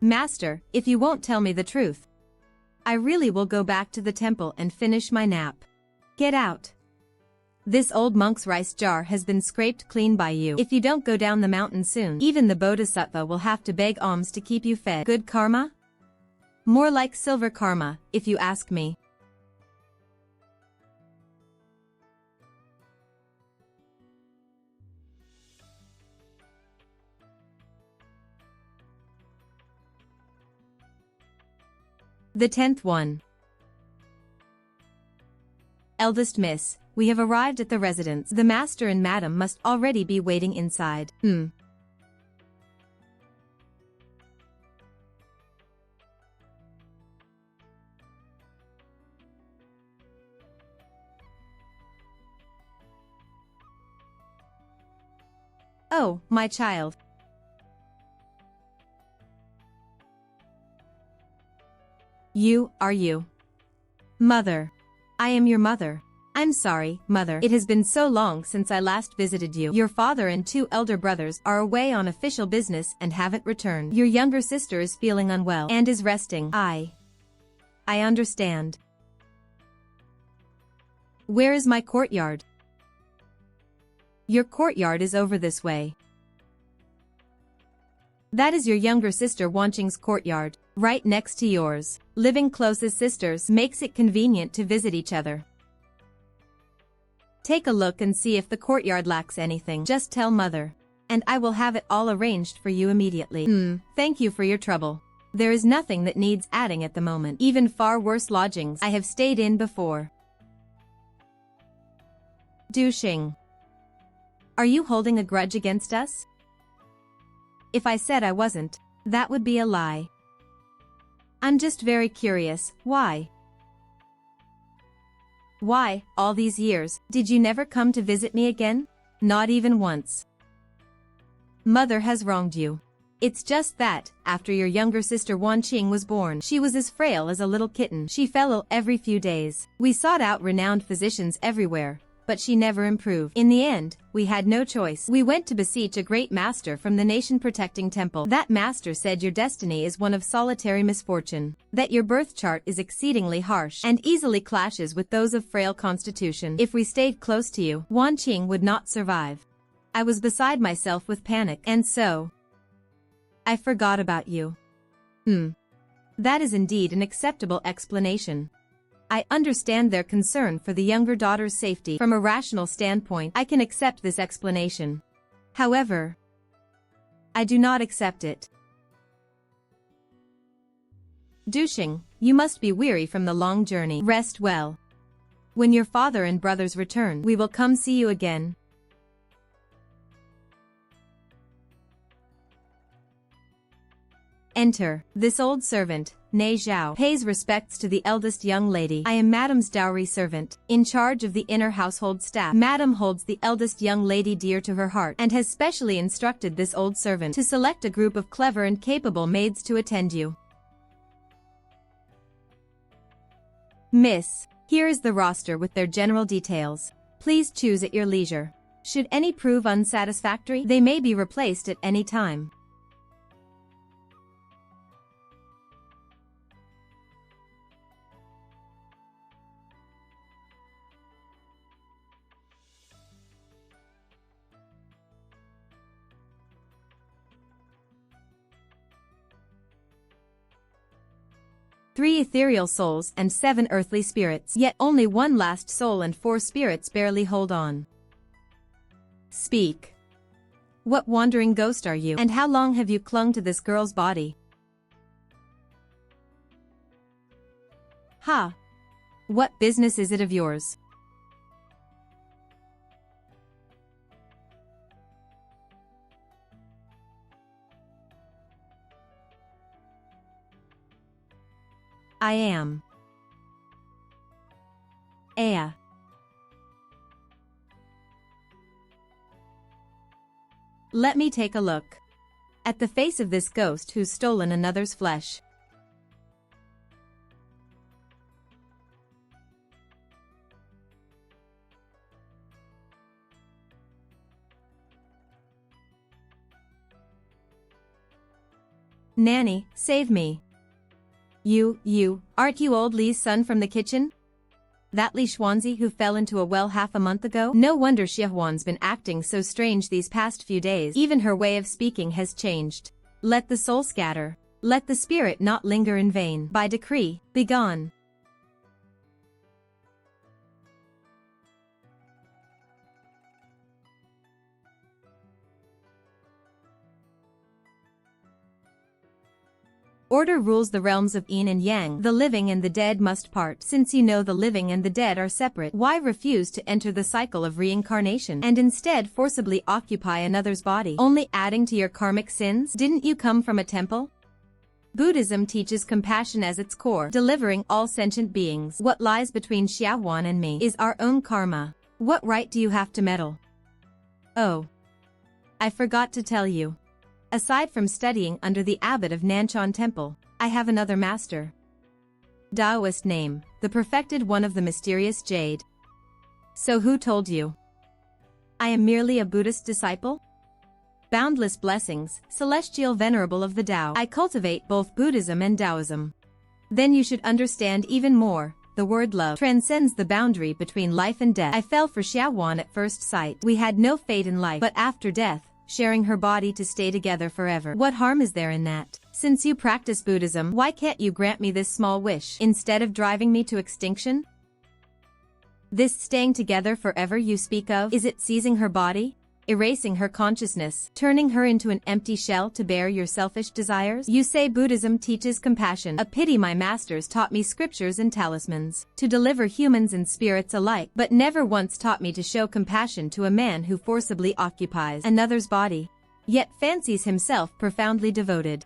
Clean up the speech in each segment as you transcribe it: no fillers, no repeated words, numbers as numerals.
Master, if you won't tell me the truth, I really will go back to the temple and finish my nap. Get out. This old monk's rice jar has been scraped clean by you. If you don't go down the mountain soon, even the bodhisattva will have to beg alms to keep you fed. Good karma? More like silver karma, if you ask me. The 10th one. Eldest Miss, we have arrived at the residence. The master and madam must already be waiting inside. Oh, my child. Are you? Mother. I am your mother. I'm sorry, mother. It has been so long since I last visited you. Your father and 2 elder brothers are away on official business and haven't returned. Your younger sister is feeling unwell and is resting. I understand. Where is my courtyard? Your courtyard is over this way. That is your younger sister Wanqing's courtyard, right next to yours. Living close as sisters makes it convenient to visit each other. Take a look and see if the courtyard lacks anything. Just tell mother, and I will have it all arranged for you immediately. Thank you for your trouble. There is nothing that needs adding at the moment. Even far worse lodgings I have stayed in before. Duxing. Are you holding a grudge against us? If I said I wasn't, that would be a lie. I'm just very curious, why? Why, all these years, did you never come to visit me again? Not even once. Mother has wronged you. It's just that, after your younger sister Wanqing was born, she was as frail as a little kitten. She fell ill every few days. We sought out renowned physicians everywhere, but she never improved. In the end, we had no choice. We went to beseech a great master from the nation-protecting temple. That master said your destiny is one of solitary misfortune, that your birth chart is exceedingly harsh and easily clashes with those of frail constitution. If we stayed close to you, Wanqing would not survive. I was beside myself with panic, and so I forgot about you. That is indeed an acceptable explanation. I understand their concern for the younger daughter's safety. From a rational standpoint, I can accept this explanation. However, I do not accept it. Duxing, you must be weary from the long journey. Rest well. When your father and brothers return, we will come see you again. Enter. This old servant, Ne Zhao, pays respects to the eldest young lady. I am Madam's dowry servant, in charge of the inner household staff. Madam holds the eldest young lady dear to her heart and has specially instructed this old servant to select a group of clever and capable maids to attend you. Miss, here is the roster with their general details. Please choose at your leisure. Should any prove unsatisfactory, they may be replaced at any time. Three ethereal souls and 7 earthly spirits, yet only 1 last soul and 4 spirits barely hold on. Speak. What wandering ghost are you, and how long have you clung to this girl's body? Ha! What business is it of yours? I am Aya. Let me take a look at the face of this ghost who's stolen another's flesh. Nanny, save me. Aren't you old Li's son from the kitchen? That Li Xuanzi who fell into a well half a month ago? No wonder Xiaohuan's been acting so strange these past few days. Even her way of speaking has changed. Let the soul scatter. Let the spirit not linger in vain. By decree, be gone. Order rules the realms of yin and yang. The living and the dead must part. Since you know the living and the dead are separate, why refuse to enter the cycle of reincarnation and instead forcibly occupy another's body, only adding to your karmic sins? Didn't you come from a temple? Buddhism teaches compassion as its core, delivering all sentient beings. What lies between Xiaohuan and me is our own karma. What right do you have to meddle? Oh, I forgot to tell you. Aside from studying under the abbot of Nanshan Temple, I have another master. Taoist name, the perfected one of the mysterious jade. So who told you? I am merely a Buddhist disciple? Boundless blessings, celestial venerable of the Tao. I cultivate both Buddhism and Taoism. Then you should understand even more. The word love transcends the boundary between life and death. I fell for Xiaohuan at first sight. We had no fate in life, but after death, sharing her body to stay together forever. What harm is there in that? Since you practice Buddhism, why can't you grant me this small wish instead of driving me to extinction? This staying together forever you speak of, is it seizing her body? Erasing her consciousness, turning her into an empty shell to bear your selfish desires? You say Buddhism teaches compassion. A pity my masters taught me scriptures and talismans to deliver humans and spirits alike, but never once taught me to show compassion to a man who forcibly occupies another's body, yet fancies himself profoundly devoted.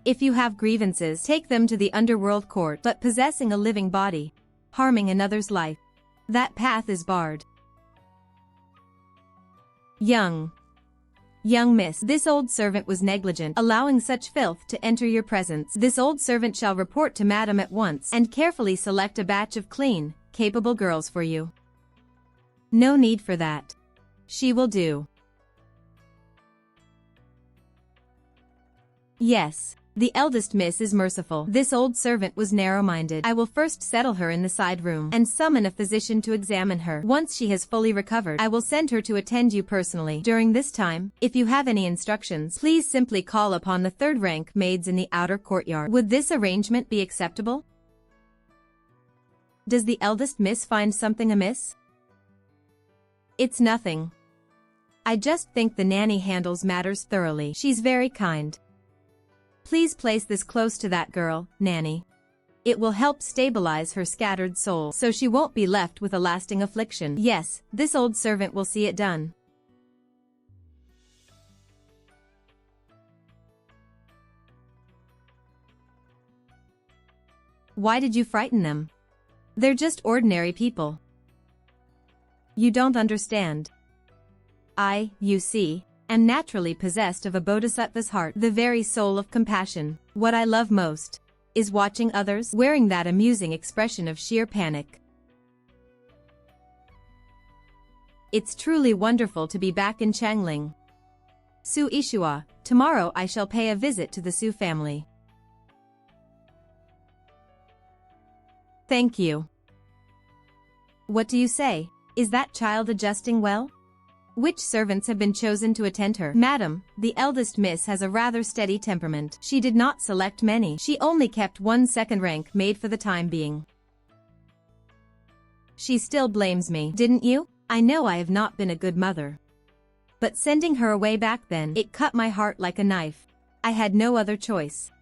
If you have grievances, take them to the underworld court, but possessing a living body, harming another's life, that path is barred. Young miss, this old servant was negligent, allowing such filth to enter your presence. This old servant shall report to madam at once, and carefully select a batch of clean, capable girls for you. No need for that. She will do. Yes. The eldest miss is merciful. This old servant was narrow-minded. I will first settle her in the side room and summon a physician to examine her. Once she has fully recovered, I will send her to attend you personally. During this time, if you have any instructions, please simply call upon the third-rank maids in the outer courtyard. Would this arrangement be acceptable? Does the eldest miss find something amiss? It's nothing. I just think the nanny handles matters thoroughly. She's very kind. Please place this close to that girl, Nanny. It will help stabilize her scattered soul, so she won't be left with a lasting affliction. Yes, this old servant will see it done. Why did you frighten them? They're just ordinary people. You don't understand. You see, am naturally possessed of a bodhisattva's heart, the very soul of compassion. What I love most is watching others wearing that amusing expression of sheer panic. It's truly wonderful to be back in Changling. Su Ishua, tomorrow I shall pay a visit to the Su family. Thank you. What do you say? Is that child adjusting well? Which servants have been chosen to attend her? Madam, the eldest miss has a rather steady temperament. She did not select many. She only kept one second-rank maid for the time being. She still blames me, didn't you? I know I have not been a good mother. But sending her away back then, it cut my heart like a knife. I had no other choice.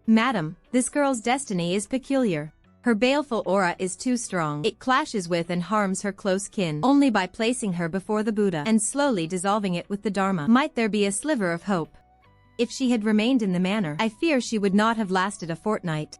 Madam, this girl's destiny is peculiar. Her baleful aura is too strong. It clashes with and harms her close kin. Only by placing her before the Buddha and slowly dissolving it with the Dharma might there be a sliver of hope. If she had remained in the manor, I fear she would not have lasted a fortnight.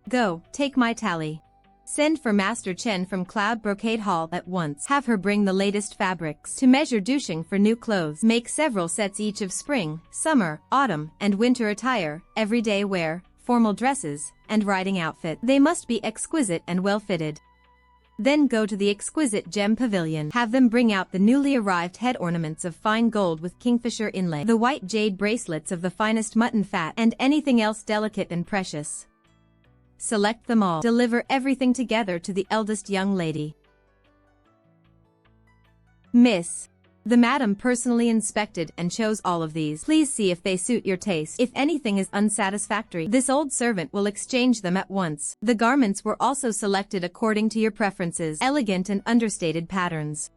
Go, take my tally. Send for Master Chen from Cloud Brocade Hall at once. Have her bring the latest fabrics to measure douching for new clothes. Make several sets each of spring, summer, autumn, and winter attire, everyday wear, formal dresses, and riding outfit. They must be exquisite and well-fitted. Then go to the exquisite gem pavilion. Have them bring out the newly arrived head ornaments of fine gold with kingfisher inlay, the white jade bracelets of the finest mutton fat, and anything else delicate and precious. Select them all. Deliver everything together to the eldest young lady. Miss. The madam personally inspected and chose all of these. Please see if they suit your taste. If anything is unsatisfactory, this old servant will exchange them at once. The garments were also selected according to your preferences, elegant and understated patterns.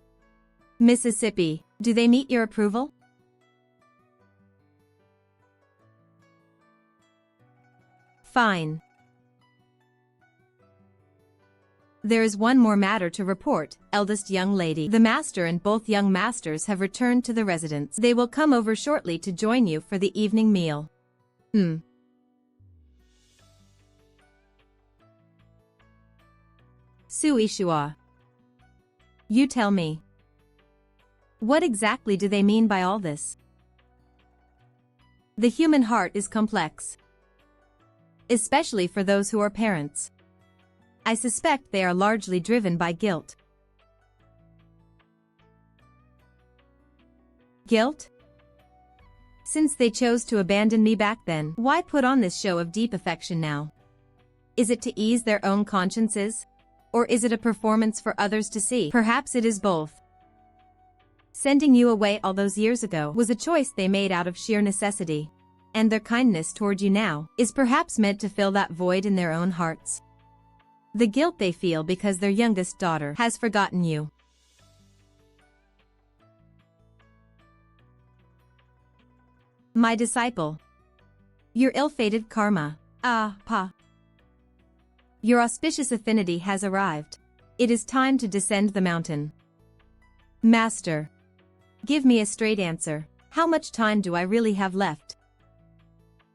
Mississippi, do they meet your approval? Fine. There is one more matter to report, eldest young lady. The master and both young masters have returned to the residence. They will come over shortly to join you for the evening meal. Suishua. You tell me. What exactly do they mean by all this? The human heart is complex. Especially for those who are parents. I suspect they are largely driven by guilt. Guilt? Since they chose to abandon me back then, why put on this show of deep affection now? Is it to ease their own consciences? Or is it a performance for others to see? Perhaps it is both. Sending you away all those years ago was a choice they made out of sheer necessity. And their kindness toward you now is perhaps meant to fill that void in their own hearts. The guilt they feel because their youngest daughter has forgotten you. My disciple. Your ill-fated karma. Pa. Your auspicious affinity has arrived. It is time to descend the mountain. Master. Give me a straight answer. How much time do I really have left?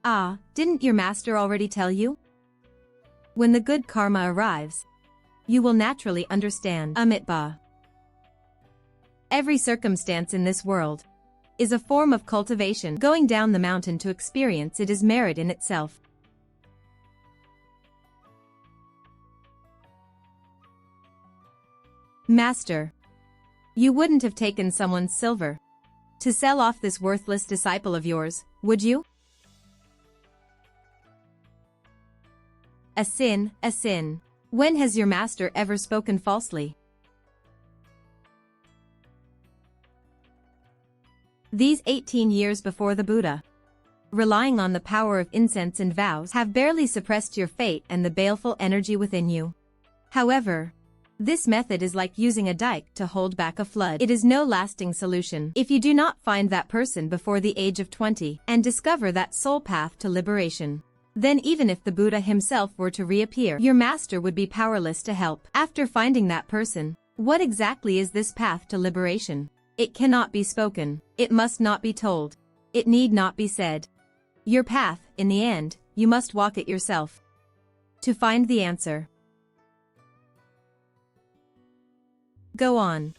Didn't your master already tell you? When the good karma arrives, you will naturally understand. Amitba. Every circumstance in this world is a form of cultivation. Going down the mountain to experience it is merit in itself. Master. You wouldn't have taken someone's silver to sell off this worthless disciple of yours, would you? A sin, a sin. When has your master ever spoken falsely? These 18 years before the Buddha, relying on the power of incense and vows, have barely suppressed your fate and the baleful energy within you. However, this method is like using a dike to hold back a flood. It is no lasting solution. If you do not find that person before the age of 20 and discover that soul path to liberation, then even if the Buddha himself were to reappear, your master would be powerless to help. After finding that person, what exactly is this path to liberation? It cannot be spoken. It must not be told. It need not be said. Your path, in the end, you must walk it yourself. To find the answer. Go on.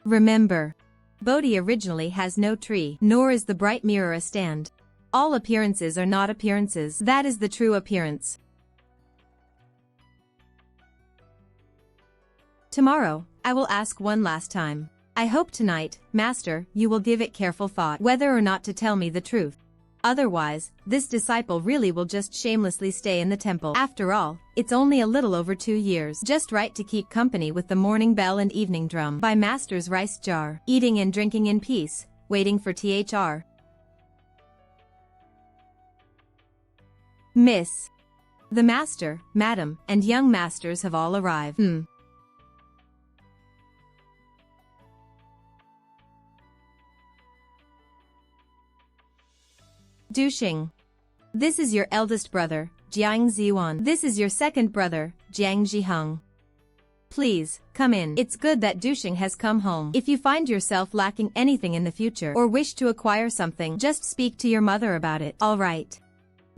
Remember, Bodhi originally has no tree, nor is the bright mirror a stand. All appearances are not appearances. That is the true appearance. Tomorrow, I will ask one last time. I hope tonight, Master, you will give it careful thought whether or not to tell me the truth. Otherwise, this disciple really will just shamelessly stay in the temple. After all, it's only a little over 2 years. Just right to keep company with the morning bell and evening drum by Master's rice jar, eating and drinking in peace, waiting for THR. Miss. The master, madam, and young masters have all arrived. Duxing. This is your eldest brother, Jiang Ziwan. This is your second brother, Jiang Zhiheng. Please, come in. It's good that Duxing has come home. If you find yourself lacking anything in the future or wish to acquire something, just speak to your mother about it. All right.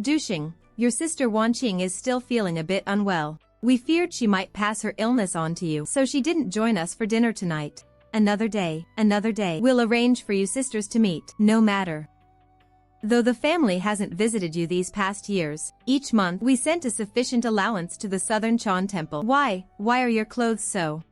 Duxing, your sister Wanqing is still feeling a bit unwell. We feared she might pass her illness on to you, so she didn't join us for dinner tonight. Another day. We'll arrange for you sisters to meet. No matter. Though the family hasn't visited you these past years, each month we sent a sufficient allowance to the Southern Chan Temple. Why are your clothes so?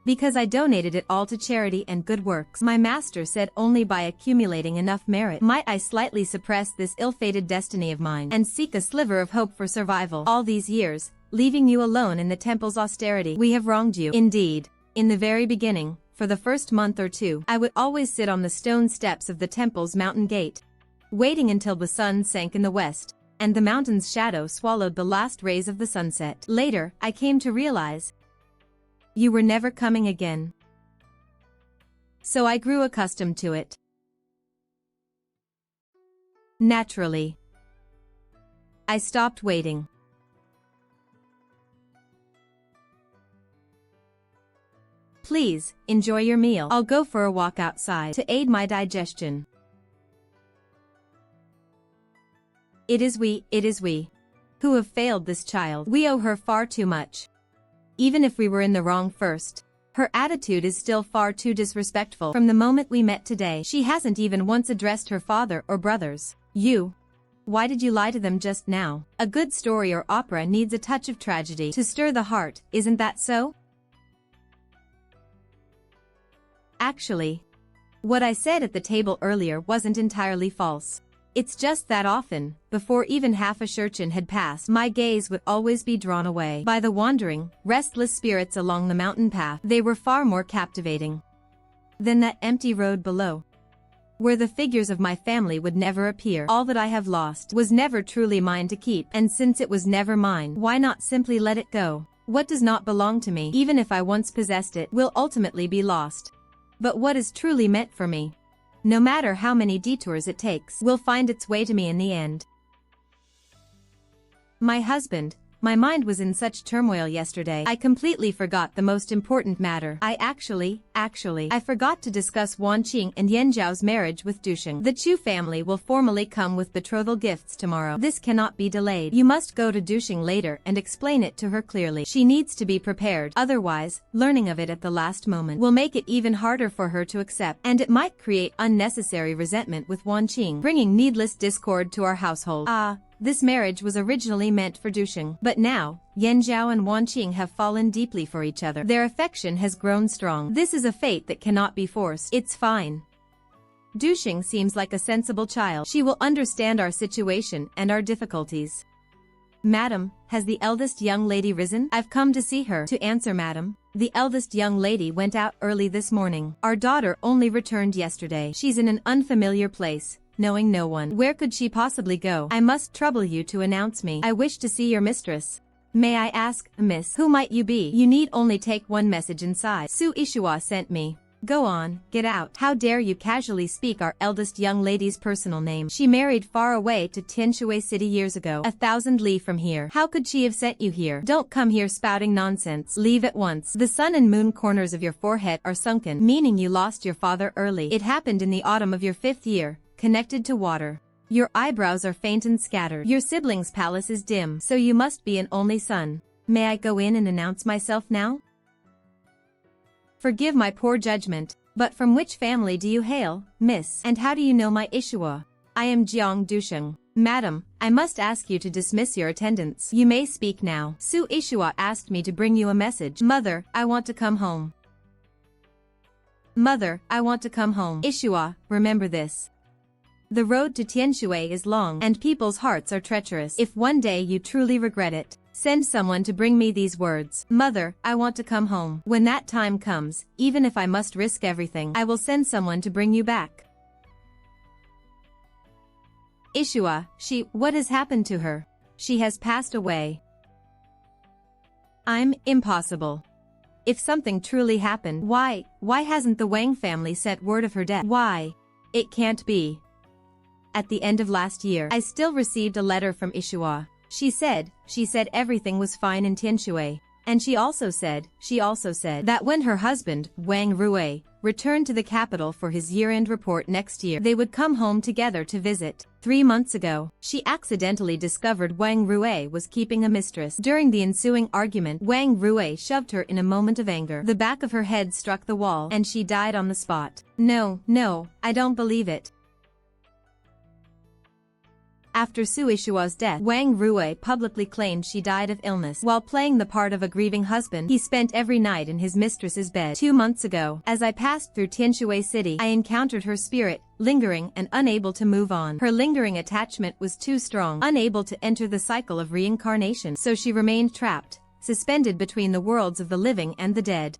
Because I donated it all to charity and good works. My master said only by accumulating enough merit might I slightly suppress this ill-fated destiny of mine and seek a sliver of hope for survival. All these years, leaving you alone in the temple's austerity, we have wronged you. Indeed, in the very beginning, for the first month or two, I would always sit on the stone steps of the temple's mountain gate, waiting until the sun sank in the west, and the mountain's shadow swallowed the last rays of the sunset. Later, I came to realize you were never coming again. So I grew accustomed to it. Naturally, I stopped waiting. Please, enjoy your meal. I'll go for a walk outside to aid my digestion. It is we who have failed this child. We owe her far too much. Even if we were in the wrong first, her attitude is still far too disrespectful. From the moment we met today, she hasn't even once addressed her father or brothers. Why did you lie to them just now? A good story or opera needs a touch of tragedy to stir the heart, isn't that so? Actually, what I said at the table earlier wasn't entirely false. It's just that often, before even half a shurchen had passed, my gaze would always be drawn away by the wandering, restless spirits along the mountain path. They were far more captivating than that empty road below, where the figures of my family would never appear. All that I have lost was never truly mine to keep, and since it was never mine, why not simply let it go? What does not belong to me, even if I once possessed it, will ultimately be lost. But what is truly meant for me, no matter how many detours it takes, will find its way to me in the end. My husband. My mind was in such turmoil yesterday, I completely forgot the most important matter. I forgot to discuss Wan Qing and Yan Zhao's marriage with Dusheng. The Chu family will formally come with betrothal gifts tomorrow. This cannot be delayed. You must go to Dusheng later and explain it to her clearly. She needs to be prepared. Otherwise, learning of it at the last moment will make it even harder for her to accept, and it might create unnecessary resentment with Wan Qing, bringing needless discord to our household. This marriage was originally meant for Dusheng, but now, Yan Zhao and Wan Qing have fallen deeply for each other. Their affection has grown strong. This is a fate that cannot be forced. It's fine. Dusheng seems like a sensible child. She will understand our situation and our difficulties. Madam, has the eldest young lady risen? I've come to see her. To answer, madam. The eldest young lady went out early this morning. Our daughter only returned yesterday. She's in an unfamiliar place, knowing no one. Where could she possibly go? I must trouble you to announce me. I wish to see your mistress. May I ask, miss, who might you be? You need only take one message inside. Su Ishua sent me. Go on, get out. How dare you casually speak our eldest young lady's personal name? She married far away to Tianshui City years ago, 1,000 li from here. How could she have sent you here? Don't come here spouting nonsense. Leave at once. The sun and moon corners of your forehead are sunken, meaning you lost your father early. It happened in the autumn of your 5th year, connected to water. Your eyebrows are faint and scattered. Your sibling's palace is dim, so you must be an only son. May I go in and announce myself now? Forgive my poor judgment, but from which family do you hail, miss? And how do you know my Ishua? I am Jiang Dusheng. Madam, I must ask you to dismiss your attendants. You may speak now. Su Ishua asked me to bring you a message. Mother, I want to come home. Mother, I want to come home. Ishua, remember this. The road to Tianshui is long, and people's hearts are treacherous. If one day you truly regret it, send someone to bring me these words. Mother, I want to come home. When that time comes, even if I must risk everything, I will send someone to bring you back. Ishua, what has happened to her? She has passed away. Impossible. If something truly happened, why hasn't the Wang family sent word of her death? Why? It can't be. At the end of last year, I still received a letter from Ishua. She said everything was fine in Tianshui. And she also said that when her husband, Wang Rui, returned to the capital for his year-end report next year, they would come home together to visit. 3 months ago, she accidentally discovered Wang Rui was keeping a mistress. During the ensuing argument, Wang Rui shoved her in a moment of anger. The back of her head struck the wall, and she died on the spot. No, I don't believe it. After Su Ishua's death, Wang Rui publicly claimed she died of illness. While playing the part of a grieving husband, he spent every night in his mistress's bed. 2 months ago, as I passed through Tianshui City, I encountered her spirit, lingering and unable to move on. Her lingering attachment was too strong, unable to enter the cycle of reincarnation, so she remained trapped, suspended between the worlds of the living and the dead.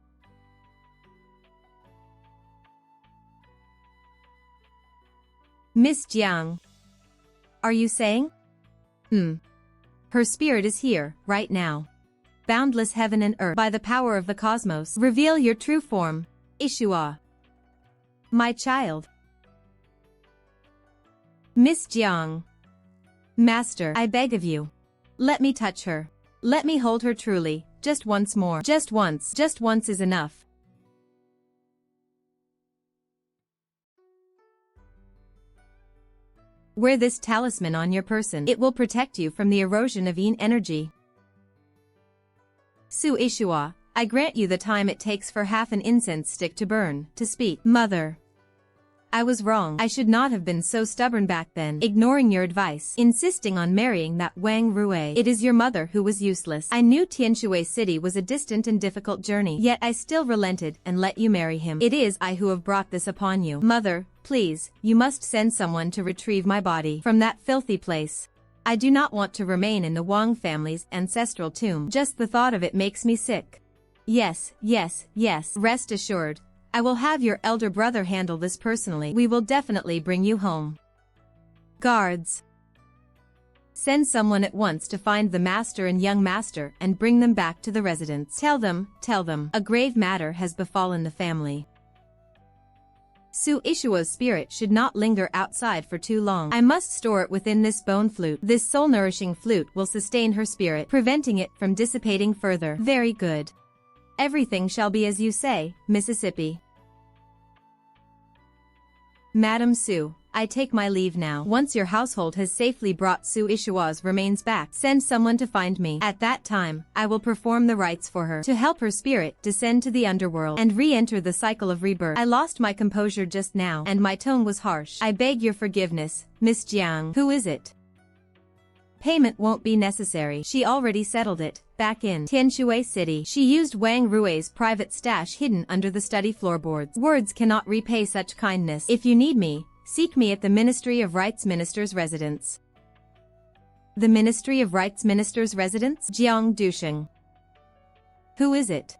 Miss Jiang. Are you saying? Her spirit is here, right now. Boundless heaven and earth, by the power of the cosmos, reveal your true form, Ishua. My child. Miss Jiang. Master, I beg of you. Let me touch her. Let me hold her truly, just once more. Just once is enough. Wear this talisman on your person. It will protect you from the erosion of yin energy. Su Ishua, I grant you the time it takes for half an incense stick to burn, to speak. Mother. I was wrong. I should not have been so stubborn back then, ignoring your advice, insisting on marrying that Wang Rui. It is your mother who was useless. I knew Tianshui City was a distant and difficult journey, yet I still relented and let you marry him. It is I who have brought this upon you. Mother, please, you must send someone to retrieve my body from that filthy place. I do not want to remain in the Wang family's ancestral tomb. Just the thought of it makes me sick. Yes. Rest assured. I will have your elder brother handle this personally. We will definitely bring you home. Guards. Send someone at once to find the master and young master and bring them back to the residence. Tell them, a grave matter has befallen the family. Su Ishua's spirit should not linger outside for too long. I must store it within this bone flute. This soul-nourishing flute will sustain her spirit, preventing it from dissipating further. Very good. Everything shall be as you say, Mississippi. Madam Su, I take my leave now. Once your household has safely brought Su Ishua's remains back, send someone to find me. At that time, I will perform the rites for her, to help her spirit descend to the underworld and re-enter the cycle of rebirth. I lost my composure just now, and my tone was harsh. I beg your forgiveness, Miss Jiang. Who is it? Payment won't be necessary. She already settled it, back in Tianshui City. She used Wang Rui's private stash hidden under the study floorboards. Words cannot repay such kindness. If you need me, seek me at the Ministry of Rights Minister's residence. The Ministry of Rights Minister's residence? Jiang Dusheng. Who is it?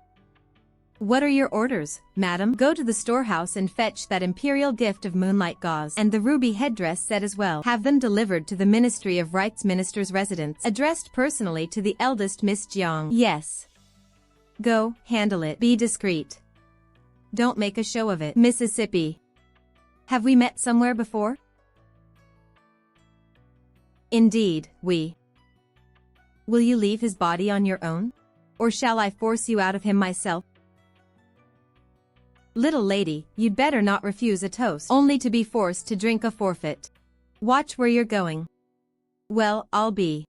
What are your orders, madam? Go to the storehouse and fetch that imperial gift of moonlight gauze and the ruby headdress set as well. Have them delivered to the Ministry of Rights Minister's residence, addressed personally to the eldest Miss Jiang. Yes. Go, handle it. Be discreet. Don't make a show of it. Mississippi. Have we met somewhere before? Indeed, we. Will you leave his body on your own? Or shall I force you out of him myself? Little lady, you'd better not refuse a toast, only to be forced to drink a forfeit. Watch where you're going. Well, I'll be.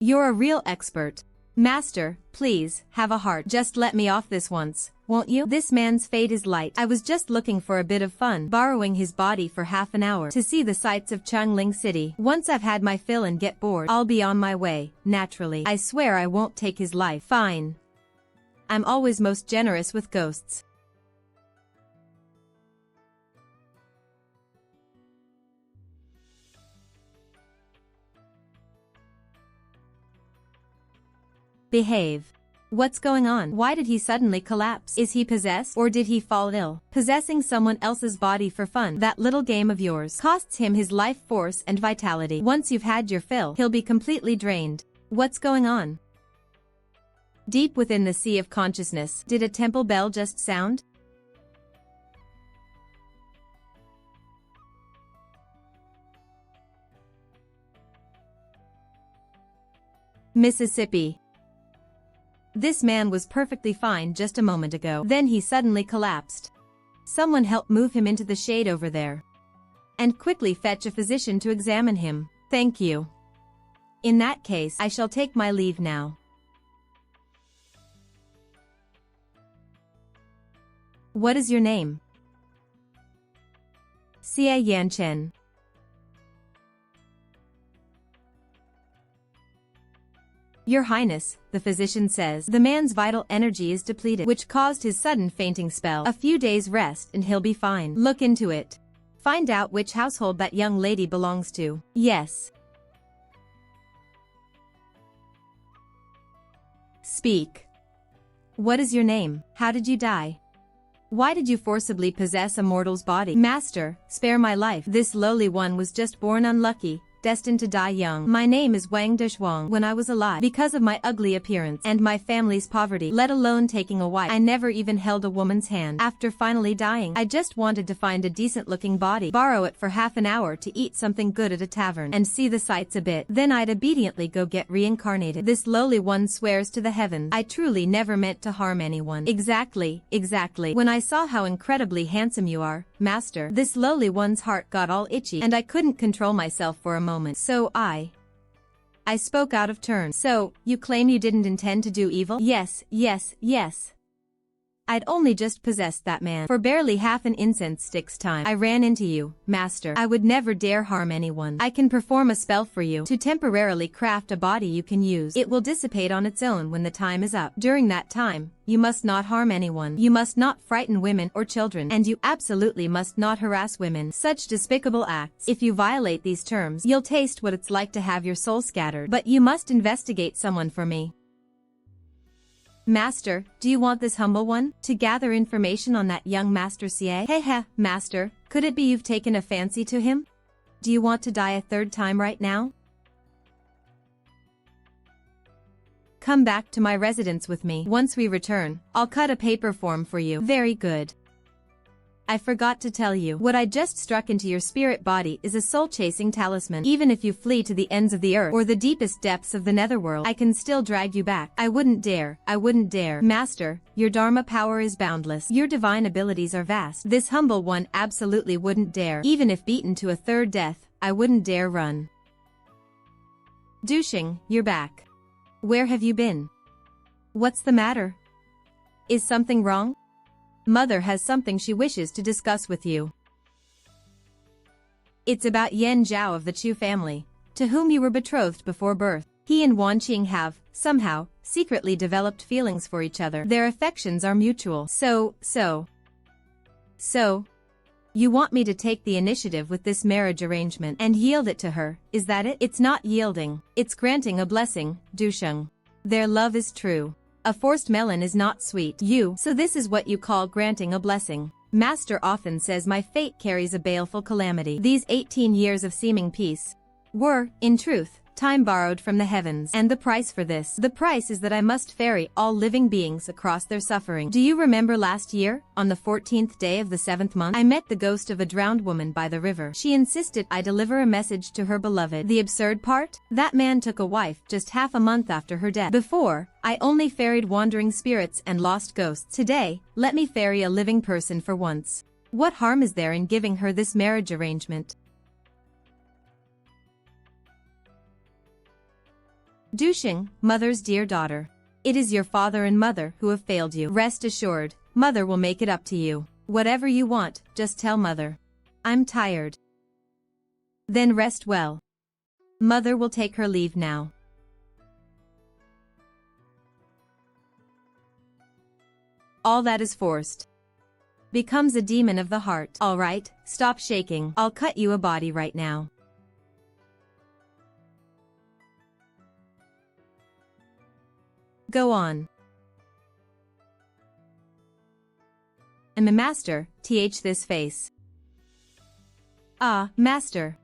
You're a real expert. Master, please, have a heart. Just let me off this once, won't you? This man's fate is light. I was just looking for a bit of fun, borrowing his body for half an hour to see the sights of Changling City. Once I've had my fill and get bored, I'll be on my way, naturally. I swear I won't take his life. Fine. I'm always most generous with ghosts. Behave. What's going on? Why did he suddenly collapse? Is he possessed? Or did he fall ill? Possessing someone else's body for fun, that little game of yours, costs him his life force and vitality. Once you've had your fill, he'll be completely drained. What's going on? Deep within the sea of consciousness, did a temple bell just sound? Mississippi. This man was perfectly fine just a moment ago. Then he suddenly collapsed. Someone help move him into the shade over there. And quickly fetch a physician to examine him. Thank you. In that case, I shall take my leave now. What is your name? Xie Yanchen. Your Highness, the physician says, the man's vital energy is depleted, which caused his sudden fainting spell. A few days rest and he'll be fine. Look into it. Find out which household that young lady belongs to. Yes. Speak. What is your name? How did you die? Why did you forcibly possess a mortal's body? Master, spare my life. This lowly one was just born unlucky, destined to die young. My name is Wang Deshwang. When I was alive, because of my ugly appearance and my family's poverty, let alone taking a wife, I never even held a woman's hand. After finally dying, I just wanted to find a decent-looking body, borrow it for half an hour to eat something good at a tavern, and see the sights a bit. Then I'd obediently go get reincarnated. This lowly one swears to the heavens. I truly never meant to harm anyone. Exactly. When I saw how incredibly handsome you are, Master, this lowly one's heart got all itchy, and I couldn't control myself for a moment. So I spoke out of turn. So, you claim you didn't intend to do evil? Yes. I'd only just possessed that man. For barely half an incense stick's time, I ran into you, Master. I would never dare harm anyone. I can perform a spell for you to temporarily craft a body you can use. It will dissipate on its own when the time is up. During that time, you must not harm anyone. You must not frighten women or children. And you absolutely must not harass women. Such despicable acts. If you violate these terms, you'll taste what it's like to have your soul scattered. But you must investigate someone for me. Master, do you want this humble one to gather information on that young Master Xie? Hey, Master, could it be you've taken a fancy to him? Do you want to die a third time right now? Come back to my residence with me. Once we return, I'll cut a paper form for you. Very good. I forgot to tell you, what I just struck into your spirit body is a soul-chasing talisman. Even if you flee to the ends of the earth or the deepest depths of the netherworld, I can still drag you back. I wouldn't dare. Master, your Dharma power is boundless. Your divine abilities are vast. This humble one absolutely wouldn't dare. Even if beaten to a third death, I wouldn't dare run. Dushing, you're back. Where have you been? What's the matter? Is something wrong? Mother has something she wishes to discuss with you. It's about Yan Zhao of the Chu family, to whom you were betrothed before birth. He and Wan Qing have, somehow, secretly developed feelings for each other. Their affections are mutual. So, you want me to take the initiative with this marriage arrangement and yield it to her, is that it? It's not yielding, it's granting a blessing, Dusheng. Their love is true. A forced melon is not sweet. So this is what you call granting a blessing. Master often says my fate carries a baleful calamity. These 18 years of seeming peace were, in truth, time borrowed from the heavens. And the price for this? The price is that I must ferry all living beings across their suffering. Do you remember last year, on the 14th day of the 7th month, I met the ghost of a drowned woman by the river. She insisted I deliver a message to her beloved. The absurd part? That man took a wife just half a month after her death. Before, I only ferried wandering spirits and lost ghosts. Today, let me ferry a living person for once. What harm is there in giving her this marriage arrangement? Dusheng, Mother's dear daughter. It is your father and mother who have failed you. Rest assured, Mother will make it up to you. Whatever you want, just tell Mother. I'm tired. Then rest well. Mother will take her leave now. All that is forced becomes a demon of the heart. All right, stop shaking. I'll cut you a body right now. Go on. And the master, this face. Ah, master.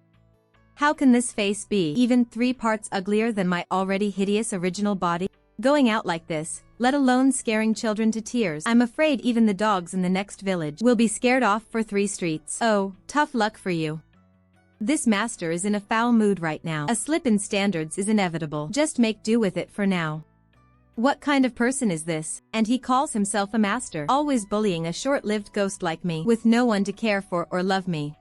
How can this face be even 3 parts uglier than my already hideous original body? Going out like this, let alone scaring children to tears, I'm afraid even the dogs in the next village will be scared off for 3 streets. Oh, tough luck for you. This master is in a foul mood right now. A slip in standards is inevitable. Just make do with it for now. What kind of person is this? And he calls himself a master, always bullying a short-lived ghost like me, with no one to care for or love me.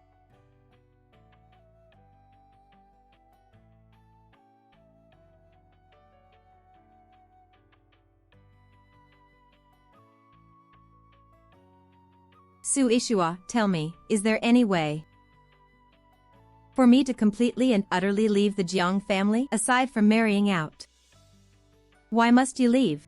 Su Ishua, tell me, is there any way for me to completely and utterly leave the Jiang family, aside from marrying out? Why must you leave?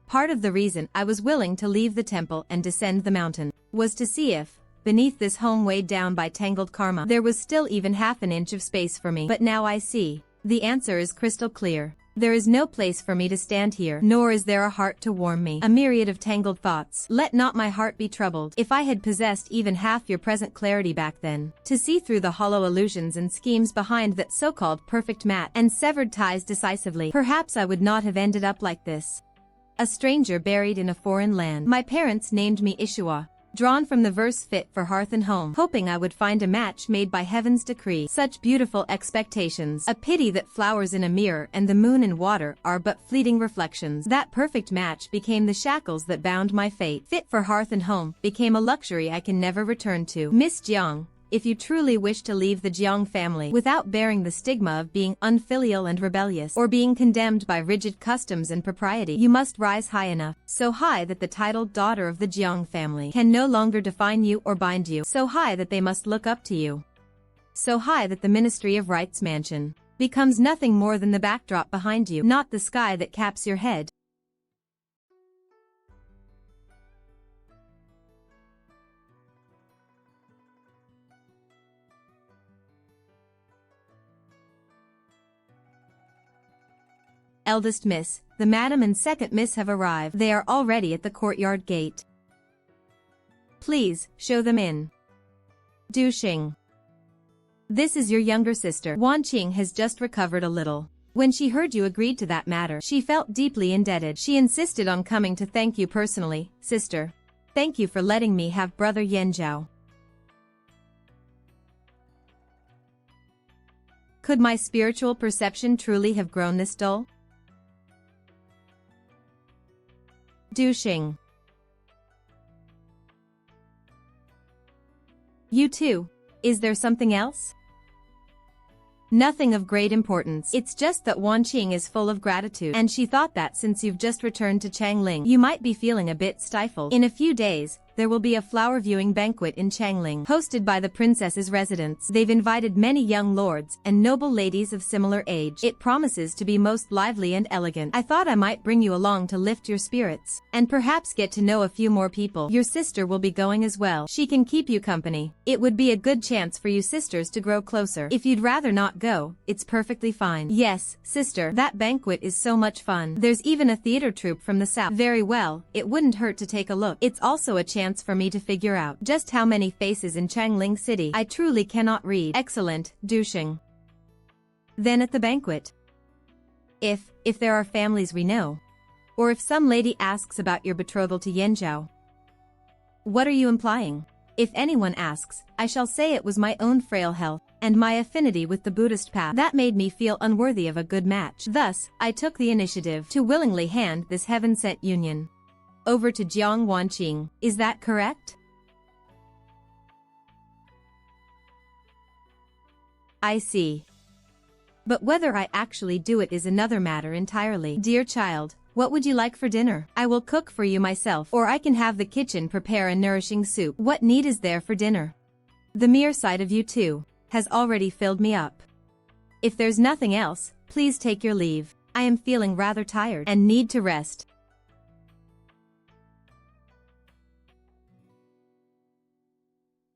Part of the reason I was willing to leave the temple and descend the mountain was to see if, beneath this home weighed down by tangled karma, there was still even half an inch of space for me. But now I see. The answer is crystal clear. There is no place for me to stand here, nor is there a heart to warm me. A myriad of tangled thoughts. Let not my heart be troubled. If I had possessed even half your present clarity back then, to see through the hollow illusions and schemes behind that so-called perfect match, and severed ties decisively, perhaps I would not have ended up like this. A stranger buried in a foreign land. My parents named me Ishua, drawn from the verse fit for hearth and home, hoping I would find a match made by heaven's decree. Such beautiful expectations. A pity that flowers in a mirror and the moon and water are but fleeting reflections. That perfect match became the shackles that bound my fate. Fit for hearth and home became a luxury I can never return to. Miss Jiang, if you truly wish to leave the Jiang family without bearing the stigma of being unfilial and rebellious, or being condemned by rigid customs and propriety, you must rise high enough, so high that the titled daughter of the Jiang family can no longer define you or bind you, so high that they must look up to you, so high that the Ministry of Rights mansion becomes nothing more than the backdrop behind you, not the sky that caps your head. Eldest miss, the madam and second miss have arrived. They are already at the courtyard gate. Please, show them in. Du Xing. This is your younger sister. Wan Qing has just recovered a little. When she heard you agreed to that matter, she felt deeply indebted. She insisted on coming to thank you personally, sister. Thank you for letting me have brother Yanzhao. Could my spiritual perception truly have grown this dull? Du Xing. You too. Is there something else? Nothing of great importance. It's just that Wan Qing is full of gratitude, and she thought that since you've just returned to Changling, you might be feeling a bit stifled. In a few days, there will be a flower viewing banquet in Changling, hosted by the princess's residence. They've invited many young lords and noble ladies of similar age. It promises to be most lively and elegant. I thought I might bring you along to lift your spirits, and perhaps get to know a few more people. Your sister will be going as well. She can keep you company. It would be a good chance for you sisters to grow closer. If you'd rather not go, it's perfectly fine. Yes, sister, that banquet is so much fun. There's even a theater troupe from the south. Very well, it wouldn't hurt to take a look. It's also a chance for me to figure out just how many faces in Changling City I truly cannot read. Excellent, Du Xing. Then at the banquet, if there are families we know, or if some lady asks about your betrothal to Yanzhao. What are you implying? If anyone asks, I shall say it was my own frail health and my affinity with the Buddhist path that made me feel unworthy of a good match. Thus, I took the initiative to willingly hand this heaven-sent union over to Jiang Wan Qing. Is that correct? I see. But whether I actually do it is another matter entirely. Dear child, what would you like for dinner? I will cook for you myself, or I can have the kitchen prepare a nourishing soup. What need is there for dinner? The mere sight of you two has already filled me up. If there's nothing else, please take your leave. I am feeling rather tired and need to rest.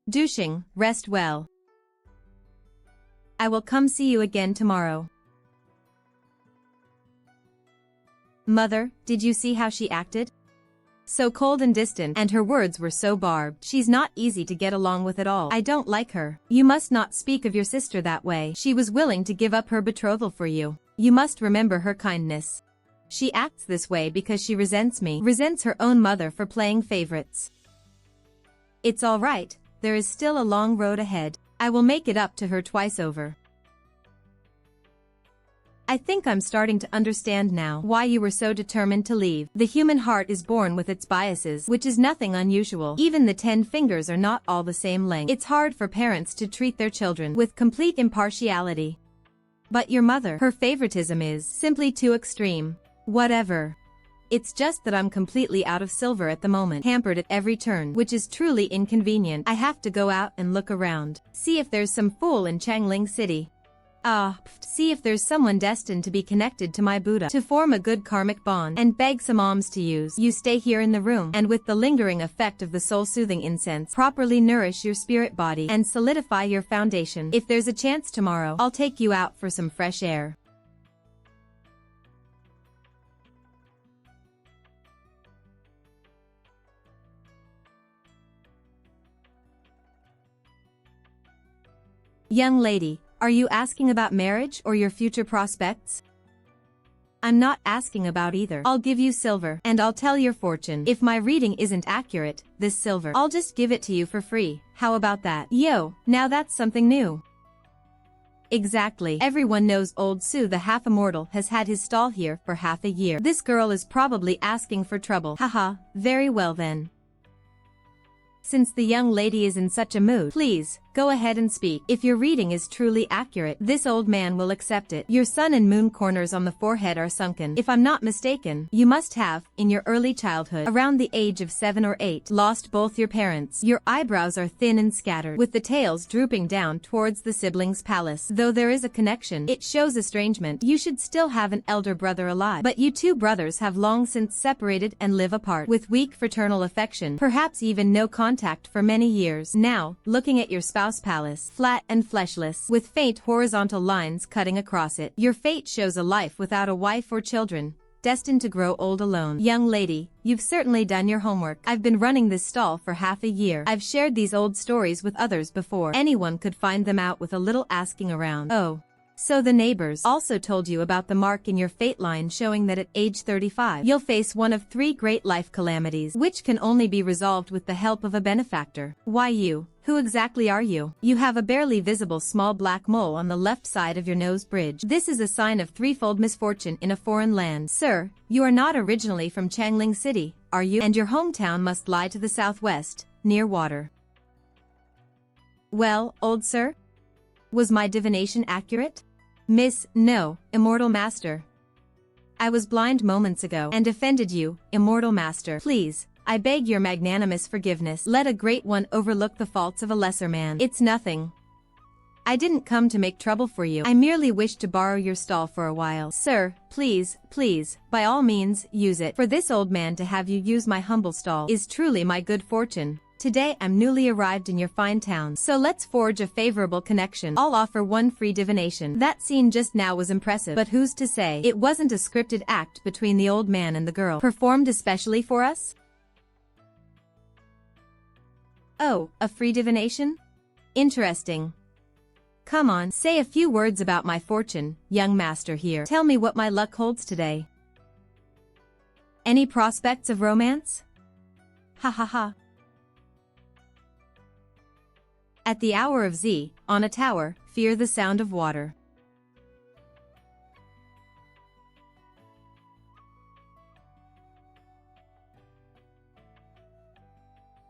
Du Xing, rest well. I will come see you again tomorrow. Mother, did you see how she acted? So cold and distant, and her words were so barbed. She's not easy to get along with at all. I don't like her. You must not speak of your sister that way. She was willing to give up her betrothal for you. You must remember her kindness. She acts this way because she resents me, resents her own mother for playing favorites. It's all right. There is still a long road ahead. I will make it up to her twice over. I think I'm starting to understand now why you were so determined to leave. The human heart is born with its biases, which is nothing unusual. Even the 10 fingers are not all the same length. It's hard for parents to treat their children with complete impartiality. But your mother, her favoritism is simply too extreme. Whatever. It's just that I'm completely out of silver at the moment, hampered at every turn, which is truly inconvenient. I have to go out and look around, see if there's some fool in Changling City. See if there's someone destined to be connected to my Buddha, to form a good karmic bond, and beg some alms to use. You stay here in the room, and with the lingering effect of the soul-soothing incense, properly nourish your spirit body, and solidify your foundation. If there's a chance tomorrow, I'll take you out for some fresh air. Young lady, are you asking about marriage or your future prospects? I'm not asking about either. I'll give you silver, and I'll tell your fortune. If my reading isn't accurate, this silver, I'll just give it to you for free. How about that? Yo, now that's something new. Exactly. Everyone knows old Su the half-immortal has had his stall here for half a year. This girl is probably asking for trouble. Haha, very well then. Since the young lady is in such a mood, please, go ahead and speak. If your reading is truly accurate, this old man will accept it. Your sun and moon corners on the forehead are sunken. If I'm not mistaken, you must have, in your early childhood, around the age of 7 or 8, lost both your parents. Your eyebrows are thin and scattered, with the tails drooping down towards the siblings' palace. Though there is a connection, it shows estrangement. You should still have an elder brother alive, but you two brothers have long since separated and live apart, with weak fraternal affection, perhaps even no contact for many years. Now, looking at your spouse palace, flat and fleshless, with faint horizontal lines cutting across it, your fate shows a life without a wife or children, destined to grow old alone. Young lady, you've certainly done your homework. I've been running this stall for half a year. I've shared these old stories with others before. Anyone could find them out with a little asking around. Oh. So the neighbors also told you about the mark in your fate line showing that at age 35, you'll face one of 3 great life calamities, which can only be resolved with the help of a benefactor. Why you? Who exactly are you? You have a barely visible small black mole on the left side of your nose bridge. This is a sign of threefold misfortune in a foreign land. Sir, you are not originally from Changling City, are you? And your hometown must lie to the southwest, near water. Well, old sir? Was my divination accurate? Miss, no, immortal master. I was blind moments ago and offended you, immortal master. Please, I beg your magnanimous forgiveness. Let a great one overlook the faults of a lesser man. It's nothing. I didn't come to make trouble for you. I merely wished to borrow your stall for a while. Sir, please, by all means, use it. For this old man to have you use my humble stall is truly my good fortune. Today I'm newly arrived in your fine town, so let's forge a favorable connection. I'll offer 1 free divination. That scene just now was impressive, but who's to say it wasn't a scripted act between the old man and the girl, performed especially for us? Oh, a free divination? Interesting. Come on, say a few words about my fortune, young master here. Tell me what my luck holds today. Any prospects of romance? Ha ha ha. At the hour of Z, on a tower, fear the sound of water.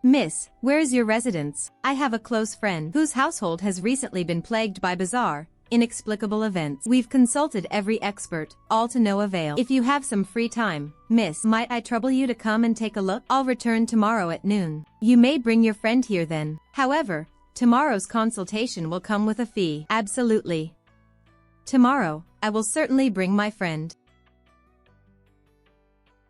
Miss, where's your residence? I have a close friend whose household has recently been plagued by bizarre, inexplicable events. We've consulted every expert, all to no avail. If you have some free time, miss, might I trouble you to come and take a look? I'll return tomorrow at noon. You may bring your friend here then. However, tomorrow's consultation will come with a fee. Absolutely. Tomorrow, I will certainly bring my friend.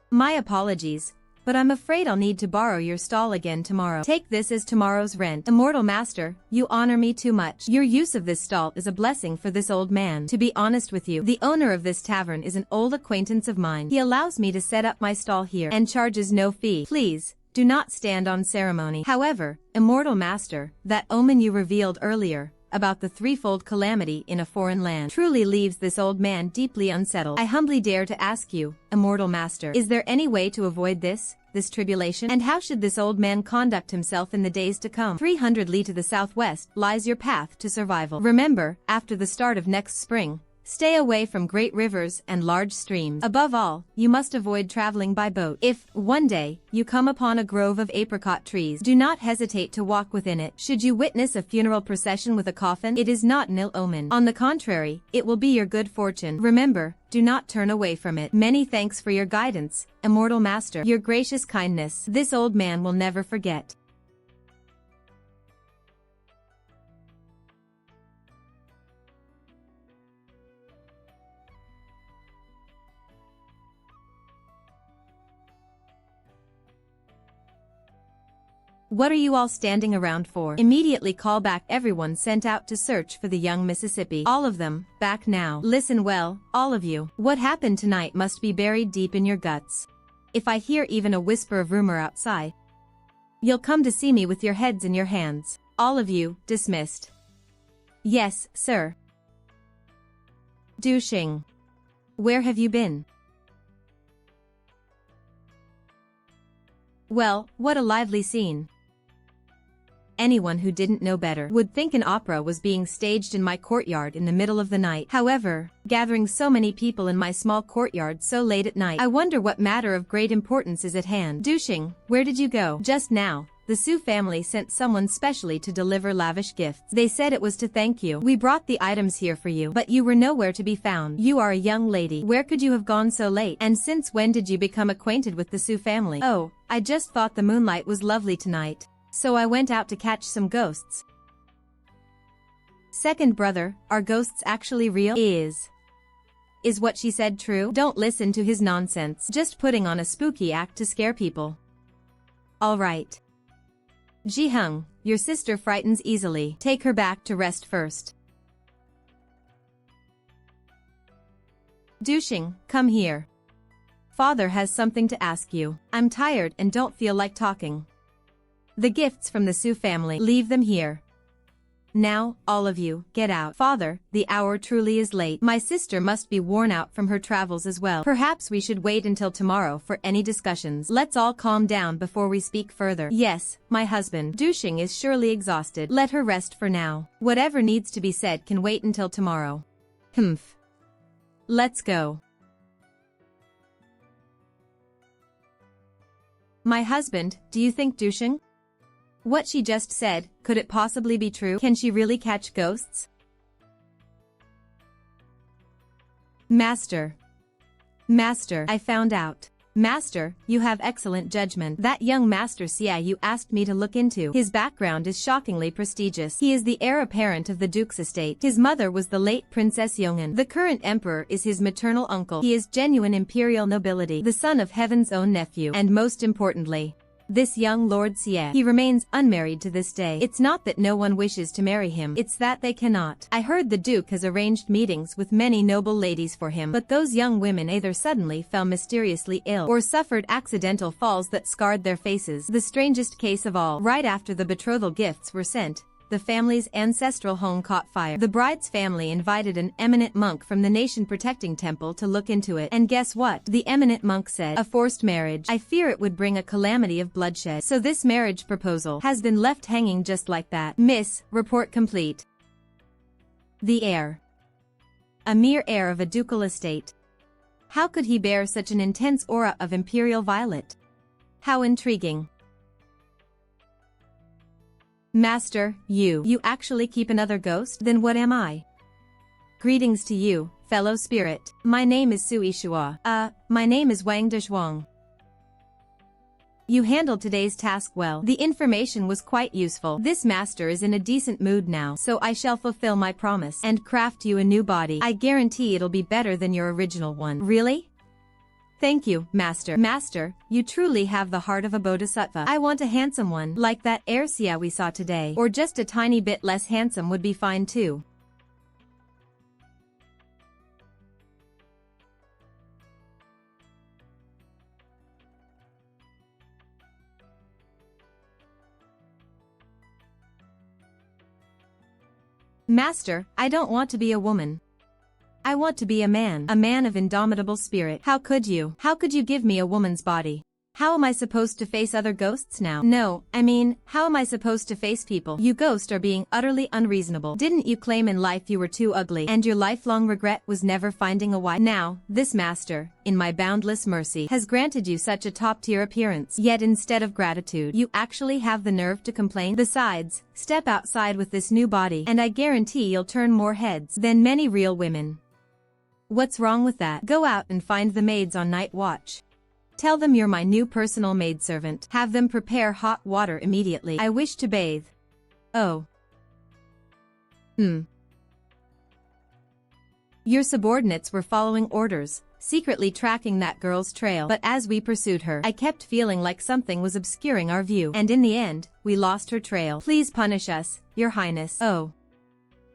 My apologies, but I'm afraid I'll need to borrow your stall again tomorrow. Take this as tomorrow's rent. Immortal master, you honor me too much. Your use of this stall is a blessing for this old man. To be honest with you, the owner of this tavern is an old acquaintance of mine. He allows me to set up my stall here and charges no fee. Please, do not stand on ceremony. However, immortal master, that omen you revealed earlier, about the threefold calamity in a foreign land, truly leaves this old man deeply unsettled. I humbly dare to ask you, immortal master, is there any way to avoid this tribulation? And how should this old man conduct himself in the days to come? 300 li to the southwest lies your path to survival. Remember, after the start of next spring, Stay away from great rivers and large streams. Above all, you must avoid traveling by boat. If, one day, you come upon a grove of apricot trees, do not hesitate to walk within it. Should you witness a funeral procession with a coffin, it is not an ill omen. On the contrary, it will be your good fortune. Remember, do not turn away from it. Many thanks for your guidance, immortal master. Your gracious kindness, this old man will never forget. What are you all standing around for? Immediately call back everyone sent out to search for the young Mississippi. All of them, back now. Listen well, all of you. What happened tonight must be buried deep in your guts. If I hear even a whisper of rumor outside, you'll come to see me with your heads in your hands. All of you, dismissed. Yes, sir. Du Xing. Where have you been? Well, what a lively scene. Anyone who didn't know better would think an opera was being staged in my courtyard in the middle of the night. However, gathering so many people in my small courtyard so late at night, I wonder what matter of great importance is at hand. Du Xing, where did you go? Just now, the Su family sent someone specially to deliver lavish gifts. They said it was to thank you. We brought the items here for you, but you were nowhere to be found. You are a young lady. Where could you have gone so late? And since when did you become acquainted with the Su family? Oh, I just thought the moonlight was lovely tonight, so I went out to catch some ghosts. Second brother, are ghosts actually real? Is what she said true? Don't listen to his nonsense. Just putting on a spooky act to scare people. All right. Ji-hung, your sister frightens easily. Take her back to rest first. Du Xing, come here. Father has something to ask you. I'm tired and don't feel like talking. The gifts from the Su family, leave them here. Now, all of you, get out. Father, the hour truly is late. My sister must be worn out from her travels as well. Perhaps we should wait until tomorrow for any discussions. Let's all calm down before we speak further. Yes, my husband. Du Xing is surely exhausted. Let her rest for now. Whatever needs to be said can wait until tomorrow. Humph. Let's go. My husband, do you think Du Xing? What she just said, could it possibly be true? Can she really catch ghosts? Master. Master, I found out. Master, you have excellent judgment. That young Master Xia you asked me to look into. His background is shockingly prestigious. He is the heir apparent of the Duke's estate. His mother was the late Princess Yongan. The current emperor is his maternal uncle. He is genuine imperial nobility, the son of heaven's own nephew. And most importantly, this young Lord Xie. He remains unmarried to this day. It's not that no one wishes to marry him, it's that they cannot. I heard the Duke has arranged meetings with many noble ladies for him, but those young women either suddenly fell mysteriously ill or suffered accidental falls that scarred their faces. The strangest case of all, right after the betrothal gifts were sent, the family's ancestral home caught fire. The bride's family invited an eminent monk from the nation-protecting temple to look into it. And guess what? The eminent monk said, a forced marriage. I fear it would bring a calamity of bloodshed. So this marriage proposal has been left hanging just like that. Miss, report complete. The heir. A mere heir of a ducal estate. How could he bear such an intense aura of imperial violet? How intriguing. Master, you actually keep another ghost? Then what am I? Greetings to you, fellow spirit. My name is Su Yishua. My name is Wang Dezhuang. You handled today's task well. The information was quite useful. This master is in a decent mood now, so I shall fulfill my promise and craft you a new body. I guarantee it'll be better than your original one. Really? Thank you, Master. Master, you truly have the heart of a bodhisattva. I want a handsome one, like that heir Xia we saw today. Or just a tiny bit less handsome would be fine too. Master, I don't want to be a woman. I want to be a man of indomitable spirit. How could you give me a woman's body? How am I supposed to face other ghosts now? No, I mean, how am I supposed to face people? You ghosts are being utterly unreasonable. Didn't you claim in life you were too ugly, and your lifelong regret was never finding a wife? Now, this master, in my boundless mercy, has granted you such a top-tier appearance. Yet instead of gratitude, you actually have the nerve to complain? Besides, step outside with this new body, and I guarantee you'll turn more heads than many real women. What's wrong with that? Go out and find the maids on night watch. Tell them you're my new personal maidservant. Have them prepare hot water immediately. I wish to bathe. Oh. Your subordinates were following orders, secretly tracking that girl's trail. But as we pursued her, I kept feeling like something was obscuring our view. And in the end, we lost her trail. Please punish us, Your Highness. Oh.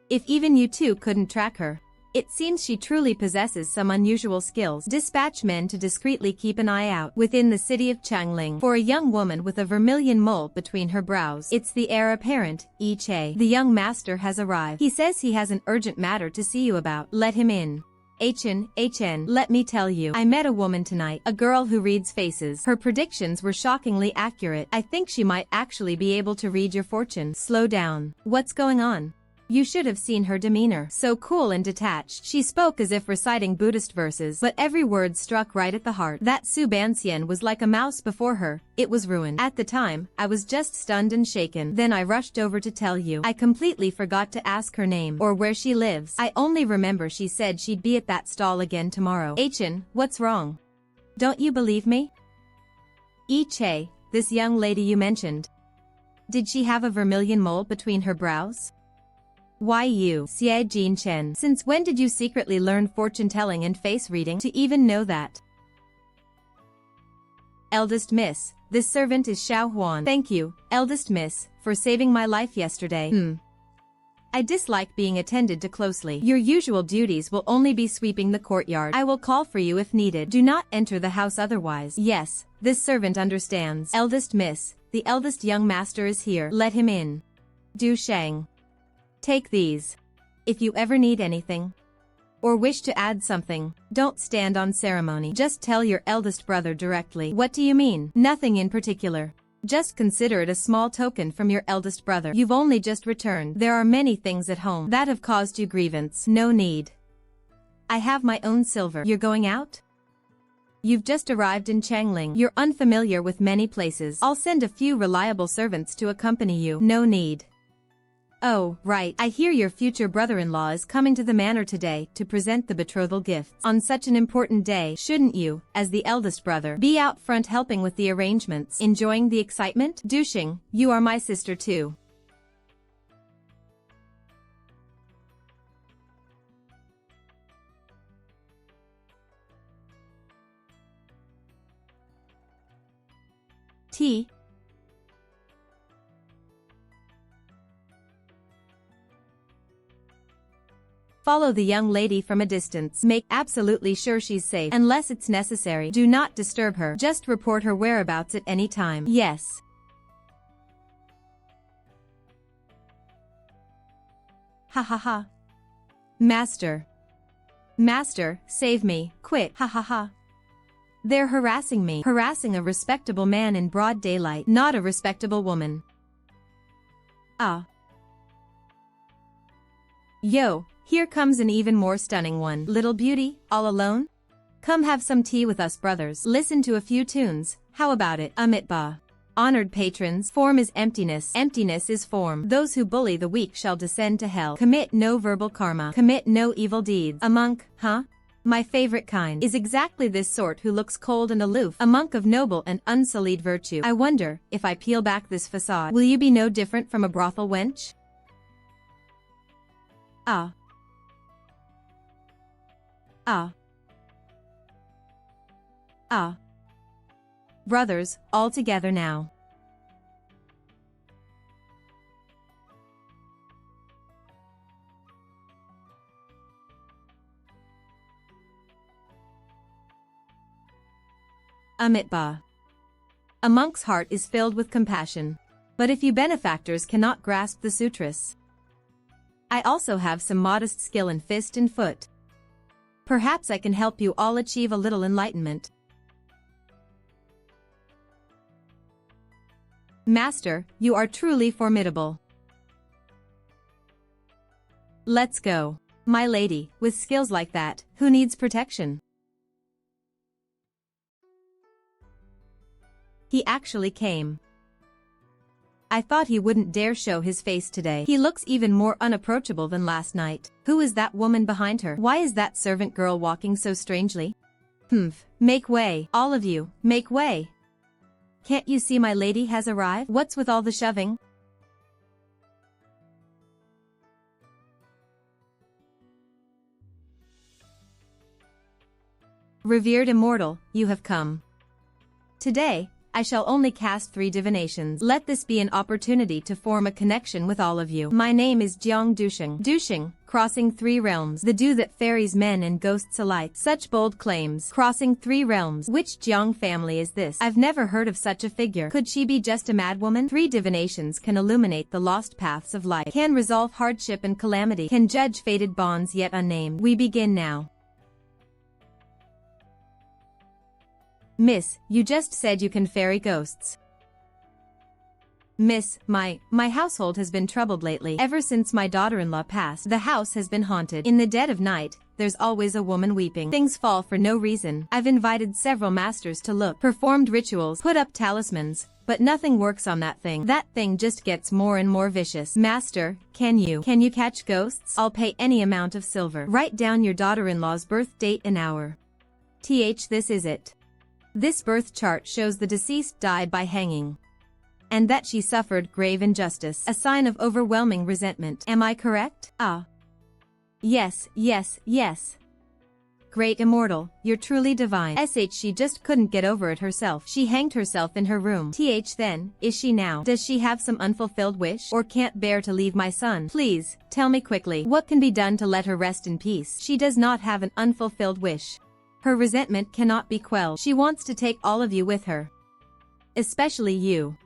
If even you two couldn't track her. It seems she truly possesses some unusual skills. Dispatch men to discreetly keep an eye out within the city of Changling for a young woman with a vermilion mole between her brows. It's the heir apparent, Che. The young master has arrived. He says he has an urgent matter to see you about. Let him in. HN, let me tell you, I met a woman tonight, a girl who reads faces. Her predictions were shockingly accurate. I think she might actually be able to read your fortune. Slow down. What's going on? You should have seen her demeanor. So cool and detached. She spoke as if reciting Buddhist verses, but every word struck right at the heart. That Subansian was like a mouse before her. It was ruined. At the time, I was just stunned and shaken. Then I rushed over to tell you. I completely forgot to ask her name or where she lives. I only remember she said she'd be at that stall again tomorrow. HN, what's wrong? Don't you believe me? Che, this young lady you mentioned. Did she have a vermilion mole between her brows? Why you, Xie Jin Chen, since when did you secretly learn fortune-telling and face-reading to even know that? Eldest Miss, this servant is Xiao Huan. Thank you, Eldest Miss, for saving my life yesterday. I dislike being attended to closely. Your usual duties will only be sweeping the courtyard. I will call for you if needed. Do not enter the house otherwise. Yes, this servant understands. Eldest Miss, the eldest young master is here. Let him in. Du Shang. Take these. If you ever need anything, or wish to add something, don't stand on ceremony. Just tell your eldest brother directly. What do you mean? Nothing in particular. Just consider it a small token from your eldest brother. You've only just returned. There are many things at home that have caused you grievance. No need. I have my own silver. You're going out? You've just arrived in Changling. You're unfamiliar with many places. I'll send a few reliable servants to accompany you. No need. Oh, right. I hear your future brother-in-law is coming to the manor today to present the betrothal gifts. On such an important day, shouldn't you, as the eldest brother, be out front helping with the arrangements, enjoying the excitement? Dushing, you are my sister too. T. Follow the young lady from a distance. Make absolutely sure she's safe. Unless it's necessary, do not disturb her. Just report her whereabouts at any time. Yes. Ha ha ha. Master. Master, save me, quick. Ha ha ha. They're harassing me. Harassing a respectable man in broad daylight, not a respectable woman. Ah. Yo. Here comes an even more stunning one. Little beauty, all alone? Come have some tea with us brothers. Listen to a few tunes. How about it? Amitba. Honored patrons, form is emptiness. Emptiness is form. Those who bully the weak shall descend to hell. Commit no verbal karma. Commit no evil deeds. A monk, huh? My favorite kind is exactly this sort who looks cold and aloof. A monk of noble and unsullied virtue. I wonder, if I peel back this facade, will you be no different from a brothel wench? Ah. Ah. Ah. Brothers, all together now. Amitba. A monk's heart is filled with compassion. But if you benefactors cannot grasp the sutras, I also have some modest skill in fist and foot. Perhaps I can help you all achieve a little enlightenment. Master, you are truly formidable. Let's go. My lady, with skills like that, who needs protection? He actually came. I thought he wouldn't dare show his face today. He looks even more unapproachable than last night. Who is that woman behind her? Why is that servant girl walking so strangely? Make way, all of you, make way. Can't you see my lady has arrived? What's with all the shoving? Revered immortal, you have come. Today, I shall only cast 3 divinations. Let this be an opportunity to form a connection with all of you. My name is Jiang Dusheng. Dusheng, crossing 3 realms. The dew that ferries men and ghosts alike. Such bold claims. Crossing 3 realms. Which Jiang family is this? I've never heard of such a figure. Could she be just a madwoman? 3 divinations can illuminate the lost paths of life. Can resolve hardship and calamity. Can judge fated bonds yet unnamed. We begin now. Miss, you just said you can ferry ghosts. Miss, my household has been troubled lately. Ever since my daughter-in-law passed, the house has been haunted. In the dead of night, there's always a woman weeping. Things fall for no reason. I've invited several masters to look, performed rituals, put up talismans, but nothing works on that thing. That thing just gets more and more vicious. Master, can you catch ghosts? I'll pay any amount of silver. Write down your daughter-in-law's birth date and hour. This is it. This birth chart shows the deceased died by hanging, and that she suffered grave injustice, a sign of overwhelming resentment. Am I correct? Ah. Yes. Great immortal, you're truly divine. She just couldn't get over it herself. She hanged herself in her room. Then, is she now? Does she have some unfulfilled wish? Or can't bear to leave my son? Please, tell me quickly, what can be done to let her rest in peace? She does not have an unfulfilled wish. Her resentment cannot be quelled. She wants to take all of you with her. Especially you.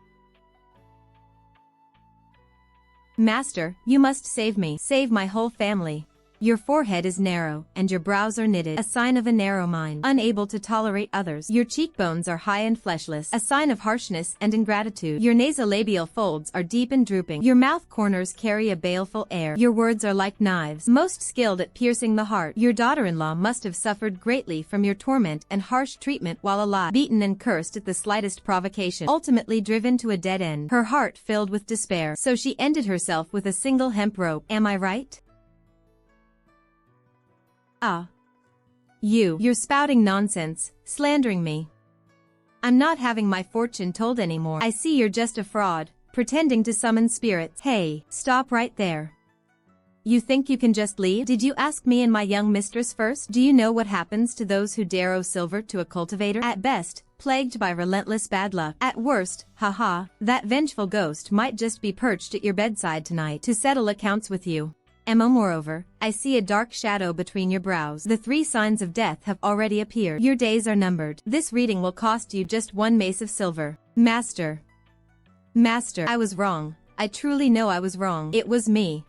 Master, you must save me. Save my whole family. Your forehead is narrow, and your brows are knitted, a sign of a narrow mind, unable to tolerate others. Your cheekbones are high and fleshless, a sign of harshness and ingratitude. Your nasolabial folds are deep and drooping. Your mouth corners carry a baleful air. Your words are like knives, most skilled at piercing the heart. Your daughter-in-law must have suffered greatly from your torment and harsh treatment while alive, beaten and cursed at the slightest provocation, ultimately driven to a dead end, her heart filled with despair. So she ended herself with a single hemp rope. Am I right? Ah. You're spouting nonsense, slandering me. I'm not having my fortune told anymore. I see you're just a fraud, pretending to summon spirits. Hey, stop right there. You think you can just leave? Did you ask me and my young mistress first? Do you know what happens to those who dare owe silver to a cultivator? At best, plagued by relentless bad luck. At worst, that vengeful ghost might just be perched at your bedside tonight to settle accounts with you. Moreover, I see a dark shadow between your brows. The 3 signs of death have already appeared. Your days are numbered. This reading will cost you just 1 mace of silver. Master, I was wrong. I truly know I was wrong. It was me.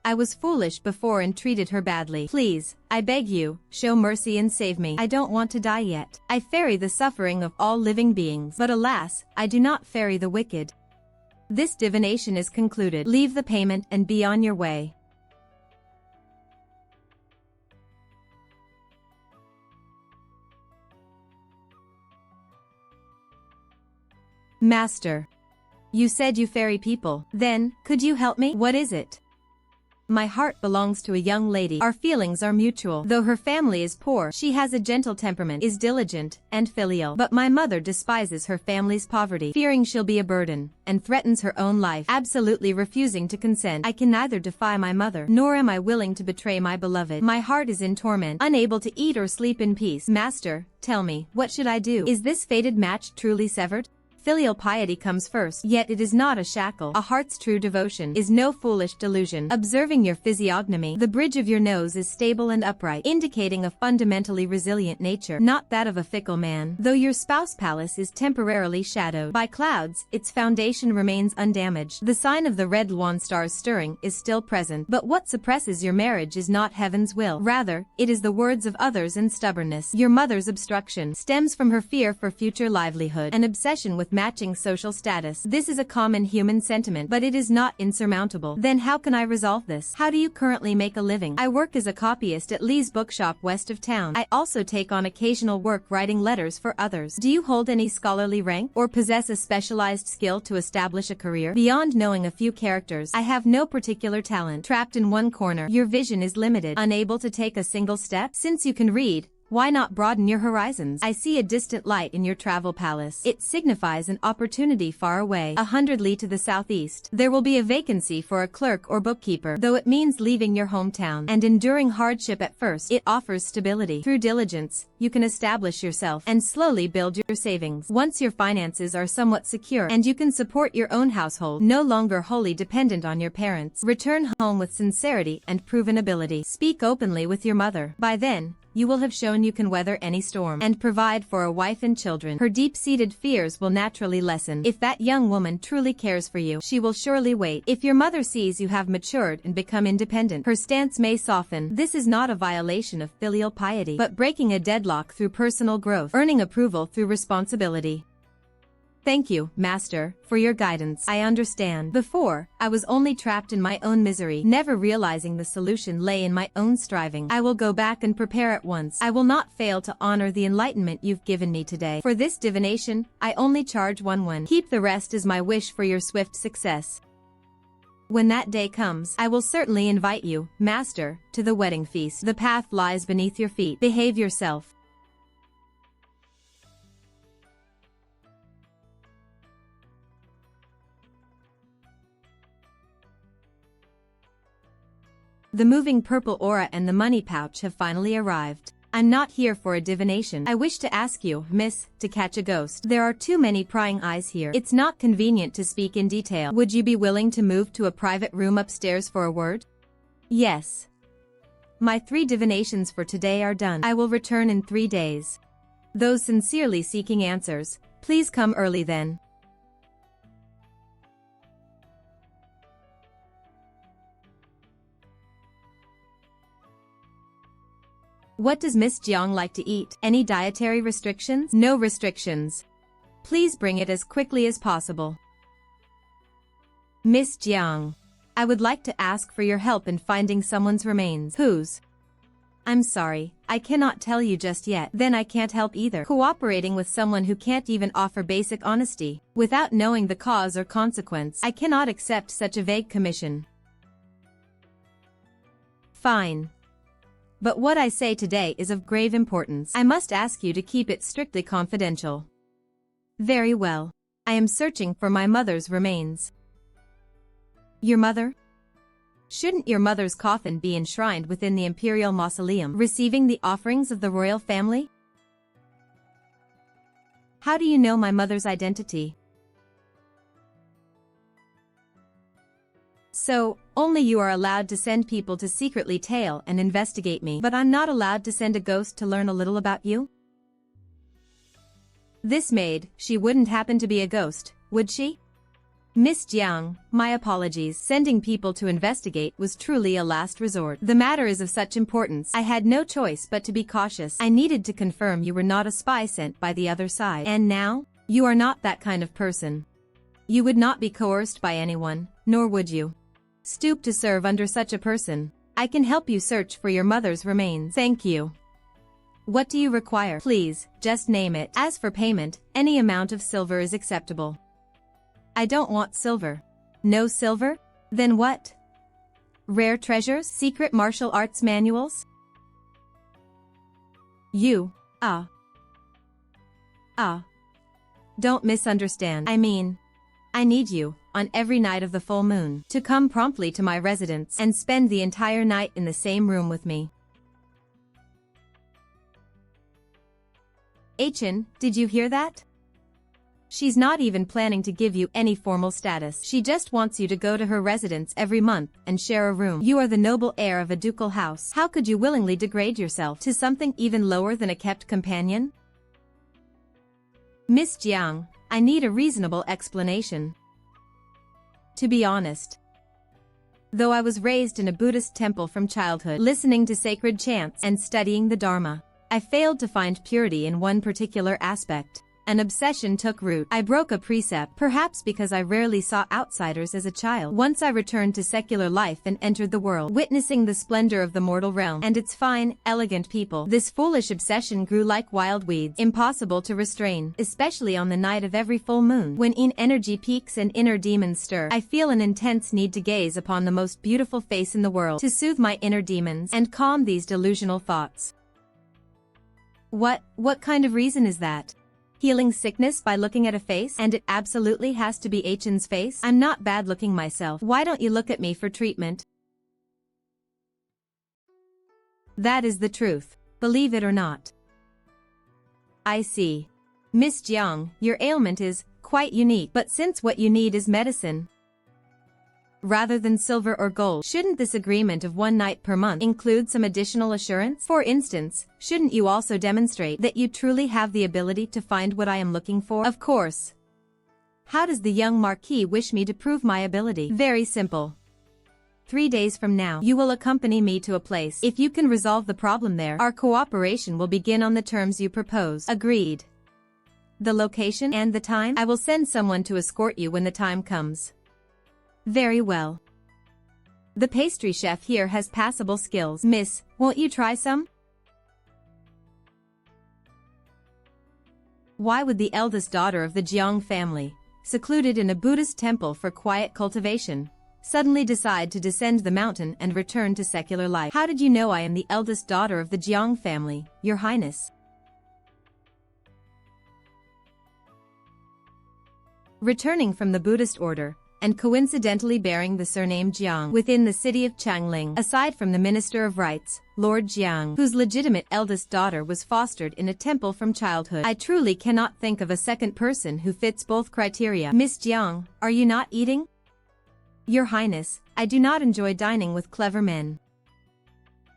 I was foolish before and treated her badly. Please, I beg you, show mercy and save me. I don't want to die yet. I ferry the suffering of all living beings. But alas, I do not ferry the wicked. This divination is concluded. Leave the payment and be on your way. Master, you said you ferry people. Then, could you help me? What is it? My heart belongs to a young lady. Our feelings are mutual. Though her family is poor, she has a gentle temperament, is diligent, and filial. But my mother despises her family's poverty, fearing she'll be a burden, and threatens her own life, absolutely refusing to consent. I can neither defy my mother, nor am I willing to betray my beloved. My heart is in torment, unable to eat or sleep in peace. Master, tell me, what should I do? Is this fated match truly severed? Filial piety comes first, yet it is not a shackle. A heart's true devotion is no foolish delusion. Observing your physiognomy, the bridge of your nose is stable and upright, indicating a fundamentally resilient nature, not that of a fickle man. Though your spouse palace is temporarily shadowed by clouds, its foundation remains undamaged. The sign of the red Lwan stars stirring is still present, but what suppresses your marriage is not heaven's will. Rather, it is the words of others and stubbornness. Your mother's obstruction stems from her fear for future livelihood, an obsession with with matching social status. This is a common human sentiment, but it is not insurmountable. Then how can I resolve this? How do you currently make a living? I work as a copyist at Lee's bookshop west of town. I also take on occasional work writing letters for others. Do you hold any scholarly rank or possess a specialized skill to establish a career? Beyond knowing a few characters, I have no particular talent. Trapped in one corner, your vision is limited, unable to take a single step? Since you can read, why not broaden your horizons? I see a distant light in your travel palace. It signifies an opportunity far away, 100 li to the southeast. There will be a vacancy for a clerk or bookkeeper, though it means leaving your hometown and enduring hardship at first. It offers stability. Through diligence, you can establish yourself and slowly build your savings. Once your finances are somewhat secure and you can support your own household, no longer wholly dependent on your parents, return home with sincerity and proven ability. Speak openly with your mother. By then, you will have shown you can weather any storm and provide for a wife and children. Her deep-seated fears will naturally lessen. If that young woman truly cares for you, she will surely wait. If your mother sees you have matured and become independent, her stance may soften. This is not a violation of filial piety, but breaking a deadlock through personal growth, earning approval through responsibility. Thank you, Master, for your guidance. I understand. Before, I was only trapped in my own misery, never realizing the solution lay in my own striving. I will go back and prepare at once. I will not fail to honor the enlightenment you've given me today. For this divination, I only charge 1 won. Keep the rest as my wish for your swift success. When that day comes, I will certainly invite you, Master, to the wedding feast. The path lies beneath your feet. Behave yourself. The moving purple aura and the money pouch have finally arrived. I'm not here for a divination. I wish to ask you, miss, to catch a ghost. There are too many prying eyes here. It's not convenient to speak in detail. Would you be willing to move to a private room upstairs for a word? Yes. My 3 divinations for today are done. I will return in 3 days. Those sincerely seeking answers, please come early then. What does Miss Jiang like to eat? Any dietary restrictions? No restrictions. Please bring it as quickly as possible. Miss Jiang, I would like to ask for your help in finding someone's remains. Whose? I'm sorry, I cannot tell you just yet. Then I can't help either. Cooperating with someone who can't even offer basic honesty, without knowing the cause or consequence, I cannot accept such a vague commission. Fine. But what I say today is of grave importance. I must ask you to keep it strictly confidential. Very well. I am searching for my mother's remains. Your mother? Shouldn't your mother's coffin be enshrined within the imperial mausoleum, receiving the offerings of the royal family? How do you know my mother's identity? So, only you are allowed to send people to secretly tail and investigate me, but I'm not allowed to send a ghost to learn a little about you? This maid, she wouldn't happen to be a ghost, would she? Miss Jiang, my apologies. Sending people to investigate was truly a last resort. The matter is of such importance, I had no choice but to be cautious. I needed to confirm you were not a spy sent by the other side. And now, you are not that kind of person. You would not be coerced by anyone, nor would you stoop to serve under such a person. I can help you search for your mother's remains. Thank you. What do you require? Please, just name it. As for payment, any amount of silver is acceptable. I don't want silver. No silver? Then what? Rare treasures? Secret martial arts manuals? You, Don't misunderstand. I mean, I need you, on every night of the full moon, to come promptly to my residence and spend the entire night in the same room with me. Achin, did you hear that? She's not even planning to give you any formal status. She just wants you to go to her residence every month and share a room. You are the noble heir of a ducal house. How could you willingly degrade yourself to something even lower than a kept companion? Miss Jiang, I need a reasonable explanation. To be honest, though I was raised in a Buddhist temple from childhood, listening to sacred chants and studying the Dharma, I failed to find purity in one particular aspect. An obsession took root. I broke a precept, perhaps because I rarely saw outsiders as a child. Once I returned to secular life and entered the world, witnessing the splendor of the mortal realm and its fine, elegant people. This foolish obsession grew like wild weeds, impossible to restrain, especially on the night of every full moon. When energy peaks and inner demons stir, I feel an intense need to gaze upon the most beautiful face in the world, to soothe my inner demons and calm these delusional thoughts. What kind of reason is that? Healing sickness by looking at a face? And it absolutely has to be Achin's face? I'm not bad looking myself. Why don't you look at me for treatment? That is the truth, believe it or not. I see. Miss Jiang, your ailment is quite unique, but since what you need is medicine, rather than silver or gold, shouldn't this agreement of 1 night per month include some additional assurance? For instance, shouldn't you also demonstrate that you truly have the ability to find what I am looking for? Of course. How does the young Marquis wish me to prove my ability? Very simple. 3 days from now, you will accompany me to a place. If you can resolve the problem there, our cooperation will begin on the terms you propose. Agreed. The location and the time? I will send someone to escort you when the time comes. Very well. The pastry chef here has passable skills. Miss, won't you try some? Why would the eldest daughter of the Jiang family, secluded in a Buddhist temple for quiet cultivation, suddenly decide to descend the mountain and return to secular life? How did you know I am the eldest daughter of the Jiang family, Your Highness? Returning from the Buddhist order, and coincidentally bearing the surname Jiang within the city of Changling, aside from the Minister of Rights, Lord Jiang, whose legitimate eldest daughter was fostered in a temple from childhood, I truly cannot think of a second person who fits both criteria. Miss Jiang, are you not eating? Your Highness, I do not enjoy dining with clever men.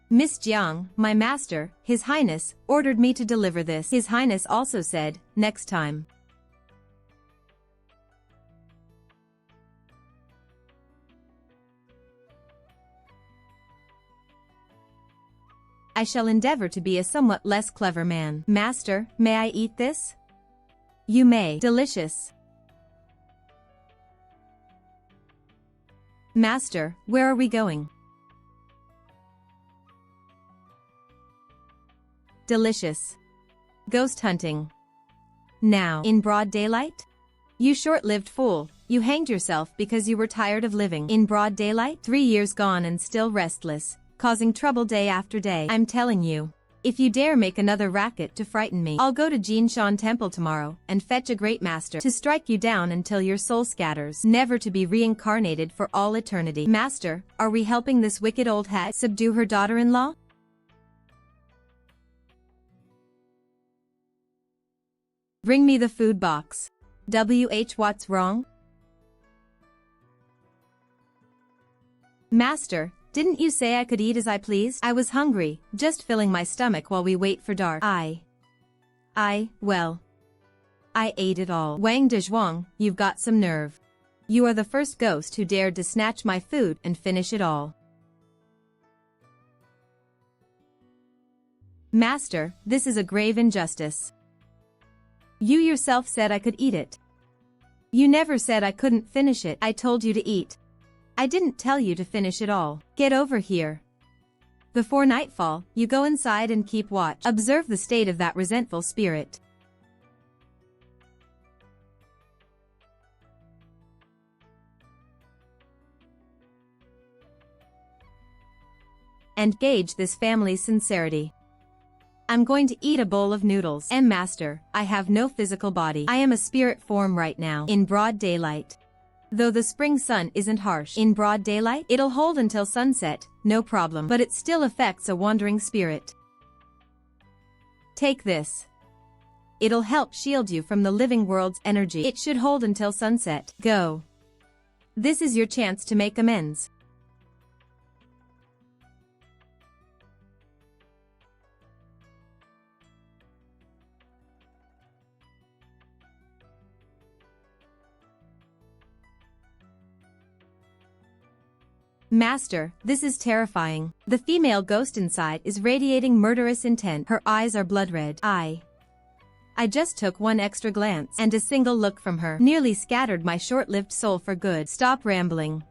Miss Jiang, my master, His Highness, ordered me to deliver this. His Highness also said, next time. I shall endeavor to be a somewhat less clever man. Master, may I eat this? You may. Delicious. Master, where are we going? Delicious. Ghost hunting. Now, in broad daylight? You short-lived fool, you hanged yourself because you were tired of living. In broad daylight? 3 years gone and still restless, causing trouble day after day. I'm telling you, if you dare make another racket to frighten me, I'll go to Jinshan Temple tomorrow and fetch a great master to strike you down until your soul scatters, never to be reincarnated for all eternity. Master, are we helping this wicked old hag subdue her daughter-in-law? Bring me the food box. What's wrong? Master, didn't you say I could eat as I pleased? I was hungry, just filling my stomach while we wait for dark. Well, I ate it all. Wang Dezhuang, you've got some nerve. You are the first ghost who dared to snatch my food and finish it all. Master, this is a grave injustice. You yourself said I could eat it. You never said I couldn't finish it. I told you to eat. I didn't tell you to finish it all. Get over here. Before nightfall, you go inside and keep watch. Observe the state of that resentful spirit. And gauge this family's sincerity. I'm going to eat a bowl of noodles. Master, I have no physical body. I am a spirit form right now, in broad daylight. Though the spring sun isn't harsh, in broad daylight, it'll hold until sunset, no problem, but it still affects a wandering spirit. Take this. It'll help shield you from the living world's energy. It should hold until sunset. Go. This is your chance to make amends. Master, this is terrifying. The female ghost inside is radiating murderous intent. Her eyes are blood red. I just took one extra glance, and a single look from her nearly scattered my short-lived soul for good. Stop rambling.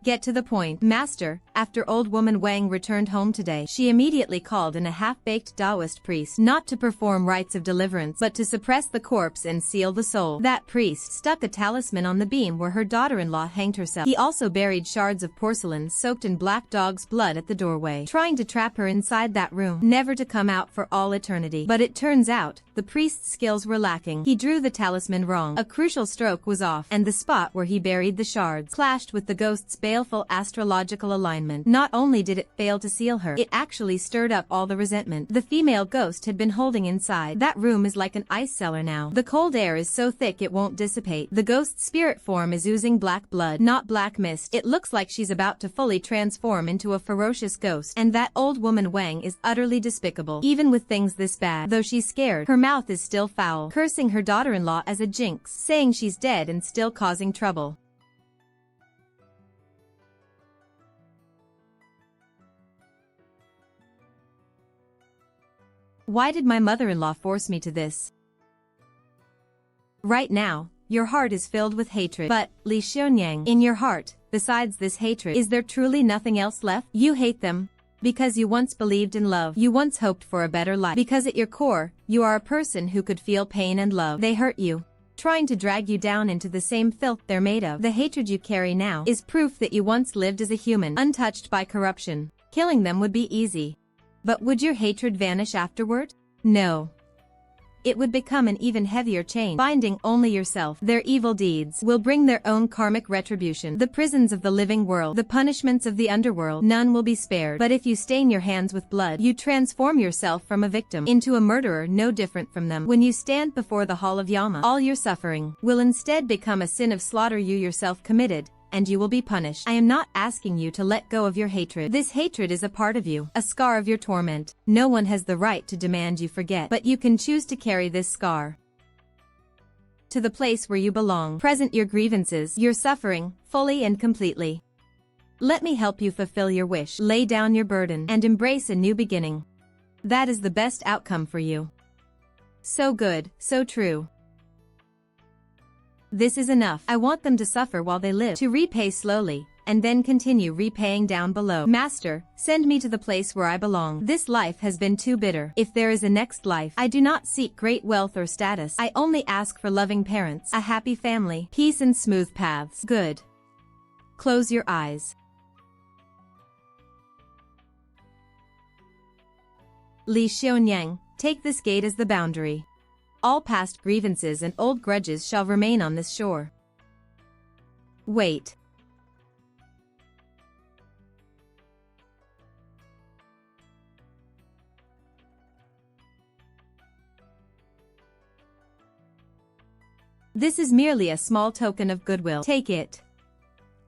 Get to the point. Master, after old woman Wang returned home today, she immediately called in a half-baked Taoist priest, not to perform rites of deliverance but to suppress the corpse and seal the soul. That priest stuck a talisman on the beam where her daughter-in-law hanged herself. He also buried shards of porcelain soaked in black dog's blood at the doorway, trying to trap her inside that room, never to come out for all eternity. But it turns out, the priest's skills were lacking. He drew the talisman wrong. A crucial stroke was off, and the spot where he buried the shards clashed with the ghost's baleful astrological alignment. Not only did it fail to seal her, it actually stirred up all the resentment the female ghost had been holding inside. That room is like an ice cellar now. The cold air is so thick it won't dissipate. The ghost's spirit form is oozing black blood, not black mist. It looks like she's about to fully transform into a ferocious ghost, and that old woman Wang is utterly despicable. Even with things this bad, though she's scared, her mouth is still foul, cursing her daughter-in-law as a jinx, saying she's dead and still causing trouble. Why did my mother-in-law force me to this? Right now, your heart is filled with hatred. But, Li Xionyang, in your heart, besides this hatred, is there truly nothing else left? You hate them because you once believed in love. You once hoped for a better life. Because at your core, you are a person who could feel pain and love. They hurt you, trying to drag you down into the same filth they're made of. The hatred you carry now is proof that you once lived as a human, untouched by corruption. Killing them would be easy. But would your hatred vanish afterward? No. It would become an even heavier chain, binding only yourself. Their evil deeds will bring their own karmic retribution. The prisons of the living world, the punishments of the underworld, none will be spared. But if you stain your hands with blood, you transform yourself from a victim into a murderer no different from them. When you stand before the hall of Yama, all your suffering will instead become a sin of slaughter you yourself committed, and you will be punished. I am not asking you to let go of your hatred. This hatred is a part of you, a scar of your torment. No one has the right to demand you forget, but you can choose to carry this scar to the place where you belong. Present your grievances, your suffering, fully and completely. Let me help you fulfill your wish. Lay down your burden and embrace a new beginning. That is the best outcome for you. So good, so true. This is enough. I want them to suffer while they live, to repay slowly, and then continue repaying down below. Master, send me to the place where I belong. This life has been too bitter. If there is a next life, I do not seek great wealth or status. I only ask for loving parents, a happy family, peace and smooth paths. Good. Close your eyes. Li Xionyang, take this gate as the boundary. All past grievances and old grudges shall remain on this shore. Wait. This is merely a small token of goodwill. Take it.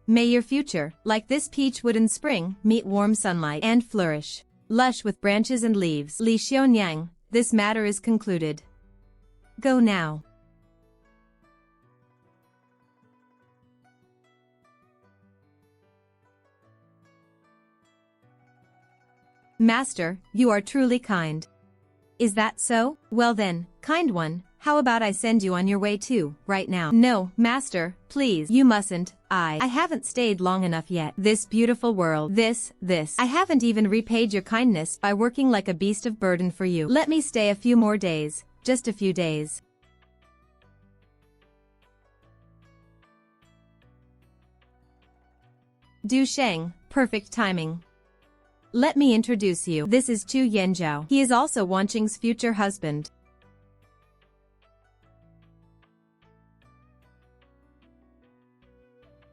May your future, like this peach wood in spring, meet warm sunlight and flourish, lush with branches and leaves. Li Xionyang, this matter is concluded. Go now. Master, you are truly kind. Is that so? Well then, kind one, how about I send you on your way too, right now? No, Master, please, you mustn't. I haven't stayed long enough yet. This beautiful world, this. I haven't even repaid your kindness by working like a beast of burden for you. Let me stay a few more days. Just a few days. Du Sheng, perfect timing. Let me introduce you. This is Chu Yanzhao. He is also Wanqing's future husband.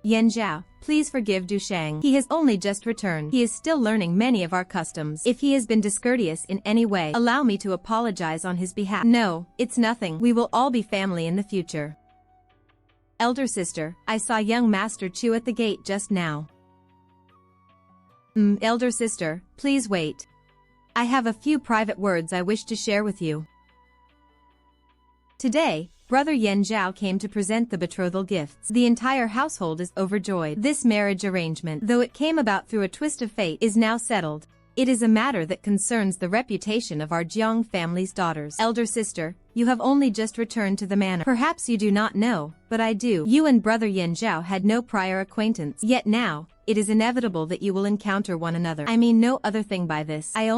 Yanzhao, please forgive Du Sheng. He has only just returned. He is still learning many of our customs. If he has been discourteous in any way, allow me to apologize on his behalf. No, it's nothing. We will all be family in the future. Elder sister, I saw young Master Chu at the gate just now. Elder sister, please wait. I have a few private words I wish to share with you. Today, Brother Yanzhao came to present the betrothal gifts. The entire household is overjoyed. This marriage arrangement, though it came about through a twist of fate, is now settled. It is a matter that concerns the reputation of our Jiang family's daughters. Elder sister, you have only just returned to the manor. Perhaps you do not know, but I do. You and brother Yan Zhao had no prior acquaintance. Yet now, it is inevitable that you will encounter one another. I mean no other thing by this. I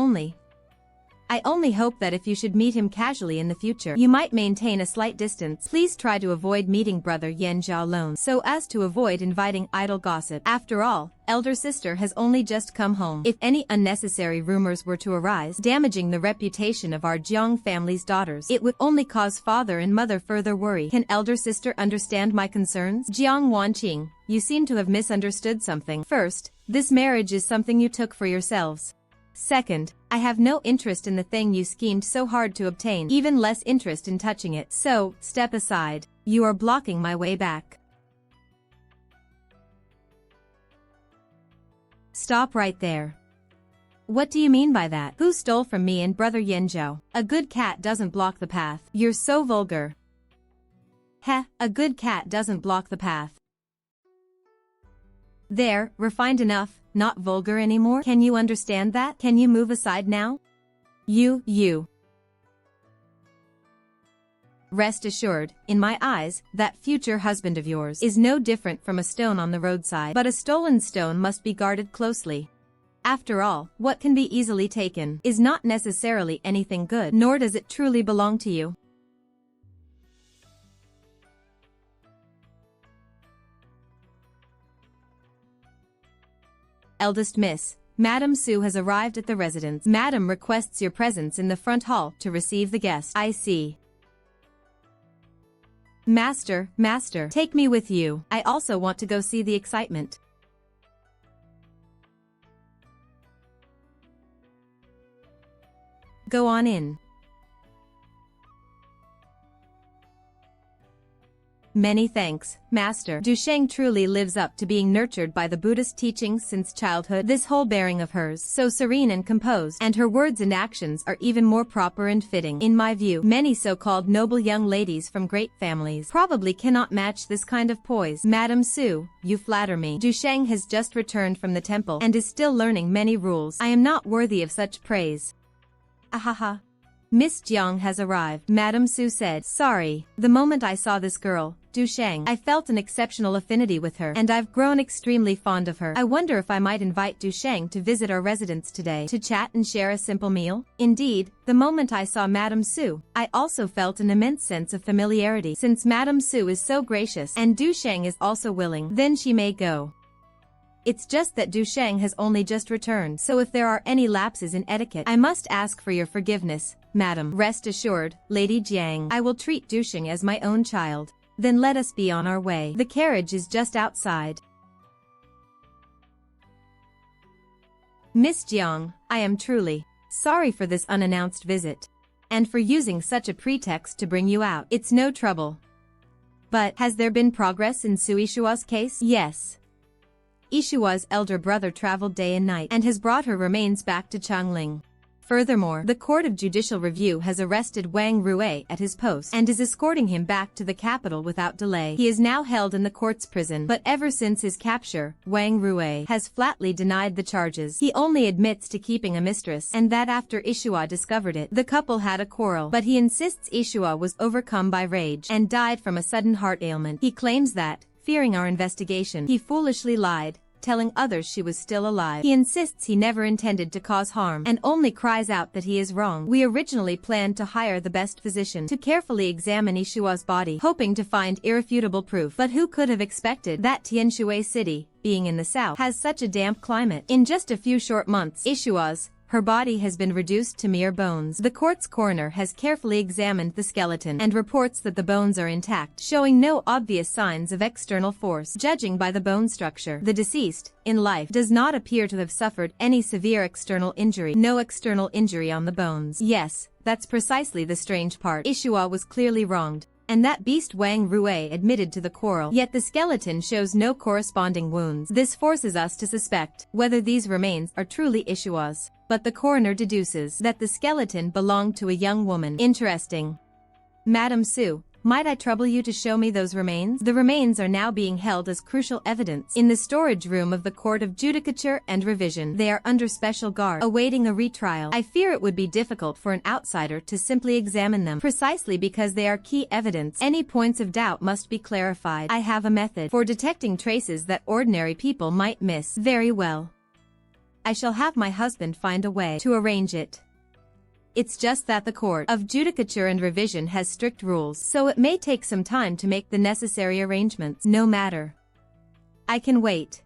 only hope that if you should meet him casually in the future, you might maintain a slight distance. Please try to avoid meeting brother Yan Zhao alone, so as to avoid inviting idle gossip. After all, elder sister has only just come home. If any unnecessary rumors were to arise, damaging the reputation of our Jiang family's daughters, it would only cause father and mother further worry. Can elder sister understand my concerns? Jiang Wanqing, you seem to have misunderstood something. First, this marriage is something you took for yourselves. Second, I have no interest in the thing you schemed so hard to obtain, even less interest in touching it. So, step aside. You are blocking my way back. Stop right there. What do you mean by that? Who stole from me and brother Yan Zhao? A good cat doesn't block the path. You're so vulgar. Heh, a good cat doesn't block the path. There, refined enough. Not vulgar anymore? Can you understand that? Can you move aside now? You. Rest assured, in my eyes, that future husband of yours is no different from a stone on the roadside. But a stolen stone must be guarded closely. After all, what can be easily taken is not necessarily anything good, nor does it truly belong to you. Eldest Miss, Madam Su has arrived at the residence. Madam requests your presence in the front hall to receive the guest. I see. Master, take me with you. I also want to go see the excitement. Go on in. Many thanks, Master. Dusheng truly lives up to being nurtured by the Buddhist teachings since childhood. This whole bearing of hers, so serene and composed, and her words and actions are even more proper and fitting. In my view, many so-called noble young ladies from great families probably cannot match this kind of poise. Madam Su, you flatter me. Dusheng has just returned from the temple and is still learning many rules. I am not worthy of such praise. Ahaha. Miss Jiang has arrived, Madam Su said. Sorry, the moment I saw this girl, Dusheng, I felt an exceptional affinity with her, and I've grown extremely fond of her. I wonder if I might invite Dusheng to visit our residence today, to chat and share a simple meal? Indeed, the moment I saw Madam Su, I also felt an immense sense of familiarity. Since Madam Su is so gracious, and Dusheng is also willing, then she may go. It's just that Dusheng has only just returned, so if there are any lapses in etiquette, I must ask for your forgiveness, Madam. Rest assured, Lady Jiang, I will treat Dusheng as my own child. Then let us be on our way. The carriage is just outside. Miss Jiang, I am truly sorry for this unannounced visit, and for using such a pretext to bring you out. It's no trouble. But, has there been progress in Su Ishua's case? Yes. Ishua's elder brother traveled day and night and has brought her remains back to Changling. Furthermore, the Court of Judicial Review has arrested Wang Rui at his post and is escorting him back to the capital without delay. He is now held in the court's prison, but ever since his capture, Wang Rui has flatly denied the charges. He only admits to keeping a mistress, and that after Ishua discovered it, the couple had a quarrel. But he insists Ishua was overcome by rage and died from a sudden heart ailment. He claims that, fearing our investigation, he foolishly lied, telling others she was still alive. He insists he never intended to cause harm and only cries out that he is wrong. We originally planned to hire the best physician to carefully examine Ishua's body, hoping to find irrefutable proof. But who could have expected that Tianshui City, being in the south, has such a damp climate? In just a few short months, her body has been reduced to mere bones. The court's coroner has carefully examined the skeleton and reports that the bones are intact, showing no obvious signs of external force. Judging by the bone structure, the deceased, in life, does not appear to have suffered any severe external injury. No external injury on the bones. Yes, that's precisely the strange part. Ishua was clearly wronged, and that beast Wang Rui admitted to the quarrel, yet the skeleton shows no corresponding wounds. This forces us to suspect whether these remains are truly Ishua's. But the coroner deduces that the skeleton belonged to a young woman. Interesting. Madam Su, Might I trouble you to show me those remains? The remains are now being held as crucial evidence in the storage room of the Court of Judicature and Revision. They are under special guard, awaiting a retrial. I fear it would be difficult for an outsider to simply examine them, precisely because they are key evidence. Any points of doubt must be clarified. I have a method for detecting traces that ordinary people might miss. Very well. I shall have my husband find a way to arrange it. It's just that the Court of Judicature and Revision has strict rules, so it may take some time to make the necessary arrangements. No matter. I can wait.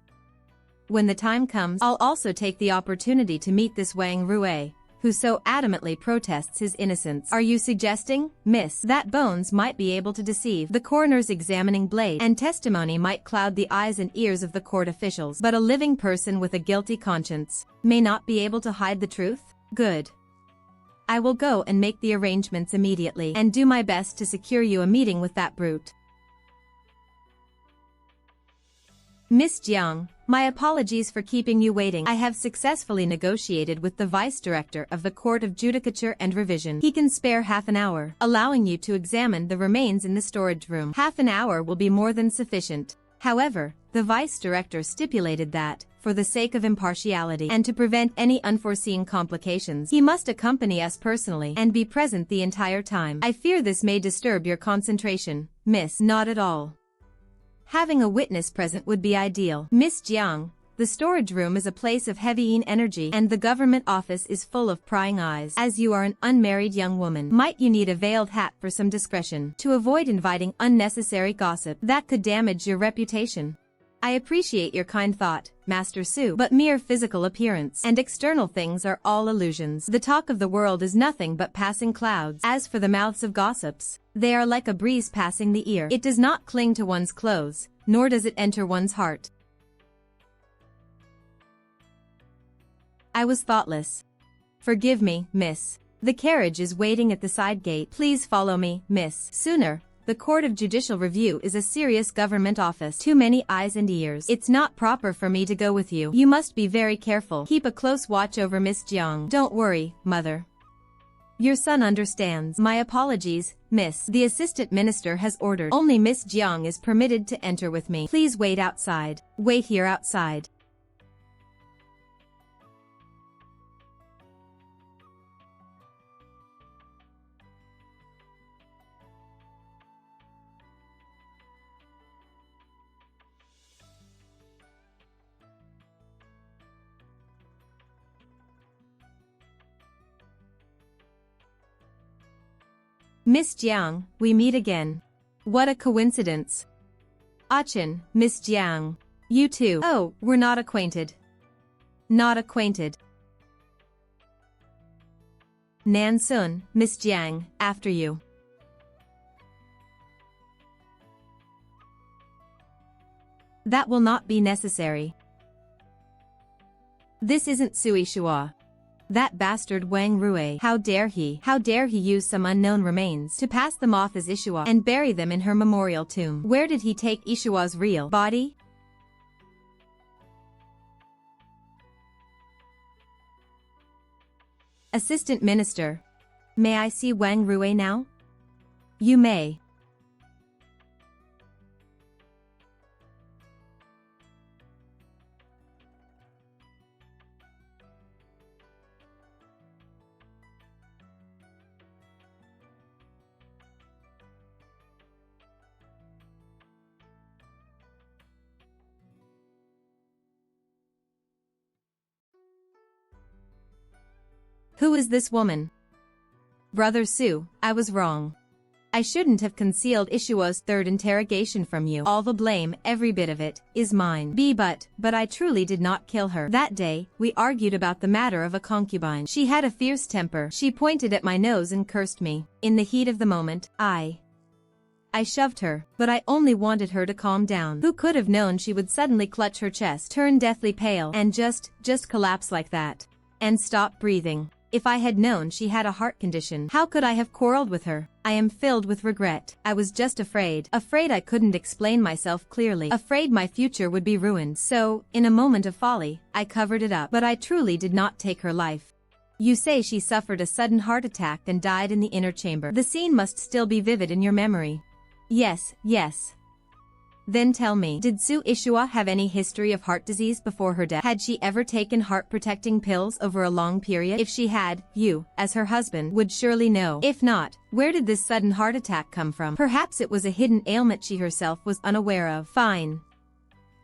When the time comes, I'll also take the opportunity to meet this Wang Rui, who so adamantly protests his innocence. Are you suggesting, miss, that bones might be able to deceive the coroner's examining blade, and testimony might cloud the eyes and ears of the court officials, but a living person with a guilty conscience may not be able to hide the truth? Good. I will go and make the arrangements immediately, and do my best to secure you a meeting with that brute. Miss Jiang, my apologies for keeping you waiting. I have successfully negotiated with the Vice Director of the Court of Judicature and Revision. He can spare half an hour, allowing you to examine the remains in the storage room. Half an hour will be more than sufficient. However, the Vice Director stipulated that, for the sake of impartiality and to prevent any unforeseen complications, he must accompany us personally and be present the entire time. I fear this may disturb your concentration, miss. Not at all. Having a witness present would be ideal. Miss Jiang, the storage room is a place of heavy energy and the government office is full of prying eyes. As you are an unmarried young woman, might you need a veiled hat for some discretion to avoid inviting unnecessary gossip that could damage your reputation? I appreciate your kind thought, Master Su, but mere physical appearance and external things are all illusions. The talk of the world is nothing but passing clouds. As for the mouths of gossips, they are like a breeze passing the ear. It does not cling to one's clothes, nor does it enter one's heart. I was thoughtless. Forgive me, miss. The carriage is waiting at the side gate. Please follow me, miss. Sooner. The Court of Judicial Review is a serious government office. Too many eyes and ears. It's not proper for me to go with you. You must be very careful. Keep a close watch over Miss Jiang. Don't worry, mother. Your son understands. My apologies, miss. The assistant minister has ordered. Only Miss Jiang is permitted to enter with me. Please wait outside. Wait here outside. Miss Jiang, we meet again. What a coincidence. Achin, Miss Jiang. You too. Oh, we're not acquainted. Not acquainted. Nan Sun, Miss Jiang, after you. That will not be necessary. This isn't Sui Shua. That bastard Wang Rui. How dare he use some unknown remains to pass them off as Ishua and bury them in her memorial tomb. Where did he take Ishua's real body? Assistant Minister. May I see Wang Rui now? You may. Who is this woman? Brother Su, I was wrong. I shouldn't have concealed Ishua's third interrogation from you. All the blame, every bit of it, is mine. But I truly did not kill her. That day, we argued about the matter of a concubine. She had a fierce temper. She pointed at my nose and cursed me. In the heat of the moment, I shoved her, but I only wanted her to calm down. Who could have known she would suddenly clutch her chest, turn deathly pale, and just collapse like that, and stop breathing? If I had known she had a heart condition, how could I have quarreled with her? I am filled with regret. I was just afraid. Afraid I couldn't explain myself clearly. Afraid my future would be ruined. So, in a moment of folly, I covered it up. But I truly did not take her life. You say she suffered a sudden heart attack and died in the inner chamber. The scene must still be vivid in your memory. Yes, yes. Then tell me, did Su Ishua have any history of heart disease before her death? Had she ever taken heart-protecting pills over a long period? If she had, you, as her husband, would surely know. If not, where did this sudden heart attack come from? Perhaps it was a hidden ailment she herself was unaware of. Fine.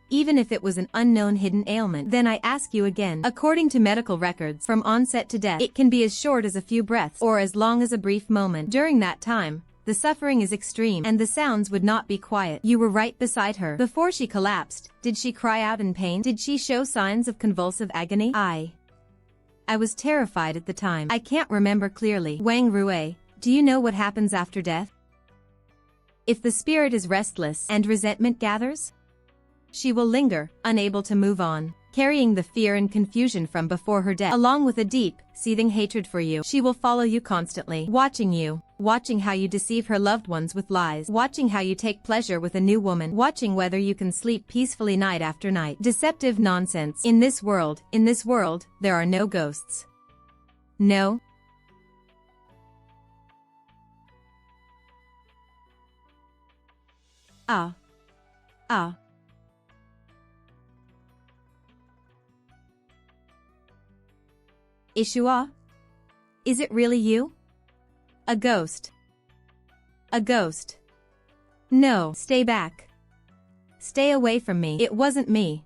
Even if it was an unknown hidden ailment, then I ask you again. According to medical records, from onset to death, it can be as short as a few breaths or as long as a brief moment. During that time, the suffering is extreme and the sounds would not be quiet. You were right beside her. Before she collapsed, did she cry out in pain? Did she show signs of convulsive agony? I was terrified at the time. I can't remember clearly. Wang Rui, do you know what happens after death? If the spirit is restless and resentment gathers, she will linger, unable to move on, carrying the fear and confusion from before her death, along with a deep, seething hatred for you. She will follow you constantly, watching how you deceive her loved ones with lies, watching how you take pleasure with a new woman, watching whether you can sleep peacefully night after night. Deceptive nonsense. In this world, there are no ghosts. No. Ah. Ishua? Is it really you? A ghost. A ghost. No, stay back. Stay away from me. It wasn't me.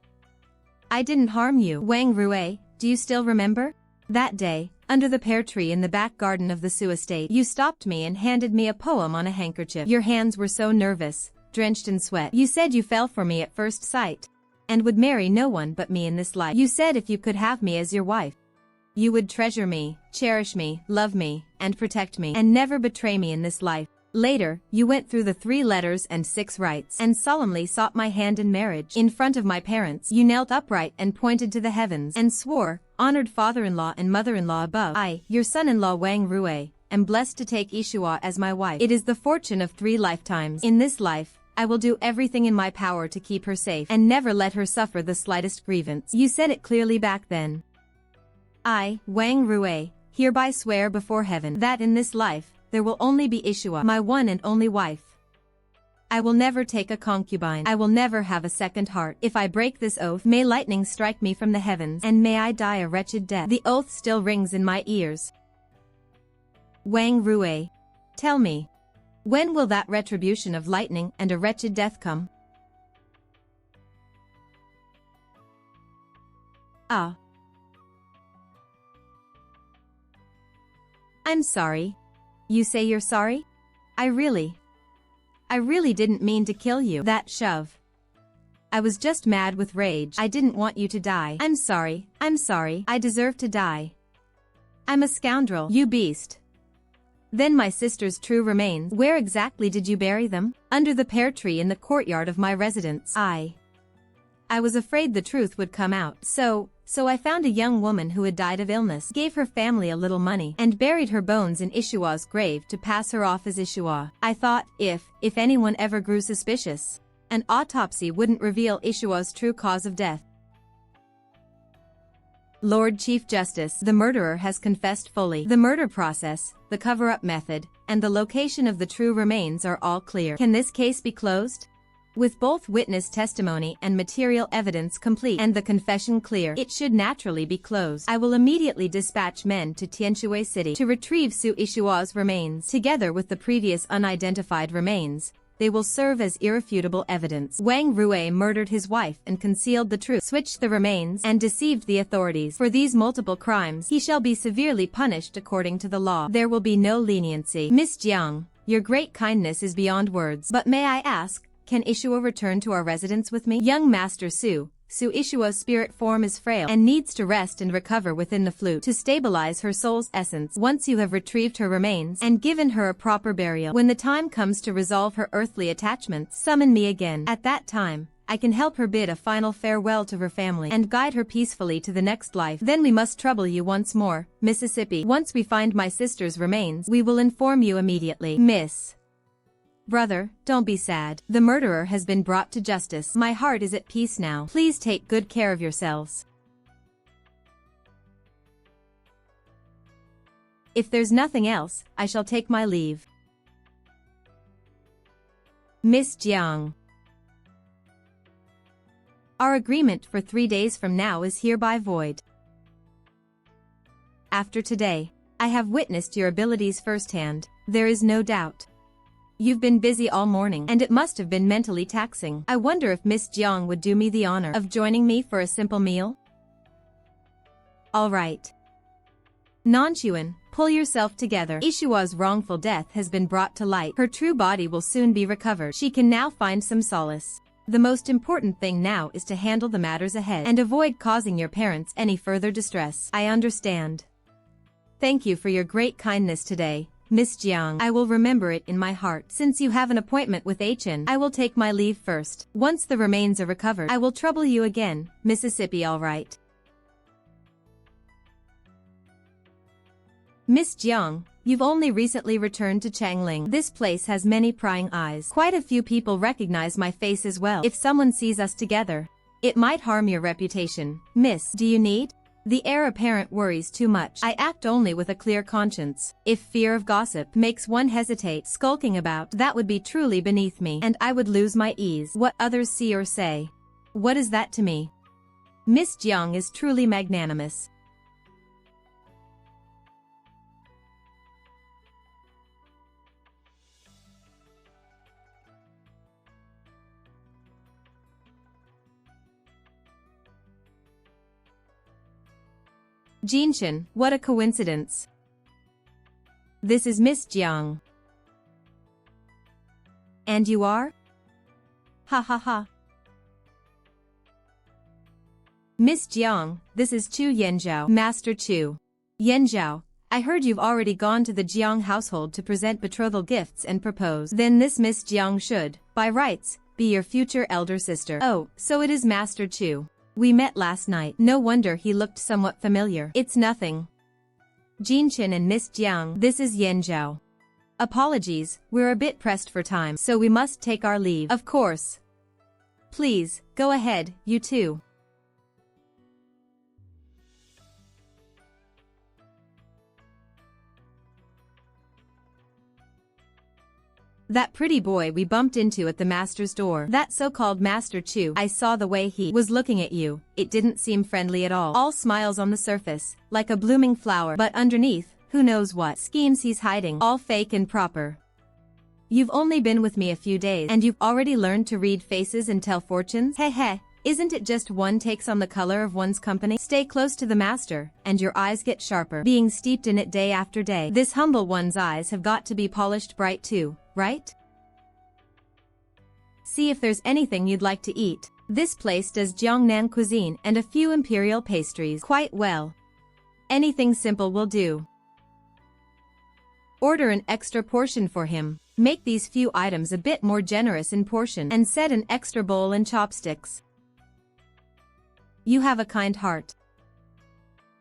I didn't harm you. Wang Rui, do you still remember? That day, under the pear tree in the back garden of the Su estate, you stopped me and handed me a poem on a handkerchief. Your hands were so nervous, drenched in sweat. You said you fell for me at first sight, and would marry no one but me in this life. You said if you could have me as your wife, you would treasure me, cherish me, love me, and protect me, and never betray me in this life. Later, you went through the 3 letters and 6 rites, and solemnly sought my hand in marriage. In front of my parents, you knelt upright and pointed to the heavens, and swore, honored father-in-law and mother-in-law above, I, your son-in-law Wang Rui, am blessed to take Ishua as my wife. It is the fortune of 3 lifetimes. In this life, I will do everything in my power to keep her safe, and never let her suffer the slightest grievance. You said it clearly back then. I, Wang Rui, hereby swear before heaven that in this life, there will only be Ishua, my one and only wife. I will never take a concubine. I will never have a second heart. If I break this oath, may lightning strike me from the heavens, and may I die a wretched death. The oath still rings in my ears. Wang Rui, tell me, when will that retribution of lightning and a wretched death come? Ah. I'm sorry. You say you're sorry? I really didn't mean to kill you. That shove. I was just mad with rage. I didn't want you to die. I'm sorry. I deserve to die. I'm a scoundrel. You beast. Then my sister's true remains. Where exactly did you bury them? Under the pear tree in the courtyard of my residence. I was afraid the truth would come out. So I found a young woman who had died of illness, gave her family a little money, and buried her bones in Ishua's grave to pass her off as Ishua. I thought, if anyone ever grew suspicious, an autopsy wouldn't reveal Ishua's true cause of death. Lord Chief Justice, the murderer has confessed fully. The murder process, the cover-up method, and the location of the true remains are all clear. Can this case be closed? With both witness testimony and material evidence complete and the confession clear, it should naturally be closed. I will immediately dispatch men to Tianshui City to retrieve Su Ishua's remains. Together with the previous unidentified remains, they will serve as irrefutable evidence. Wang Rui murdered his wife and concealed the truth, switched the remains, and deceived the authorities. For these multiple crimes, he shall be severely punished according to the law. There will be no leniency. Miss Jiang, your great kindness is beyond words. But may I ask, can Ishua return to our residence with me? Young Master Su Ishua's spirit form is frail and needs to rest and recover within the flute to stabilize her soul's essence. Once you have retrieved her remains and given her a proper burial, when the time comes to resolve her earthly attachments, summon me again. At that time, I can help her bid a final farewell to her family and guide her peacefully to the next life. Then we must trouble you once more, Mississippi. Once we find my sister's remains, we will inform you immediately. Miss. Brother, don't be sad. The murderer has been brought to justice. My heart is at peace now. Please take good care of yourselves. If there's nothing else, I shall take my leave. Miss Jiang. Our agreement for 3 days from now is hereby void. After today, I have witnessed your abilities firsthand, there is no doubt. You've been busy all morning and it must have been mentally taxing. I wonder if Miss Jiang would do me the honor of joining me for a simple meal? Alright. Nanchuan, pull yourself together. Ishua's wrongful death has been brought to light. Her true body will soon be recovered. She can now find some solace. The most important thing now is to handle the matters ahead and avoid causing your parents any further distress. I understand. Thank you for your great kindness today, Miss Jiang. I will remember it in my heart. Since you have an appointment with HN, I will take my leave first. Once the remains are recovered, I will trouble you again, Mississippi. All right. Miss Jiang, you've only recently returned to Changling. This place has many prying eyes. Quite a few people recognize my face as well. If someone sees us together, it might harm your reputation. Miss, do you need? The heir apparent worries too much. I act only with a clear conscience. If fear of gossip makes one hesitate skulking about, that would be truly beneath me, and I would lose my ease. What others see or say, what is that to me? Miss Jiang is truly magnanimous. Jinshin, what a coincidence. This is Miss Jiang. And you are? Ha ha ha. Miss Jiang, this is Chu Yanzhao. Master Chu. Yanzhao, I heard you've already gone to the Jiang household to present betrothal gifts and propose. Then this Miss Jiang should, by rights, be your future elder sister. Oh, so it is Master Chu. We met last night. No wonder he looked somewhat familiar. It's nothing. Jinshin and Miss Jiang, this is Yanzhao. Apologies, we're a bit pressed for time, so we must take our leave. Of course. Please, go ahead, you two. That pretty boy we bumped into at the master's door. That so-called Master Chu. I saw the way he was looking at you. It didn't seem friendly at all. All smiles on the surface, like a blooming flower. But underneath, who knows what schemes he's hiding. All fake and proper. You've only been with me a few days, and you've already learned to read faces and tell fortunes? Heh heh. Isn't it just one takes on the color of one's company? Stay close to the master, and your eyes get sharper, being steeped in it day after day. This humble one's eyes have got to be polished bright too, right? See if there's anything you'd like to eat. This place does Jiangnan cuisine and a few imperial pastries quite well. Anything simple will do. Order an extra portion for him. Make these few items a bit more generous in portion and set an extra bowl and chopsticks. You have a kind heart.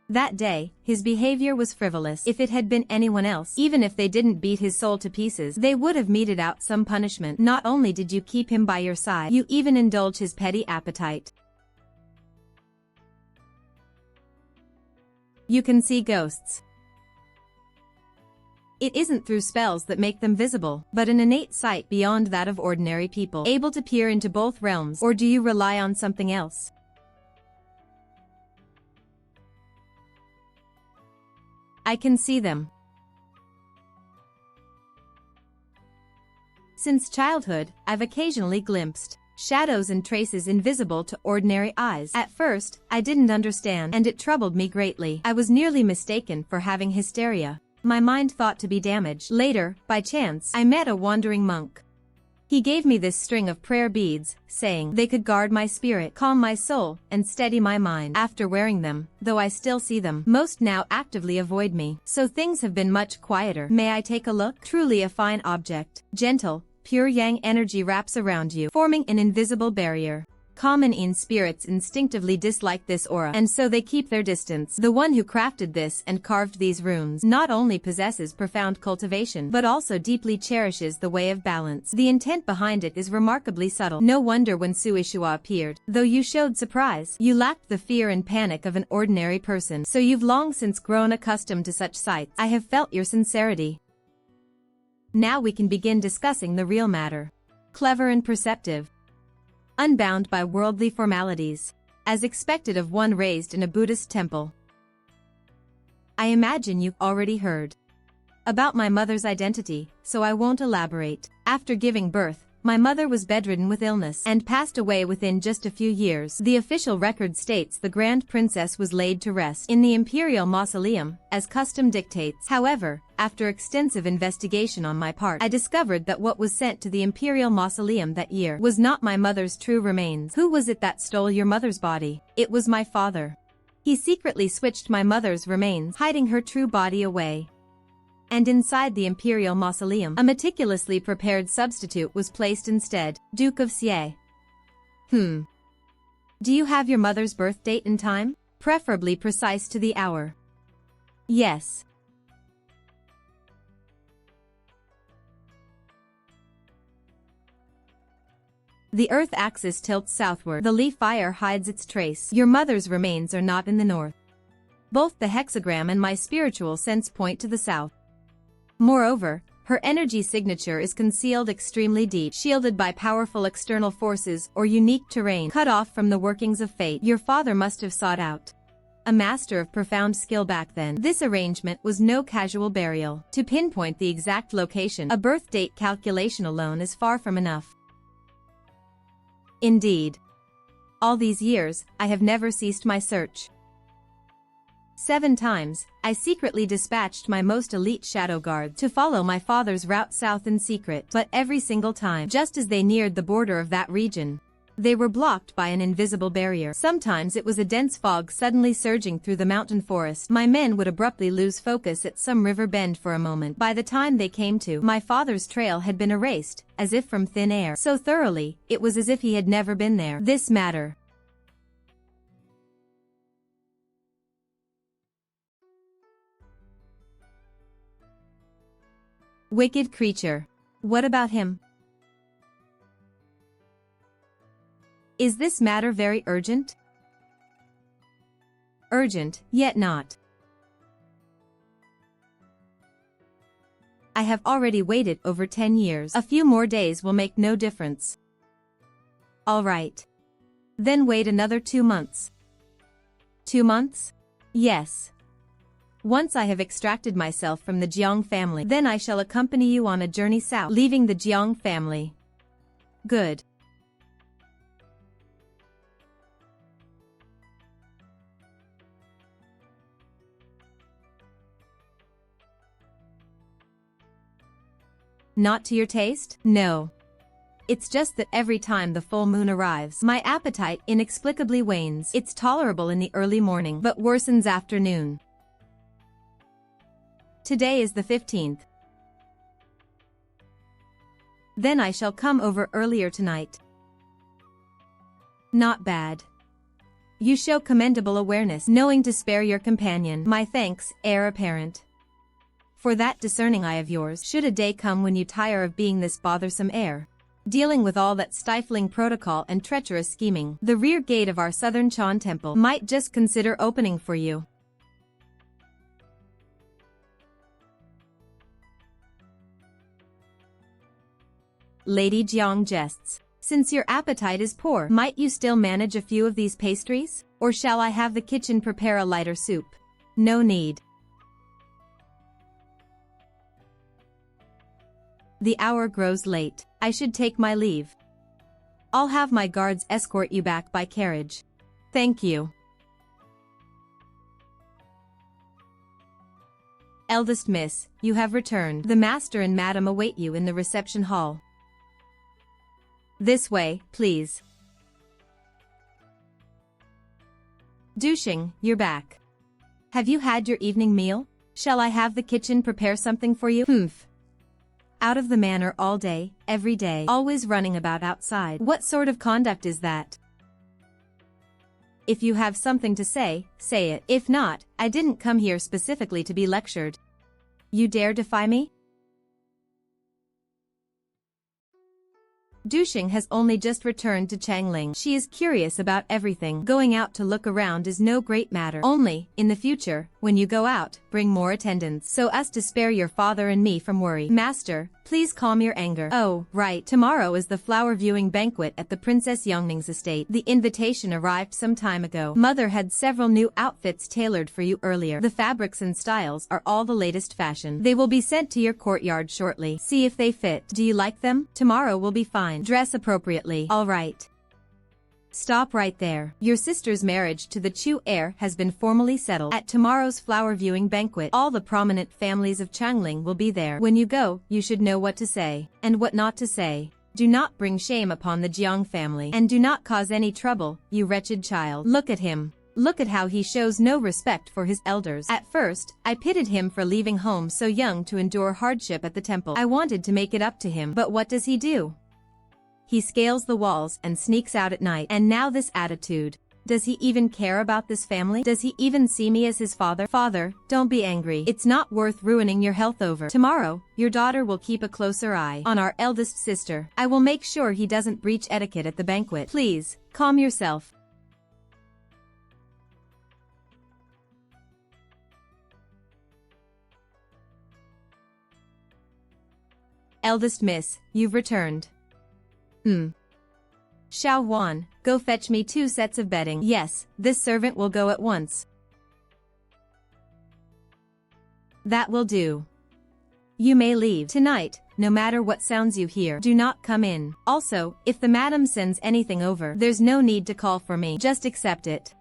That day, his behavior was frivolous. If it had been anyone else, even if they didn't beat his soul to pieces, they would have meted out some punishment. Not only did you keep him by your side, you even indulge his petty appetite. You can see ghosts. It isn't through spells that make them visible, but an innate sight beyond that of ordinary people, able to peer into both realms. Or do you rely on something else? I can see them. Since childhood, I've occasionally glimpsed shadows and traces invisible to ordinary eyes. At first, I didn't understand, and it troubled me greatly. I was nearly mistaken for having hysteria. My mind thought to be damaged. Later, by chance, I met a wandering monk. He gave me this string of prayer beads, saying they could guard my spirit, calm my soul, and steady my mind. After wearing them, though I still see them, most now actively avoid me. So things have been much quieter. May I take a look? Truly a fine object. Gentle, pure yang energy wraps around you, forming an invisible barrier. Common spirits instinctively dislike this aura, and so they keep their distance. The one who crafted this and carved these runes not only possesses profound cultivation but also deeply cherishes the way of balance. The intent behind it is remarkably subtle. No wonder when Suishua appeared, though you showed surprise, you lacked the fear and panic of an ordinary person. So you've long since grown accustomed to such sights. I have felt your sincerity. Now we can begin discussing the real matter. Clever and perceptive. Unbound by worldly formalities, as expected of one raised in a Buddhist temple. I imagine you've already heard about my mother's identity, so I won't elaborate. After giving birth, my mother was bedridden with illness and passed away within just a few years. The official record states the Grand Princess was laid to rest in the Imperial Mausoleum, as custom dictates. However, after extensive investigation on my part, I discovered that what was sent to the Imperial Mausoleum that year was not my mother's true remains. Who was it that stole your mother's body? It was my father. He secretly switched my mother's remains, hiding her true body away. And inside the Imperial Mausoleum, a meticulously prepared substitute was placed instead, Duke of Xie. Do you have your mother's birth date and time? Preferably precise to the hour. Yes. The Earth axis tilts southward. The leaf fire hides its trace. Your mother's remains are not in the north. Both the hexagram and my spiritual sense point to the south. Moreover, her energy signature is concealed extremely deep, shielded by powerful external forces or unique terrain, cut off from the workings of fate. Your father must have sought out a master of profound skill back then. This arrangement was no casual burial. To pinpoint the exact location, a birth date calculation alone is far from enough. Indeed. All these years, I have never ceased my search. 7 times, I secretly dispatched my most elite shadow guard to follow my father's route south in secret, but every single time, just as they neared the border of that region, they were blocked by an invisible barrier. Sometimes it was a dense fog suddenly surging through the mountain forest. My men would abruptly lose focus at some river bend for a moment. By the time they came to, my father's trail had been erased, as if from thin air. So thoroughly, it was as if he had never been there. This matter. Wicked creature. What about him? Is this matter very urgent? Urgent, yet not. I have already waited over 10 years. A few more days will make no difference. All right. Then wait another 2 months. 2 months? Yes. Once I have extracted myself from the Jiang family, then I shall accompany you on a journey south, leaving the Jiang family. Good. Not to your taste? No. It's just that every time the full moon arrives, my appetite inexplicably wanes. It's tolerable in the early morning, but worsens afternoon. Today is the 15th. Then I shall come over earlier tonight. Not bad. You show commendable awareness, knowing to spare your companion. My thanks, heir apparent. For that discerning eye of yours, should a day come when you tire of being this bothersome heir, dealing with all that stifling protocol and treacherous scheming, the rear gate of our southern Chan temple might just consider opening for you. Lady Jiang jests. Since your appetite is poor, might you still manage a few of these pastries? Or shall I have the kitchen prepare a lighter soup? No need. The hour grows late. I should take my leave. I'll have my guards escort you back by carriage. Thank you. Eldest miss, you have returned. The master and madam await you in the reception hall. This way, please. Dushing, you're back. Have you had your evening meal? Shall I have the kitchen prepare something for you? Humph. Out of the manor all day, every day, always running about outside. What sort of conduct is that? If you have something to say, say it. If not, I didn't come here specifically to be lectured. You dare defy me? Duxing has only just returned to Changling. She is curious about everything. Going out to look around is no great matter. Only, in the future, when you go out, bring more attendants, so as to spare your father and me from worry. Master, please calm your anger. Oh, right. Tomorrow is the flower viewing banquet at the Princess Yongning's estate. The invitation arrived some time ago. Mother had several new outfits tailored for you earlier. The fabrics and styles are all the latest fashion. They will be sent to your courtyard shortly. See if they fit. Do you like them? Tomorrow will be fine. Dress appropriately. All right. Stop right there. Your sister's marriage to the Chu heir has been formally settled. At tomorrow's flower viewing banquet, all the prominent families of Changling will be there. When you go, you should know what to say, and what not to say. Do not bring shame upon the Jiang family, and do not cause any trouble, you wretched child. Look at him. Look at how he shows no respect for his elders. At first, I pitied him for leaving home so young to endure hardship at the temple. I wanted to make it up to him, but what does he do? He scales the walls and sneaks out at night. And now this attitude. Does he even care about this family? Does he even see me as his father? Father, don't be angry. It's not worth ruining your health over. Tomorrow, your daughter will keep a closer eye on our eldest sister. I will make sure he doesn't breach etiquette at the banquet. Please, calm yourself. Eldest miss, you've returned. Xiao Wan, go fetch me 2 sets of bedding. Yes, this servant will go at once. That will do. You may leave. Tonight, no matter what sounds you hear, do not come in. Also, if the madam sends anything over, there's no need to call for me. Just accept it.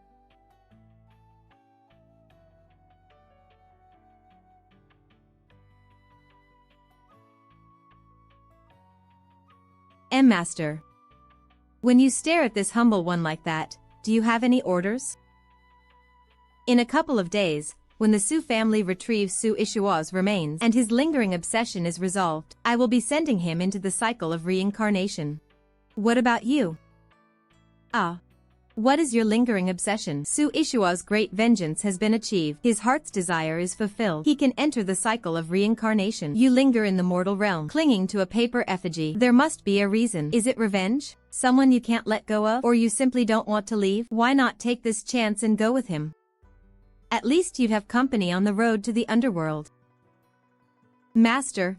Master. When you stare at this humble one like that, do you have any orders? In a couple of days, when the Su family retrieves Su Ishua's remains and his lingering obsession is resolved, I will be sending him into the cycle of reincarnation. What about you? What is your lingering obsession? Su Ishua's great vengeance has been achieved. His heart's desire is fulfilled. He can enter the cycle of reincarnation. You linger in the mortal realm, clinging to a paper effigy. There must be a reason. Is it revenge? Someone you can't let go of? Or you simply don't want to leave? Why not take this chance and go with him? At least you'd have company on the road to the underworld. Master,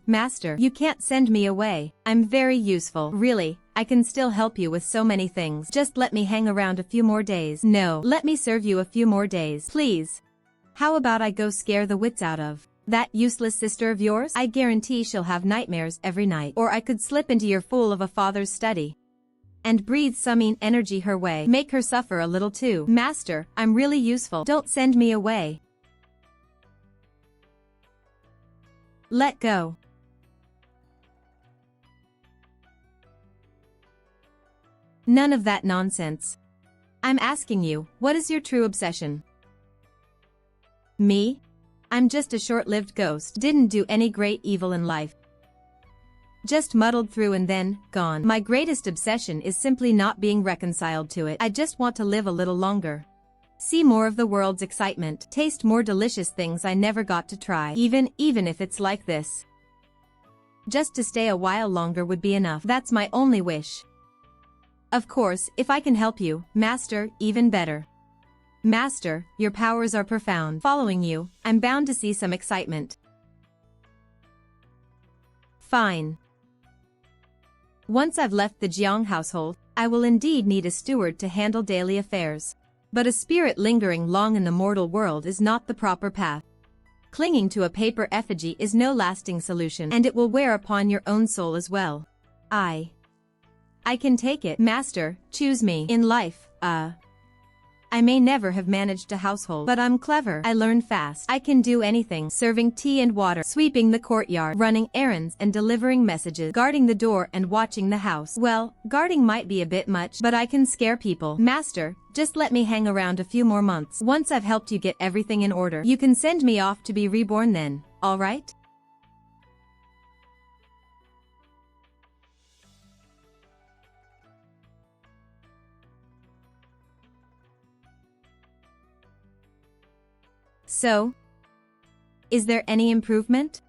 you can't send me away. I'm very useful. Really, I can still help you with so many things. Just let me hang around a few more days. No, let me serve you a few more days. Please. How about I go scare the wits out of that useless sister of yours? I guarantee she'll have nightmares every night. Or I could slip into your fool of a father's study and breathe some mean energy her way. Make her suffer a little too. Master, I'm really useful. Don't send me away. Let go. None of that nonsense. I'm asking you, what is your true obsession? Me? I'm just a short-lived ghost. Didn't do any great evil in life. Just muddled through and then, gone. My greatest obsession is simply not being reconciled to it. I just want to live a little longer. See more of the world's excitement. Taste more delicious things I never got to try. Even if it's like this. Just to stay a while longer would be enough. That's my only wish. Of course, if I can help you, Master, even better. Master, your powers are profound. Following you, I'm bound to see some excitement. Fine. Once I've left the Jiang household, I will indeed need a steward to handle daily affairs. But a spirit lingering long in the mortal world is not the proper path. Clinging to a paper effigy is no lasting solution, and it will wear upon your own soul as well. I can take it. Master, choose me. In life, I may never have managed a household, but I'm clever. I learn fast. I can do anything. Serving tea and water, sweeping the courtyard, running errands and delivering messages, guarding the door and watching the house. Well, guarding might be a bit much, but I can scare people. Master, just let me hang around a few more months. Once I've helped you get everything in order, you can send me off to be reborn then, all right? So, is there any improvement?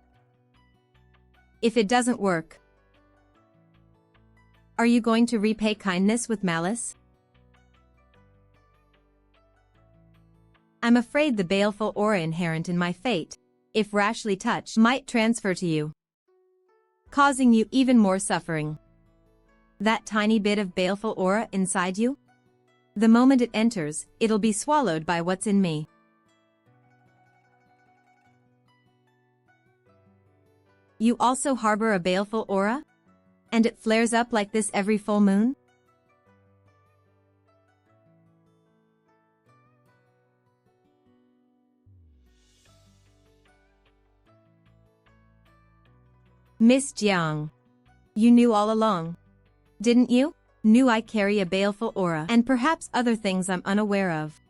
If it doesn't work, are you going to repay kindness with malice? I'm afraid the baleful aura inherent in my fate, if rashly touched, might transfer to you, causing you even more suffering. That tiny bit of baleful aura inside you? The moment it enters, it'll be swallowed by what's in me. You also harbor a baleful aura? And it flares up like this every full moon? Miss Jiang. You knew all along, didn't you? Knew I carry a baleful aura and perhaps other things I'm unaware of.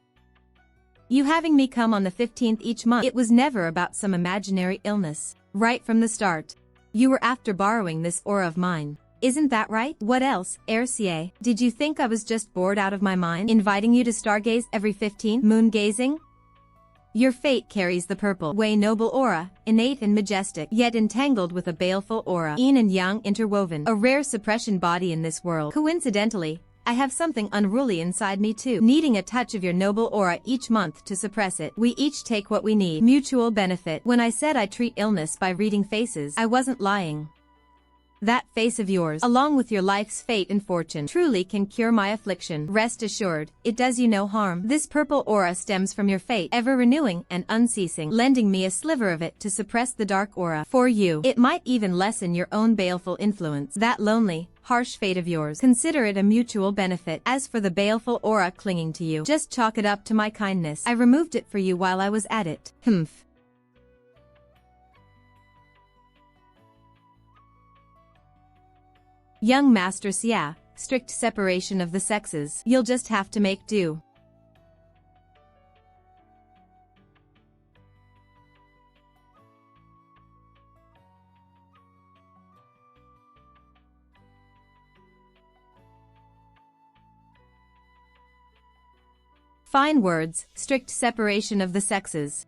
You having me come on the 15th each month, it was never about some imaginary illness. Right from the start, you were after borrowing this aura of mine. Isn't that right? What else, Ercier? Did you think I was just bored out of my mind, inviting you to stargaze every 15th moon gazing? Your fate carries the purple, way noble aura, innate and majestic, yet entangled with a baleful aura, yin and yang interwoven, a rare suppression body in this world. Coincidentally, I have something unruly inside me too, needing a touch of your noble aura each month to suppress it. We each take what we need. Mutual benefit. When I said I treat illness by reading faces, I wasn't lying. That face of yours, along with your life's fate and fortune, truly can cure my affliction. Rest assured, it does you no harm. This purple aura stems from your fate, ever renewing and unceasing, lending me a sliver of it to suppress the dark aura. For you, it might even lessen your own baleful influence. That lonely, harsh fate of yours, consider it a mutual benefit. As for the baleful aura clinging to you, just chalk it up to my kindness. I removed it for you while I was at it. Humph. Young Master Xia, strict separation of the sexes. You'll just have to make do. Fine words, strict separation of the sexes.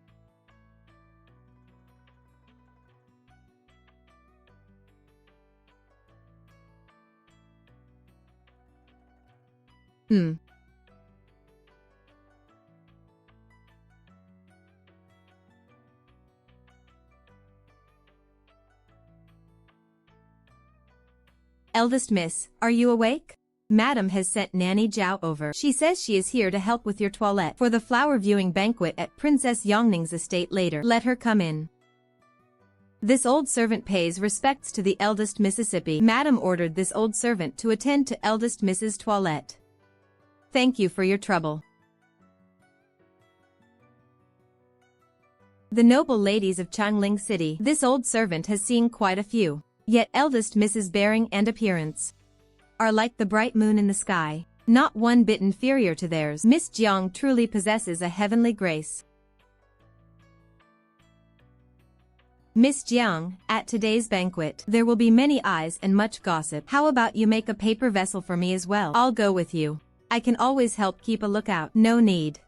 Eldest miss, are you awake? Madam has sent Nanny Zhao over. She says she is here to help with your toilette for the flower viewing banquet at Princess Yongning's estate later. Let her come in. This old servant pays respects to the eldest Mississippi. Madam ordered this old servant to attend to eldest Mrs. Toilette. Thank you for your trouble. The noble ladies of Changling City. This old servant has seen quite a few. Yet eldest Mrs. bearing and appearance are like the bright moon in the sky, not one bit inferior to theirs. Miss Jiang truly possesses a heavenly grace. Miss Jiang, at today's banquet, there will be many eyes and much gossip. How about you make a paper vessel for me as well? I'll go with you. I can always help keep a lookout. No need.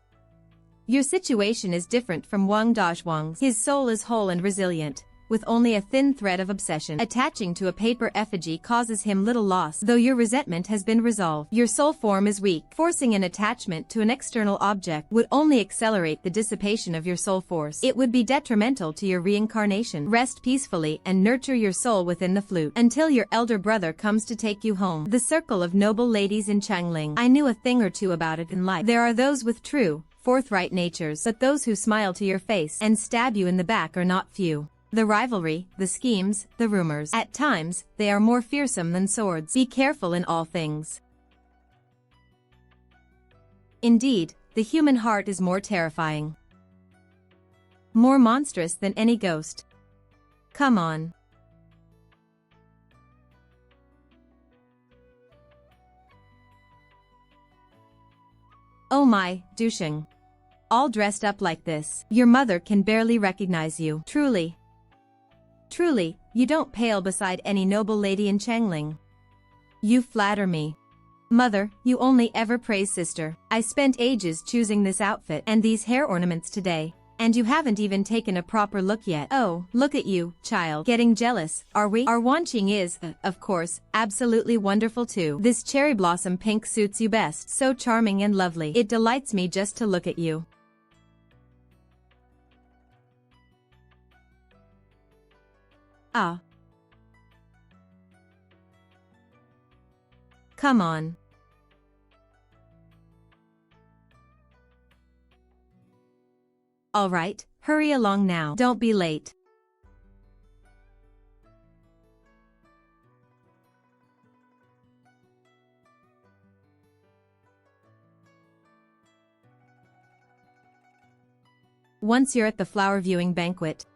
Your situation is different from Wang Dazhuang's. His soul is whole and resilient, with only a thin thread of obsession. Attaching to a paper effigy causes him little loss, though your resentment has been resolved. Your soul form is weak. Forcing an attachment to an external object would only accelerate the dissipation of your soul force. It would be detrimental to your reincarnation. Rest peacefully and nurture your soul within the flute until your elder brother comes to take you home. The circle of noble ladies in Changling. I knew a thing or two about it in life. There are those with true, forthright natures, but those who smile to your face and stab you in the back are not few. The rivalry, the schemes, the rumors. At times, they are more fearsome than swords. Be careful in all things. Indeed, the human heart is more terrifying, more monstrous than any ghost. Come on. Oh my, douching. All dressed up like this. Your mother can barely recognize you. Truly, you don't pale beside any noble lady in Changling. You flatter me. Mother, you only ever praise sister. I spent ages choosing this outfit and these hair ornaments today, And you haven't even taken a proper look yet. Oh, look at you, child. Getting jealous, are we? Our Wanqing is, of course, absolutely wonderful too. This cherry blossom pink suits you best. So charming and lovely. It delights me just to look at you. Ah. Come on. All right, hurry along now. Don't be late. Once you're at the flower viewing banquet,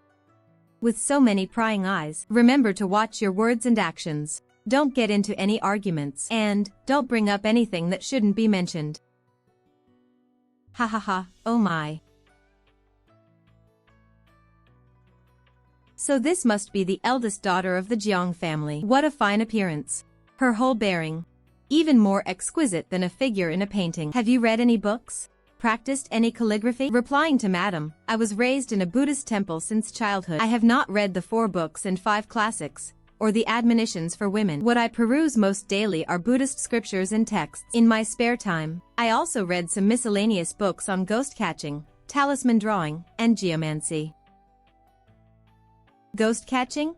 with so many prying eyes, remember to watch your words and actions. Don't get into any arguments, and don't bring up anything that shouldn't be mentioned. Ha ha ha, oh my. So this must be the eldest daughter of the Jiang family. What a fine appearance. Her whole bearing, even more exquisite than a figure in a painting. Have you read any books? Practiced any calligraphy? Replying to Madam, I was raised in a Buddhist temple since childhood. I have not read the 4 books and 5 classics, or the admonitions for women. What I peruse most daily are Buddhist scriptures and texts. In my spare time, I also read some miscellaneous books on ghost catching, talisman drawing, and geomancy. Ghost catching?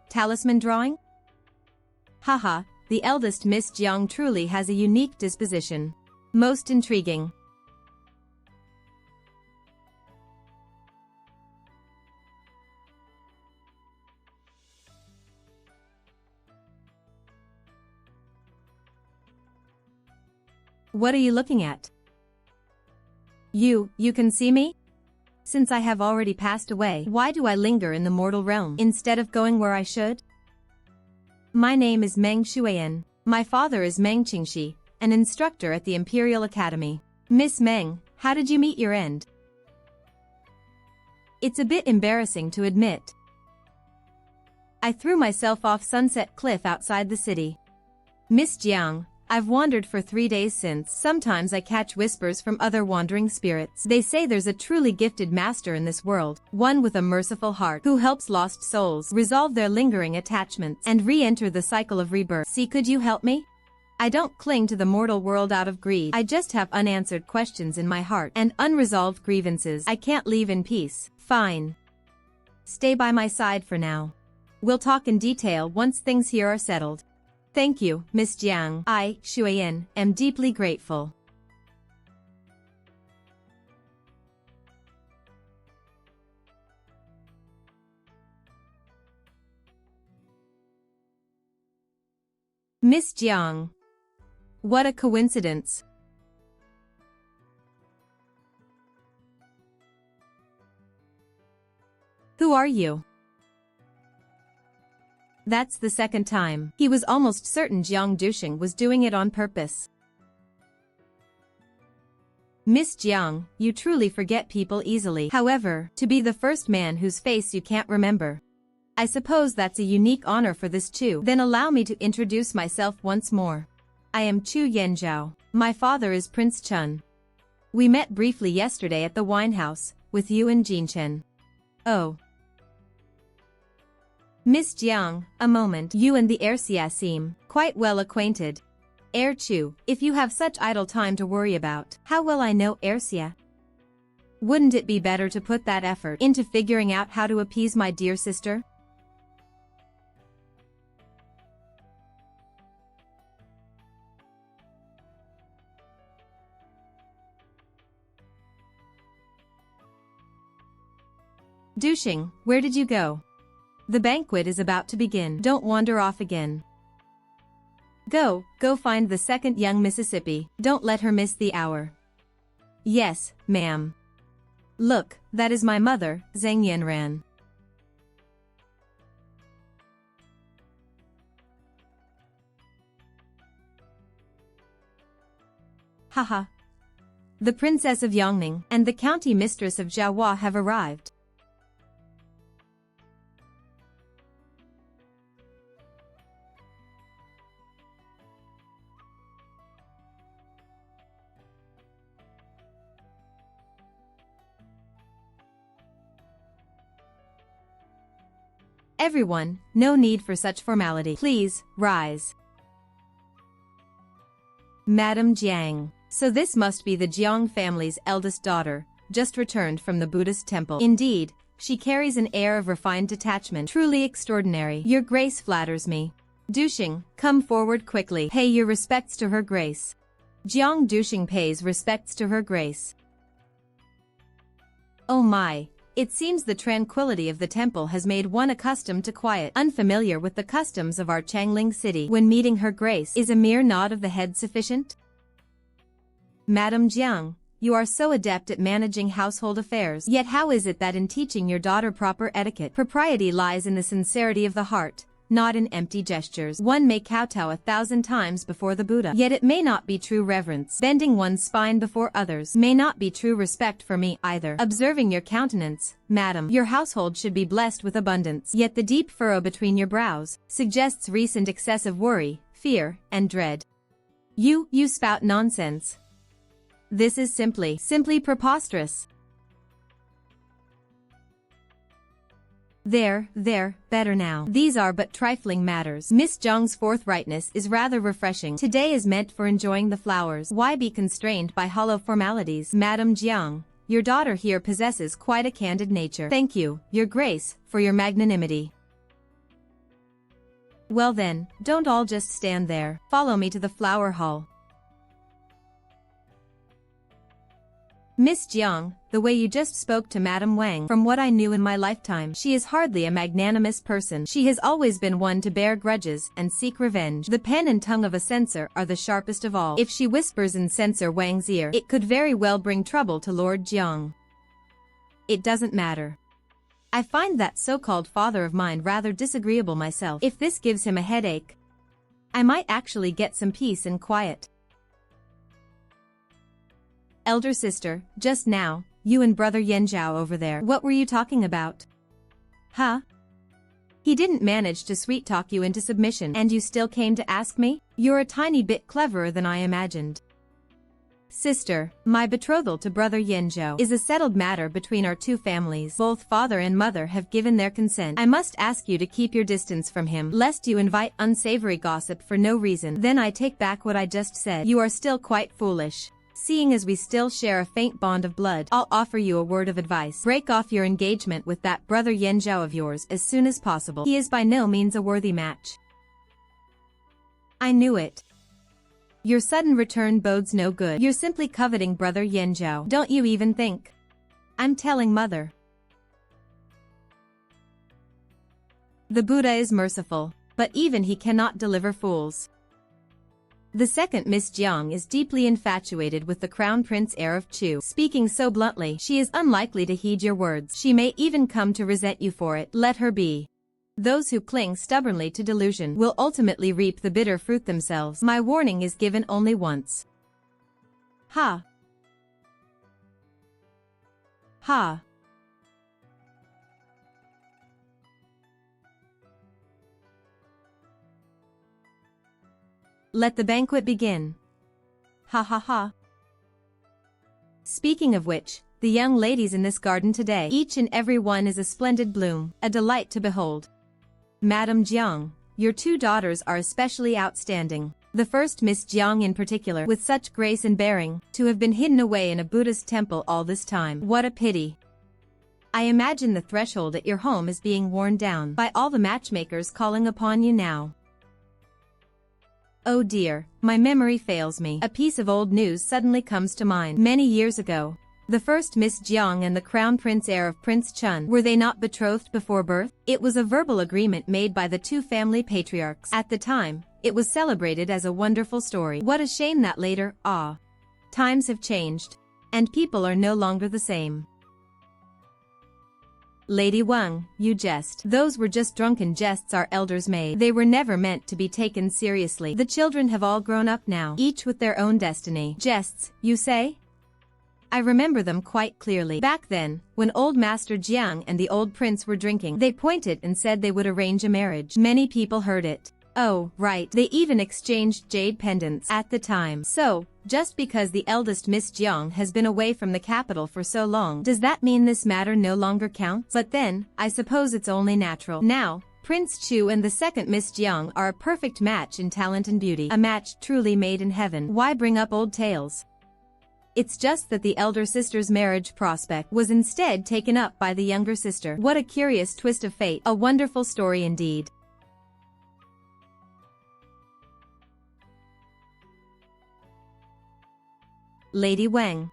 Talisman drawing? Haha, the eldest Miss Jiang truly has a unique disposition. Most intriguing. What are you looking at? You can see me? Since I have already passed away, why do I linger in the mortal realm instead of going where I should? My name is Meng Shuiyan. My father is Meng Qingxi, an instructor at the Imperial Academy. Miss Meng, how did you meet your end? It's a bit embarrassing to admit. I threw myself off Sunset Cliff outside the city. Miss Jiang, I've wandered for 3 days since. Sometimes I catch whispers from other wandering spirits. They say there's a truly gifted master in this world, one with a merciful heart, who helps lost souls resolve their lingering attachments and re-enter the cycle of rebirth. See, could you help me? I don't cling to the mortal world out of greed. I just have unanswered questions in my heart and unresolved grievances I can't leave in peace. Fine. Stay by my side for now. We'll talk in detail once things here are settled. Thank you, Miss Jiang. I, Shuiyan, am deeply grateful. Miss Jiang. What a coincidence. Who are you? That's the second time. He was almost certain Jiang Dusheng was doing it on purpose. Miss Jiang, you truly forget people easily. However, to be the first man whose face you can't remember, I suppose that's a unique honor for this Chu. Then allow me to introduce myself once more. I am Chu Yanzhao. My father is Prince Chun. We met briefly yesterday at the wine house, with you and Jinchen. Oh. Miss Jiang, a moment. You and the heir Xia seem quite well acquainted. Heir Chu, if you have such idle time to worry about, how will I know heir Xia? Wouldn't it be better to put that effort into figuring out how to appease my dear sister? Dusheng, where did you go? The banquet is about to begin. Don't wander off again. Go find the second young Mississippi. Don't let her miss the hour. Yes, ma'am. Look, that is my mother, Zhang Yanran. Haha. The Princess of Yongning and the County Mistress of Jiahua have arrived. Everyone, no need for such formality. Please, rise. Madam Jiang. So this must be the Jiang family's eldest daughter, just returned from the Buddhist temple. Indeed, she carries an air of refined detachment, truly extraordinary. Your Grace flatters me. Duxing, come forward quickly. Pay your respects to Her Grace. Jiang Duxing pays respects to Her Grace. Oh my, it seems the tranquility of the temple has made one accustomed to quiet, unfamiliar with the customs of our Changling city. When meeting Her Grace, is a mere nod of the head sufficient? Madam Jiang, you are so adept at managing household affairs. Yet how is it that in teaching your daughter proper etiquette, propriety lies in the sincerity of the heart, not in empty gestures? One may kowtow 1,000 times before the Buddha, yet it may not be true reverence. Bending one's spine before others may not be true respect for me either. Observing your countenance, madam, your household should be blessed with abundance. Yet the deep furrow between your brows suggests recent excessive worry, fear, and dread. You spout nonsense. This is simply preposterous. There, better now. These are but trifling matters. Miss Jiang's forthrightness is rather refreshing. Today is meant for enjoying the flowers. Why be constrained by hollow formalities? Madam Jiang, your daughter here possesses quite a candid nature. Thank you, Your Grace, for your magnanimity. Well then, don't all just stand there. Follow me to the flower hall. Miss Jiang, the way you just spoke to Madam Wang, from what I knew in my lifetime, she is hardly a magnanimous person. She has always been one to bear grudges and seek revenge. The pen and tongue of a censor are the sharpest of all. If she whispers in Censor Wang's ear, it could very well bring trouble to Lord Jiang. It doesn't matter. I find that so-called father of mine rather disagreeable myself. If this gives him a headache, I might actually get some peace and quiet. Elder sister, just now, you and brother Yanzhao over there, what were you talking about? Huh? He didn't manage to sweet-talk you into submission, and you still came to ask me? You're a tiny bit cleverer than I imagined. Sister, my betrothal to brother Yanzhao is a settled matter between our two families. Both father and mother have given their consent. I must ask you to keep your distance from him, lest you invite unsavory gossip for no reason. Then I take back what I just said. You are still quite foolish. Seeing as we still share a faint bond of blood, I'll offer you a word of advice. Break off your engagement with that brother Yanzhao of yours as soon as possible. He is by no means a worthy match. I knew it. Your sudden return bodes no good. You're simply coveting brother Yanzhao. Don't you even think? I'm telling mother. The Buddha is merciful, but even he cannot deliver fools. The second Miss Jiang is deeply infatuated with the Crown Prince heir of Chu. Speaking so bluntly, she is unlikely to heed your words. She may even come to resent you for it. Let her be. Those who cling stubbornly to delusion will ultimately reap the bitter fruit themselves. My warning is given only once. Ha. Ha. Let the banquet begin. Ha ha ha. Speaking of which, the young ladies in this garden today, each and every one is a splendid bloom, a delight to behold. Madam Jiang, your two daughters are especially outstanding. The first Miss Jiang in particular, with such grace and bearing, to have been hidden away in a Buddhist temple all this time. What a pity. I imagine the threshold at your home is being worn down by all the matchmakers calling upon you now. Oh dear, my memory fails me. A piece of old news suddenly comes to mind. Many years ago, the first Miss Jiang and the Crown Prince heir of Prince Chun, were they not betrothed before birth? It was a verbal agreement made by the two family patriarchs. At the time, it was celebrated as a wonderful story. What a shame that later, times have changed, and people are no longer the same. Lady Wang, you jest. Those were just drunken jests our elders made. They were never meant to be taken seriously. The children have all grown up now, each with their own destiny. Jests, you say? I remember them quite clearly. Back then, when old Master Jiang and the old prince were drinking, they pointed and said they would arrange a marriage. Many people heard it. Oh, right. They even exchanged jade pendants at the time. So, just because the eldest Miss Jiang has been away from the capital for so long, does that mean this matter no longer counts? But then, I suppose it's only natural. Now, Prince Chu and the second Miss Jiang are a perfect match in talent and beauty. A match truly made in heaven. Why bring up old tales? It's just that the elder sister's marriage prospect was instead taken up by the younger sister. What a curious twist of fate. A wonderful story indeed. Lady Wang.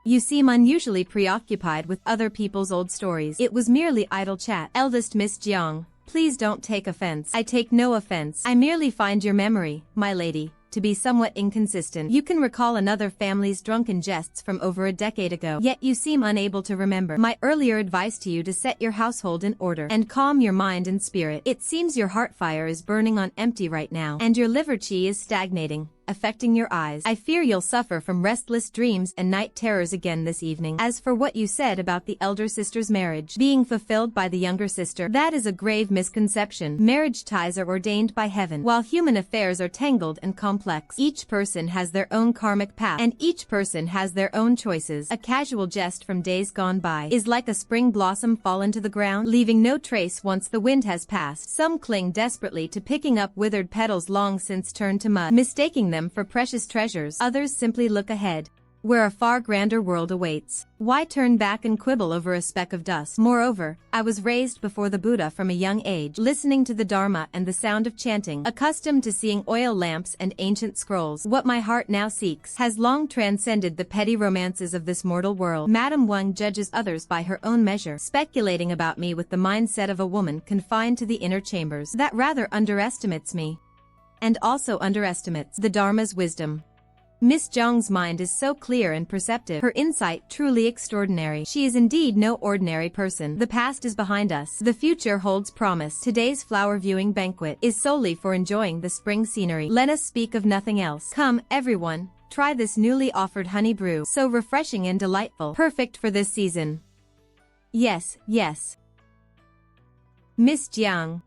You seem unusually preoccupied with other people's old stories. It was merely idle chat. Eldest Miss Jiang, please don't take offense. I take no offense. I merely find your memory, my lady, to be somewhat inconsistent. You can recall another family's drunken jests from over a decade ago, yet you seem unable to remember my earlier advice to you to set your household in order and calm your mind and spirit. It seems your heart fire is burning on empty right now, and your liver qi is stagnating, affecting your eyes. I fear you'll suffer from restless dreams and night terrors again this evening. As for what you said about the elder sister's marriage being fulfilled by the younger sister, that is a grave misconception. Marriage ties are ordained by heaven, while human affairs are tangled and complex. Each person has their own karmic path, and each person has their own choices. A casual jest from days gone by is like a spring blossom fallen to the ground, leaving no trace once the wind has passed. Some cling desperately to picking up withered petals long since turned to mud, mistaking them for precious treasures. Others simply look ahead, where a far grander world awaits. Why turn back and quibble over a speck of dust? Moreover, I was raised before the Buddha from a young age, listening to the Dharma and the sound of chanting, accustomed to seeing oil lamps and ancient scrolls. What my heart now seeks has long transcended the petty romances of this mortal world. Madame Wang judges others by her own measure, speculating about me with the mindset of a woman confined to the inner chambers. That rather underestimates me, and also underestimates the Dharma's wisdom. Miss Jiang's mind is so clear and perceptive, her insight truly extraordinary. She is indeed no ordinary person. The past is behind us. The future holds promise. Today's flower viewing banquet is solely for enjoying the spring scenery. Let us speak of nothing else. Come, everyone, try this newly offered honey brew. So refreshing and delightful. Perfect for this season. Yes, yes. Miss Jiang,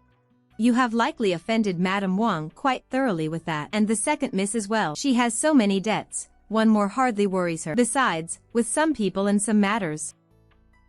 you have likely offended Madame Wang quite thoroughly with that, and the second miss as well. She has so many debts, one more hardly worries her. Besides, with some people and some matters,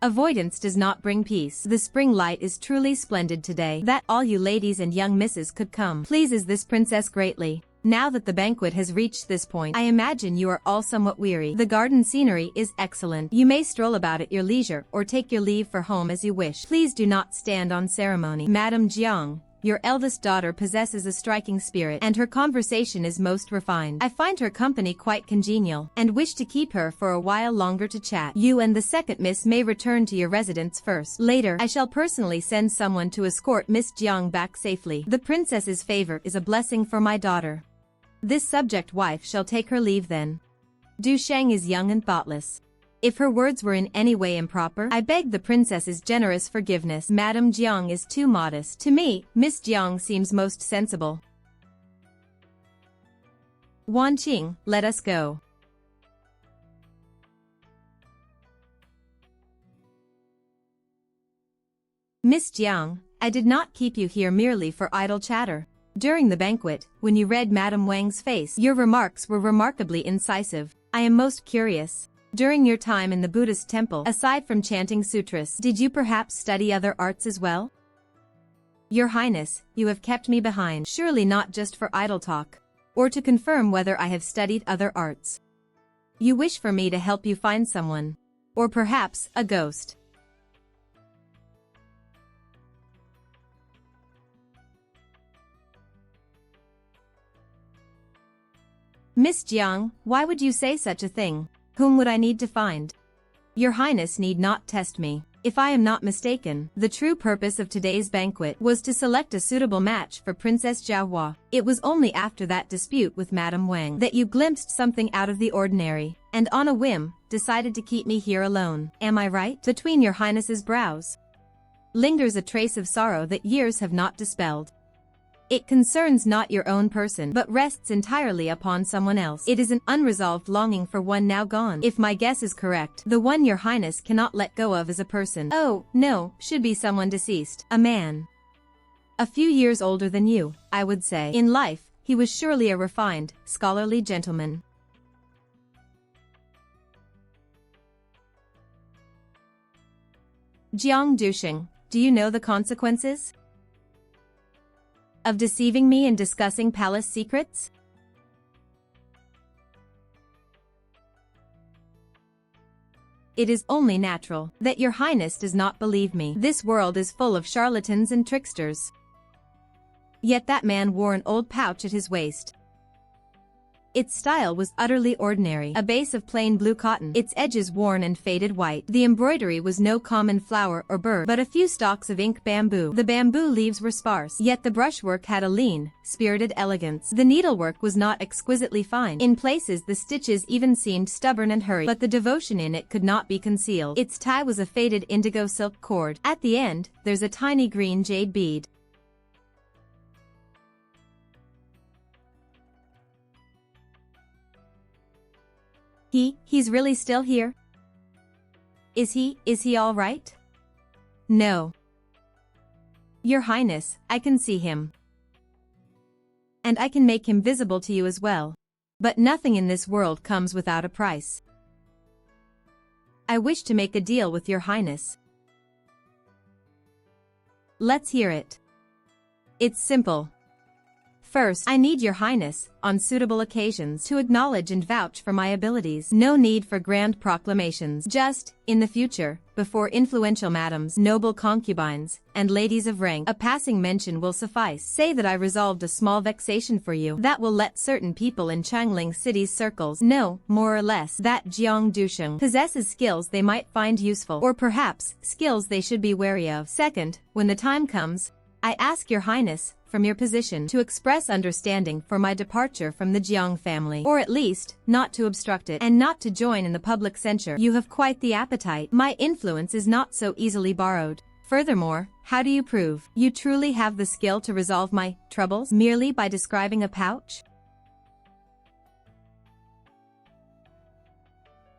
avoidance does not bring peace. The spring light is truly splendid today. That all you ladies and young misses could come pleases this princess greatly. Now that the banquet has reached this point, I imagine you are all somewhat weary. The garden scenery is excellent. You may stroll about at your leisure or take your leave for home as you wish. Please do not stand on ceremony. Madame Jiang, your eldest daughter possesses a striking spirit, and her conversation is most refined. I find her company quite congenial, and wish to keep her for a while longer to chat. You and the second miss may return to your residence first. Later, I shall personally send someone to escort Miss Jiang back safely. The princess's favor is a blessing for my daughter. This subject wife shall take her leave then. Du Sheng is young and thoughtless. If her words were in any way improper, I beg the princess's generous forgiveness. Madame Jiang is too modest. To me, Miss Jiang seems most sensible. Wan Qing, let us go. Miss Jiang, I did not keep you here merely for idle chatter. During the banquet, when you read Madame Wang's face, your remarks were remarkably incisive. I am most curious. During your time in the Buddhist temple, aside from chanting sutras, did you perhaps study other arts as well? Your Highness, you have kept me behind, surely not just for idle talk, or to confirm whether I have studied other arts. You wish for me to help you find someone, or perhaps a ghost. Miss Jiang, why would you say such a thing? Whom would I need to find? Your Highness need not test me. If I am not mistaken, the true purpose of today's banquet was to select a suitable match for Princess Jiahua. It was only after that dispute with Madame Wang that you glimpsed something out of the ordinary, and on a whim, decided to keep me here alone. Am I right? Between your Highness's brows lingers a trace of sorrow that years have not dispelled. It concerns not your own person, but rests entirely upon someone else. It is an unresolved longing for one now gone. If my guess is correct, the one your Highness cannot let go of is a person. Oh, no, should be someone deceased. A man. A few years older than you, I would say. In life, he was surely a refined, scholarly gentleman. Jiang Dusheng, do you know the consequences of deceiving me and discussing palace secrets? It is only natural that your highness does not believe me. This world is full of charlatans and tricksters. Yet that man wore an old pouch at his waist. Its style was utterly ordinary, a base of plain blue cotton, its edges worn and faded white. The embroidery was no common flower or bird, but a few stalks of ink bamboo. The bamboo leaves were sparse, yet the brushwork had a lean, spirited elegance. The needlework was not exquisitely fine. In places the stitches even seemed stubborn and hurried, but the devotion in it could not be concealed. Its tie was a faded indigo silk cord. At the end, there's a tiny green jade bead. He's really still here? Is he all right? No. Your Highness, I can see him. And I can make him visible to you as well. But nothing in this world comes without a price. I wish to make a deal with your Highness. Let's hear it. It's simple. First, I need your Highness, on suitable occasions, to acknowledge and vouch for my abilities. No need for grand proclamations. Just, in the future, before influential madams, noble concubines, and ladies of rank, a passing mention will suffice. Say that I resolved a small vexation for you. That will let certain people in Changling city's circles know, more or less, that Jiang Dusheng possesses skills they might find useful, or perhaps, skills they should be wary of. Second, when the time comes, I ask your Highness, from your position, to express understanding for my departure from the Jiang family, or at least, not to obstruct it, and not to join in the public censure. You have quite the appetite. My influence is not so easily borrowed. Furthermore, how do you prove you truly have the skill to resolve my troubles merely by describing a pouch?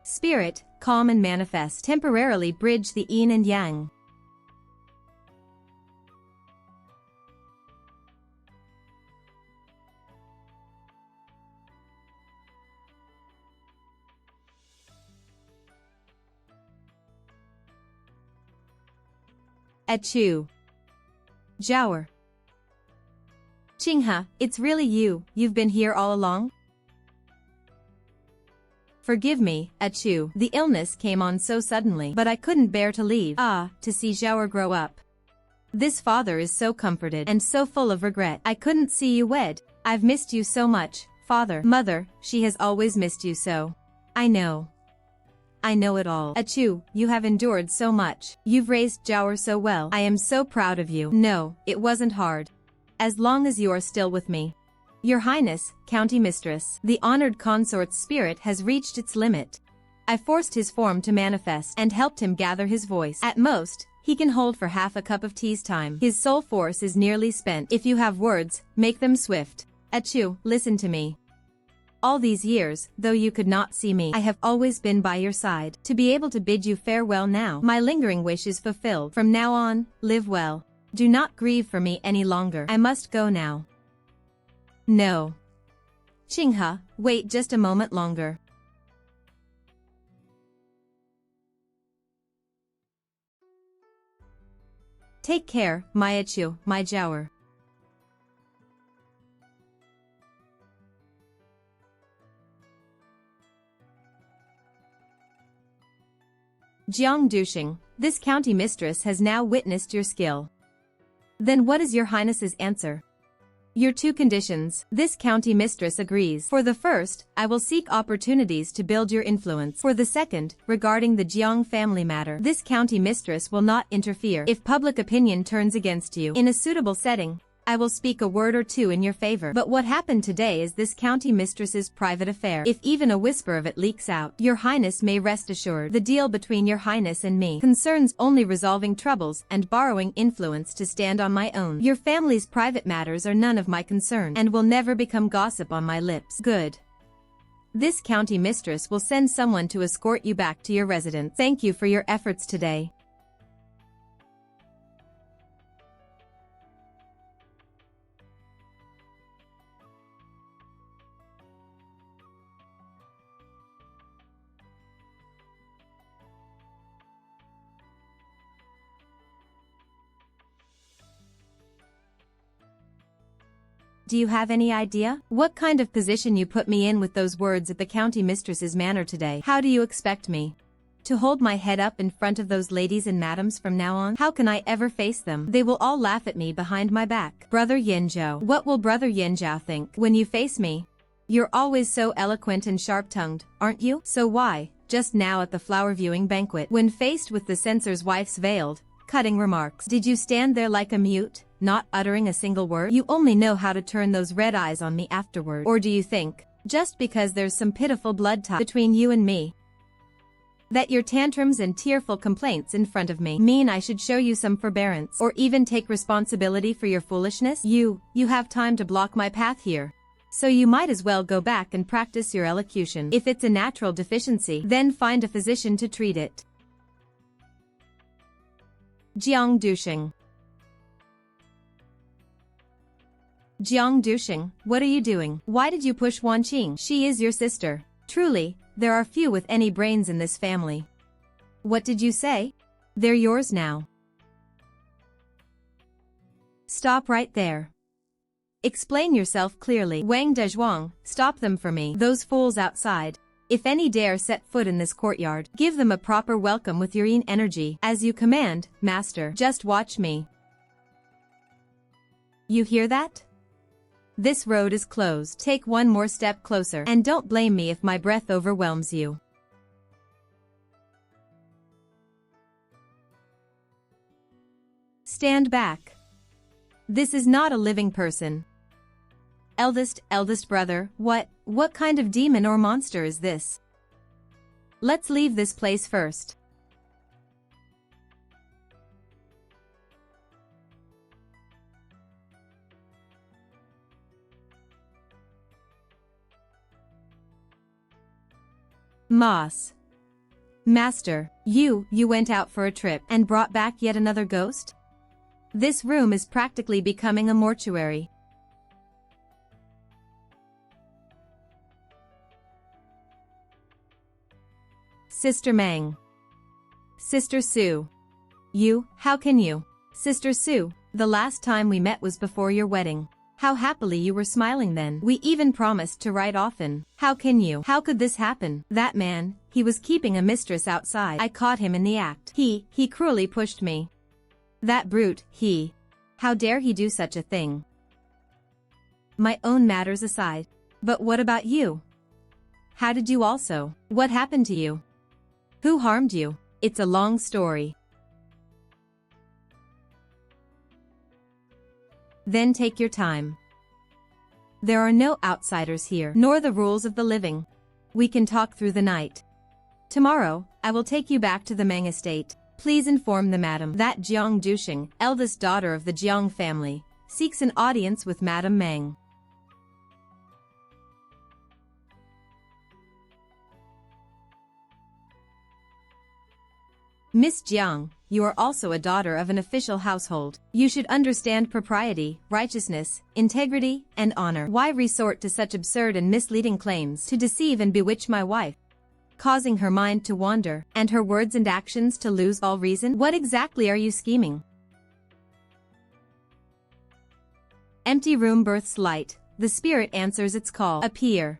Spirit, calm and manifest, temporarily bridge the yin and yang. Achoo. Jower. Qinghe, it's really you. You've been here all along? Forgive me, Achoo. The illness came on so suddenly, but I couldn't bear to leave. To see Jower grow up. This father is so comforted and so full of regret. I couldn't see you wed. I've missed you so much, father. Mother, she has always missed you so. I know it all. Achoo, you have endured so much. You've raised Jower so well. I am so proud of you. No, it wasn't hard. As long as you are still with me. Your Highness, County Mistress, the honored consort's spirit has reached its limit. I forced his form to manifest and helped him gather his voice. At most, he can hold for half a cup of tea's time. His soul force is nearly spent. If you have words, make them swift. Achoo, listen to me. All these years, though you could not see me, I have always been by your side. To be able to bid you farewell now, my lingering wish is fulfilled. From now on, live well. Do not grieve for me any longer. I must go now. No. Qinghe, wait just a moment longer. Take care, my Achoo, my Jower. Jiang Dusheng, this county mistress has now witnessed your skill. Then what is your Highness's answer? Your two conditions. This county mistress agrees. For the first, I will seek opportunities to build your influence. For the second, regarding the Jiang family matter, this county mistress will not interfere. If public opinion turns against you in a suitable setting, I will speak a word or two in your favor. But what happened today is this county mistress's private affair. If even a whisper of it leaks out, your Highness may rest assured. The deal between your Highness and me concerns only resolving troubles and borrowing influence to stand on my own. Your family's private matters are none of my concern and will never become gossip on my lips. Good. This county mistress will send someone to escort you back to your residence. Thank you for your efforts today. Do you have any idea what kind of position you put me in with those words at the county mistress's manor today? How do you expect me to hold my head up in front of those ladies and madams from now on? How can I ever face them? They will all laugh at me behind my back. Brother Yinzhou. What will Brother Yinzhou think when you face me? You're always so eloquent and sharp-tongued, aren't you? So why, just now at the flower viewing banquet, when faced with the censor's wife's veiled, cutting remarks, did you stand there like a mute, not uttering a single word? You only know how to turn those red eyes on me afterward. Or do you think, just because there's some pitiful blood tie between you and me, that your tantrums and tearful complaints in front of me mean I should show you some forbearance, or even take responsibility for your foolishness? You have time to block my path here. So you might as well go back and practice your elocution. If it's a natural deficiency, then find a physician to treat it. Jiang Dusheng. Jiang Dusheng, what are you doing? Why did you push Wan Qing? She is your sister. Truly, there are few with any brains in this family. What did you say? They're yours now. Stop right there. Explain yourself clearly. Wang Dezhuang, stop them for me. Those fools outside. If any dare set foot in this courtyard, give them a proper welcome with your energy. As you command, master. Just watch me. You hear that? This road is closed. Take one more step closer, and don't blame me if my breath overwhelms you. Stand back. This is not a living person. Eldest brother, what kind of demon or monster is this? Let's leave this place first. Moss. Master, you went out for a trip and brought back yet another ghost? This room is practically becoming a mortuary. Sister Meng. Sister Su. How can you? Sister Su, the last time we met was before your wedding. How happily you were smiling then. We even promised to write often. How can you? How could this happen? That man, he was keeping a mistress outside. I caught him in the act. He cruelly pushed me. That brute, how dare he do such a thing? My own matters aside. But what about you? How did you also? What happened to you? Who harmed you? It's a long story. Then take your time. There are no outsiders here, nor the rules of the living. We can talk through the night. Tomorrow, I will take you back to the Meng estate. Please inform the madam that Jiang Dusheng, eldest daughter of the Jiang family, seeks an audience with Madam Meng. Miss Jiang, you are also a daughter of an official household. You should understand propriety, righteousness, integrity, and honor. Why resort to such absurd and misleading claims to deceive and bewitch my wife, causing her mind to wander, and her words and actions to lose all reason? What exactly are you scheming? Empty room births light. The spirit answers its call. Appear.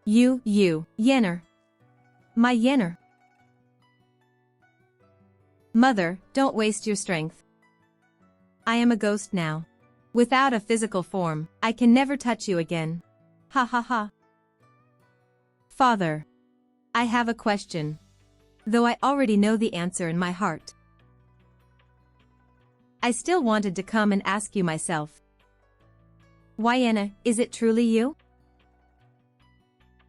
Yenner. My Yenner. Mother, don't waste your strength. I am a ghost now. Without a physical form, I can never touch you again. Ha ha ha. Father. I have a question. Though I already know the answer in my heart. I still wanted to come and ask you myself. Yenna, is it truly you?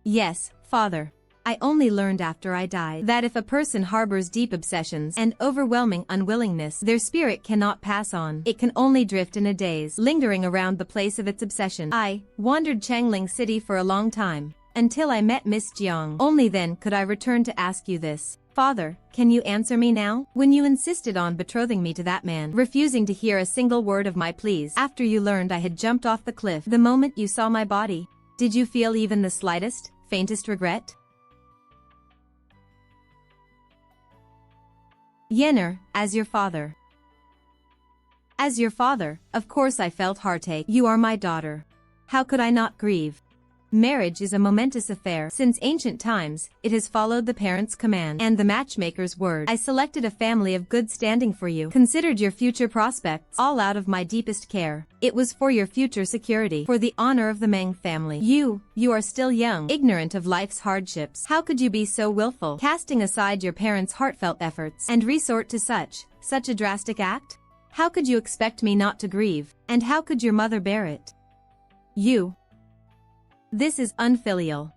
Yes, Father. I only learned after I died that if a person harbors deep obsessions and overwhelming unwillingness, their spirit cannot pass on. It can only drift in a daze, lingering around the place of its obsession. I wandered Changling City for a long time, until I met Miss Jiang. Only then could I return to ask you this. Father, can you answer me now? When you insisted on betrothing me to that man, refusing to hear a single word of my pleas, after you learned I had jumped off the cliff, the moment you saw my body, Did you feel even the slightest, faintest regret? Yenner, as your father. As your father, of course I felt heartache. You are my daughter. How could I not grieve? Marriage is a momentous affair. Since ancient times, it has followed the parents' command and the matchmaker's word. I selected a family of good standing for you, considered your future prospects, all out of my deepest care. It was for your future security, for the honor of the Meng family. You are still young, ignorant of life's hardships. How could you be so willful, casting aside your parents' heartfelt efforts, and resort to such a drastic act? How could you expect me not to grieve, and how could your mother bear it? This is unfilial.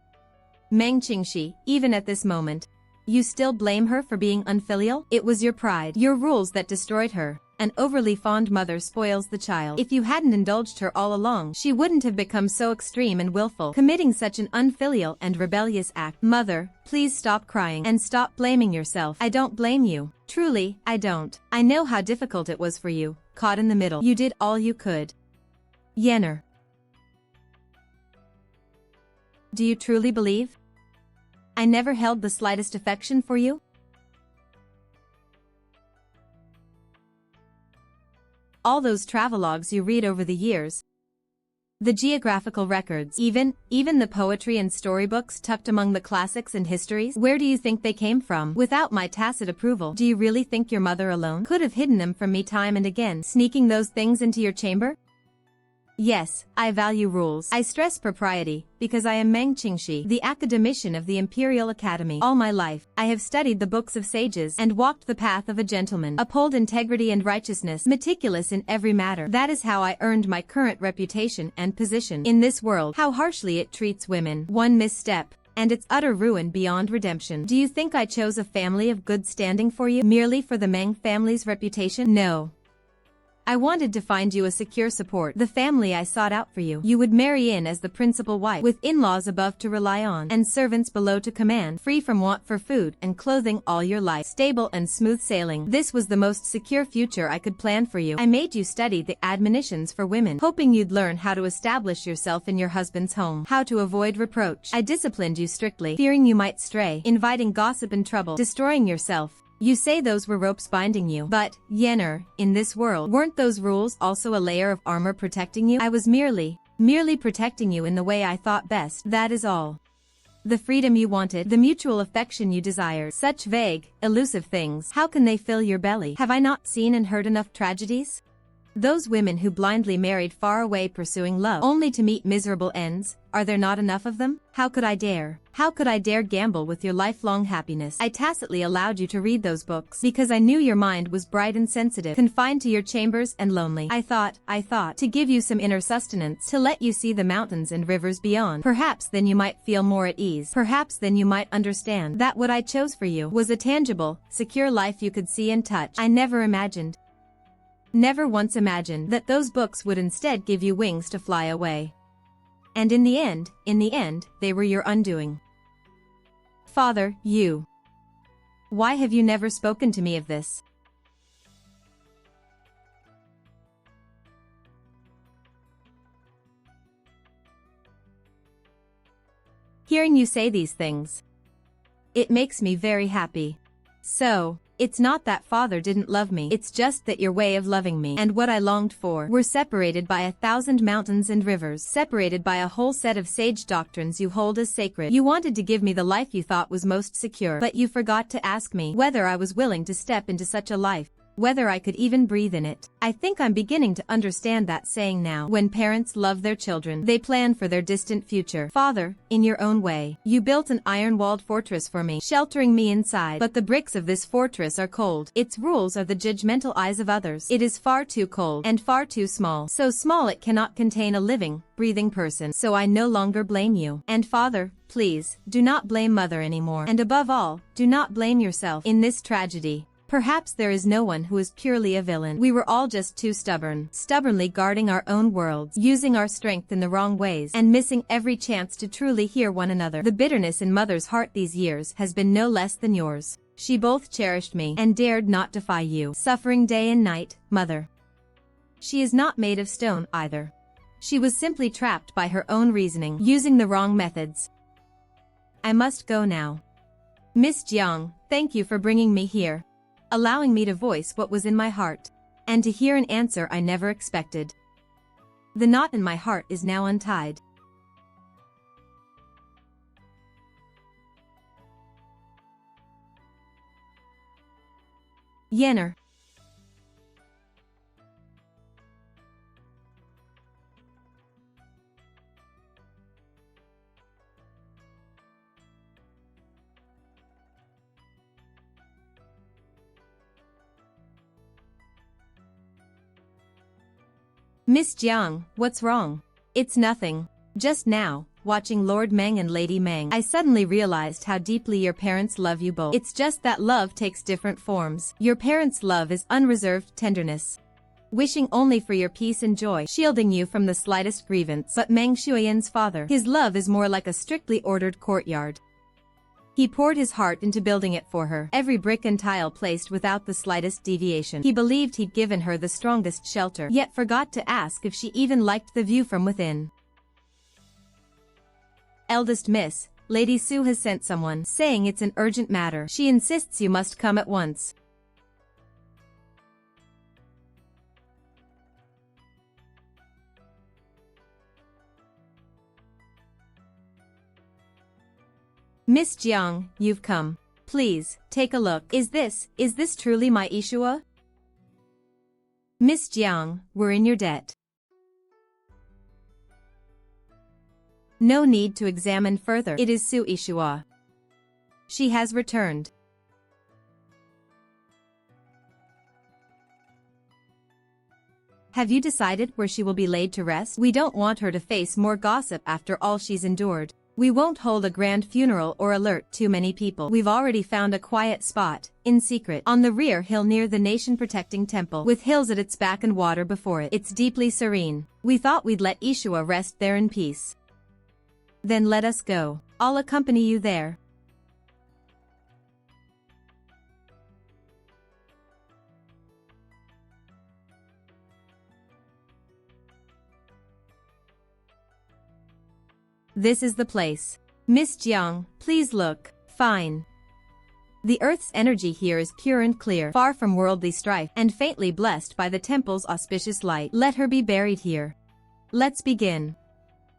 Meng Qingxi, even at this moment, you still blame her for being unfilial? It was your pride, your rules that destroyed her. An overly fond mother spoils the child. If you hadn't indulged her all along, she wouldn't have become so extreme and willful, committing such an unfilial and rebellious act. Mother, please stop crying and stop blaming yourself. I don't blame you. Truly, I don't. I know how difficult it was for you, caught in the middle. You did all you could. Yenner. Do you truly believe I never held the slightest affection for you? All those travelogues you read over the years, the geographical records, even the poetry and storybooks tucked among the classics and histories, where do you think they came from? Without my tacit approval, do you really think your mother alone could have hidden them from me time and again, sneaking those things into your chamber? Yes, I value rules. I stress propriety, because I am Meng Qingxi, the academician of the Imperial Academy. All my life, I have studied the books of sages and walked the path of a gentleman, uphold integrity and righteousness, meticulous in every matter. That is how I earned my current reputation and position in this world. How harshly it treats women. One misstep, and it's utter ruin beyond redemption. Do you think I chose a family of good standing for you, merely for the Meng family's reputation? No. I wanted to find you a secure support, the family I sought out for you. You would marry in as the principal wife, with in-laws above to rely on, and servants below to command, free from want for food and clothing all your life, stable and smooth sailing. This was the most secure future I could plan for you. I made you study the admonitions for women, hoping you'd learn how to establish yourself in your husband's home, how to avoid reproach. I disciplined you strictly, fearing you might stray, inviting gossip and trouble, destroying yourself. You say those were ropes binding you, but, Yenner, in this world, weren't those rules also a layer of armor protecting you? I was merely protecting you in the way I thought best, that is all. The freedom you wanted, the mutual affection you desired, such vague, elusive things, how can they fill your belly? Have I not seen and heard enough tragedies? Those women who blindly married far away pursuing love, only to meet miserable ends, are there not enough of them? How could I dare? How could I dare gamble with your lifelong happiness? I tacitly allowed you to read those books, because I knew your mind was bright and sensitive, confined to your chambers and lonely. I thought, to give you some inner sustenance, to let you see the mountains and rivers beyond. Perhaps then you might feel more at ease. Perhaps then you might understand that what I chose for you was a tangible, secure life you could see and touch. I never once imagined that those books would instead give you wings to fly away. And in the end, they were your undoing. Father, why have you never spoken to me of this? Hearing you say these things, it makes me very happy. So, it's not that father didn't love me, it's just that your way of loving me and what I longed for were separated by 1,000 mountains and rivers, separated by a whole set of sage doctrines you hold as sacred. You wanted to give me the life you thought was most secure, but you forgot to ask me whether I was willing to step into such a life, whether I could even breathe in it. I think I'm beginning to understand that saying now. When parents love their children, they plan for their distant future. Father, in your own way, you built an iron-walled fortress for me, sheltering me inside, but the bricks of this fortress are cold. Its rules are the judgmental eyes of others. It is far too cold and far too small, so small it cannot contain a living, breathing person. So I no longer blame you. And father, please, do not blame mother anymore. And above all, do not blame yourself in this tragedy. Perhaps there is no one who is purely a villain. We were all just too stubborn, stubbornly guarding our own worlds, using our strength in the wrong ways, and missing every chance to truly hear one another. The bitterness in mother's heart these years has been no less than yours. She both cherished me and dared not defy you, suffering day and night, mother. She is not made of stone, either. She was simply trapped by her own reasoning, using the wrong methods. I must go now. Miss Jiang, thank you for bringing me here, allowing me to voice what was in my heart, and to hear an answer I never expected. The knot in my heart is now untied. Yenner. Miss Jiang, what's wrong? It's nothing. Just now, watching Lord Meng and Lady Meng, I suddenly realized how deeply your parents love you both. It's just that love takes different forms. Your parents' love is unreserved tenderness, wishing only for your peace and joy, shielding you from the slightest grievance. But Meng Shuiyan's father, his love is more like a strictly ordered courtyard. He poured his heart into building it for her, every brick and tile placed without the slightest deviation. He believed he'd given her the strongest shelter, yet forgot to ask if she even liked the view from within. Eldest Miss, Lady Su has sent someone, saying it's an urgent matter. She insists you must come at once. Miss Jiang, you've come. Please, take a look. Is this truly my Ishua? Miss Jiang, we're in your debt. No need to examine further. It is Su Ishua. She has returned. Have you decided where she will be laid to rest? We don't want her to face more gossip after all she's endured. We won't hold a grand funeral or alert too many people. We've already found a quiet spot, in secret, on the rear hill near the nation-protecting temple, with hills at its back and water before it. It's deeply serene. We thought we'd let Ishua rest there in peace. Then let us go. I'll accompany you there. This is the place. Miss Jiang, please look. Fine. The earth's energy here is pure and clear, far from worldly strife, and faintly blessed by the temple's auspicious light. Let her be buried here. Let's begin.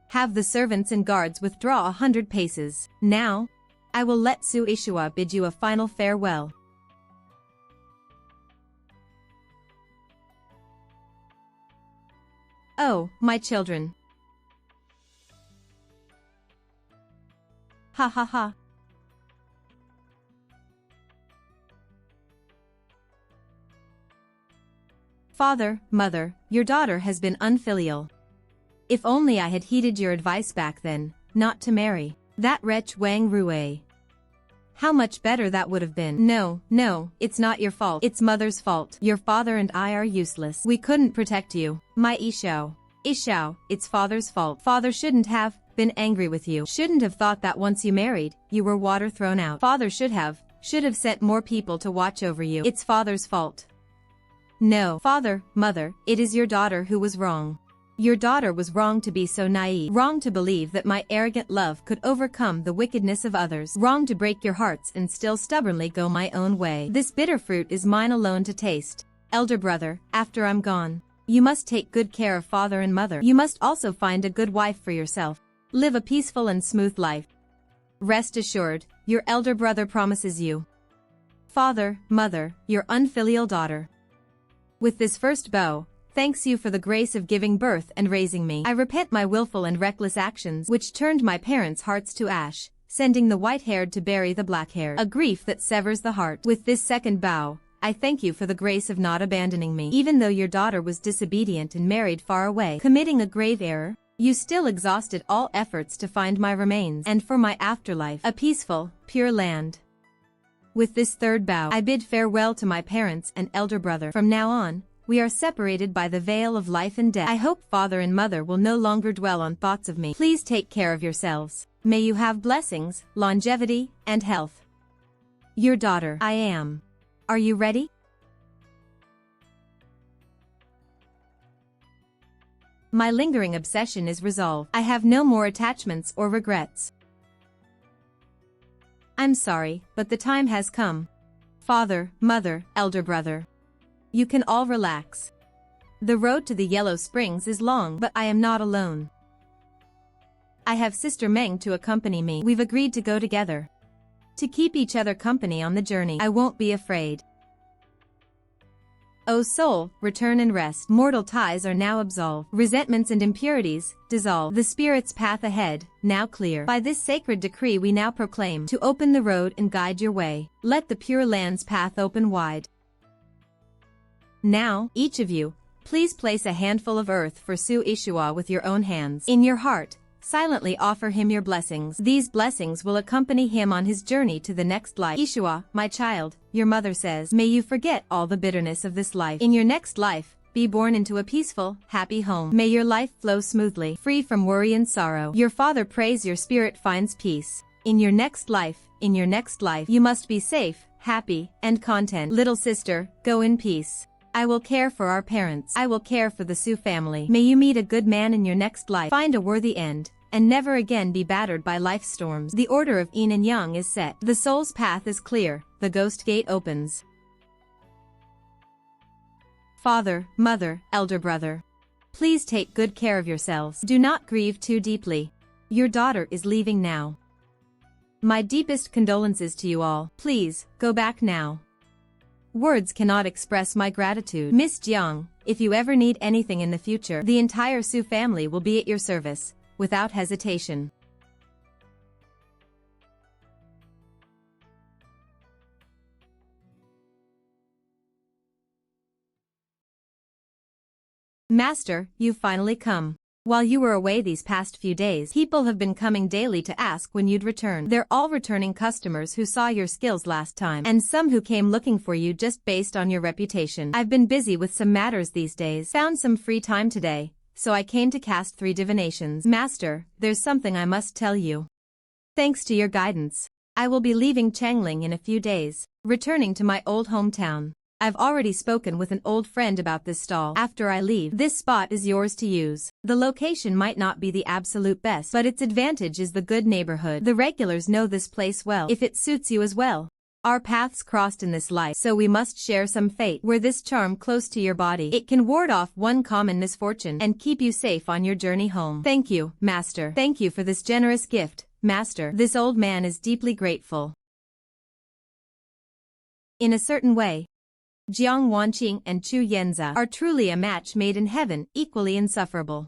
Have the servants and guards withdraw 100 paces. Now, I will let Su Ishua bid you a final farewell. Oh, my children. Ha ha ha. Father, mother, your daughter has been unfilial. If only I had heeded your advice back then, not to marry that wretch Wang Rui. How much better that would have been. No, it's not your fault. It's mother's fault. Your father and I are useless. We couldn't protect you. My Ishao, it's father's fault. Father shouldn't have been angry with you. Shouldn't have thought that once you married, you were water thrown out. Father should have sent more people to watch over you. It's father's fault. No, father, mother, it is your daughter who was wrong. Your daughter was wrong to be so naive, wrong to believe that my arrogant love could overcome the wickedness of others, wrong to break your hearts and still stubbornly go my own way. This bitter fruit is mine alone to taste. Elder brother, after I'm gone, you must take good care of father and mother. You must also find a good wife for yourself. Live a peaceful and smooth life. Rest assured, your elder brother promises you. Father, mother, your unfilial daughter. With this first bow, thanks you for the grace of giving birth and raising me. I repent my willful and reckless actions which turned my parents' hearts to ash, sending the white-haired to bury the black-haired. A grief that severs the heart. With this second bow, I thank you for the grace of not abandoning me. Even though your daughter was disobedient and married far away, committing a grave error, you still exhausted all efforts to find my remains and for my afterlife, a peaceful, pure land. With this third bow, I bid farewell to my parents and elder brother. From now on, we are separated by the veil of life and death. I hope father and mother will no longer dwell on thoughts of me. Please take care of yourselves. May you have blessings, longevity, and health. Your daughter, I am. Are you ready? My lingering obsession is resolved. I have no more attachments or regrets. I'm sorry, but the time has come. Father, mother, elder brother. You can all relax. The road to the Yellow Springs is long, but I am not alone. I have Sister Meng to accompany me. We've agreed to go together. To keep each other company on the journey. I won't be afraid. O soul, return and rest. Mortal ties are now absolved. Resentments and impurities, dissolve. The spirit's path ahead, now clear. By this sacred decree we now proclaim to open the road and guide your way. Let the Pure Land's path open wide. Now, each of you, please place a handful of earth for Su Ishua with your own hands. In your heart, silently offer him your blessings. These blessings will accompany him on his journey to the next life. Ishua, my child, your mother says, may you forget all the bitterness of this life. In your next life, be born into a peaceful, happy home. May your life flow smoothly, free from worry and sorrow. Your father prays your spirit finds peace. In your next life, you must be safe, happy, and content. Little sister, go in peace. I will care for our parents. I will care for the Su family. May you meet a good man in your next life. Find a worthy end, and never again be battered by life's storms. The order of yin and yang is set. The soul's path is clear. The ghost gate opens. Father, mother, elder brother. Please take good care of yourselves. Do not grieve too deeply. Your daughter is leaving now. My deepest condolences to you all. Please, go back now. Words cannot express my gratitude. Miss Jiang, if you ever need anything in the future, the entire Su family will be at your service, without hesitation. Master, you've finally come. While you were away these past few days, people have been coming daily to ask when you'd return. They're all returning customers who saw your skills last time, and some who came looking for you just based on your reputation. I've been busy with some matters these days. Found some free time today, so I came to cast 3 divinations. Master, there's something I must tell you. Thanks to your guidance, I will be leaving Changling in a few days, returning to my old hometown. I've already spoken with an old friend about this stall. After I leave, this spot is yours to use. The location might not be the absolute best, but its advantage is the good neighborhood. The regulars know this place well. If it suits you as well. Our paths crossed in this life, so we must share some fate. Wear this charm close to your body. It can ward off one common misfortune and keep you safe on your journey home. Thank you, Master. Thank you for this generous gift, Master. This old man is deeply grateful. In a certain way, Jiang Wanqing and Chu Yenza are truly a match made in heaven, equally insufferable.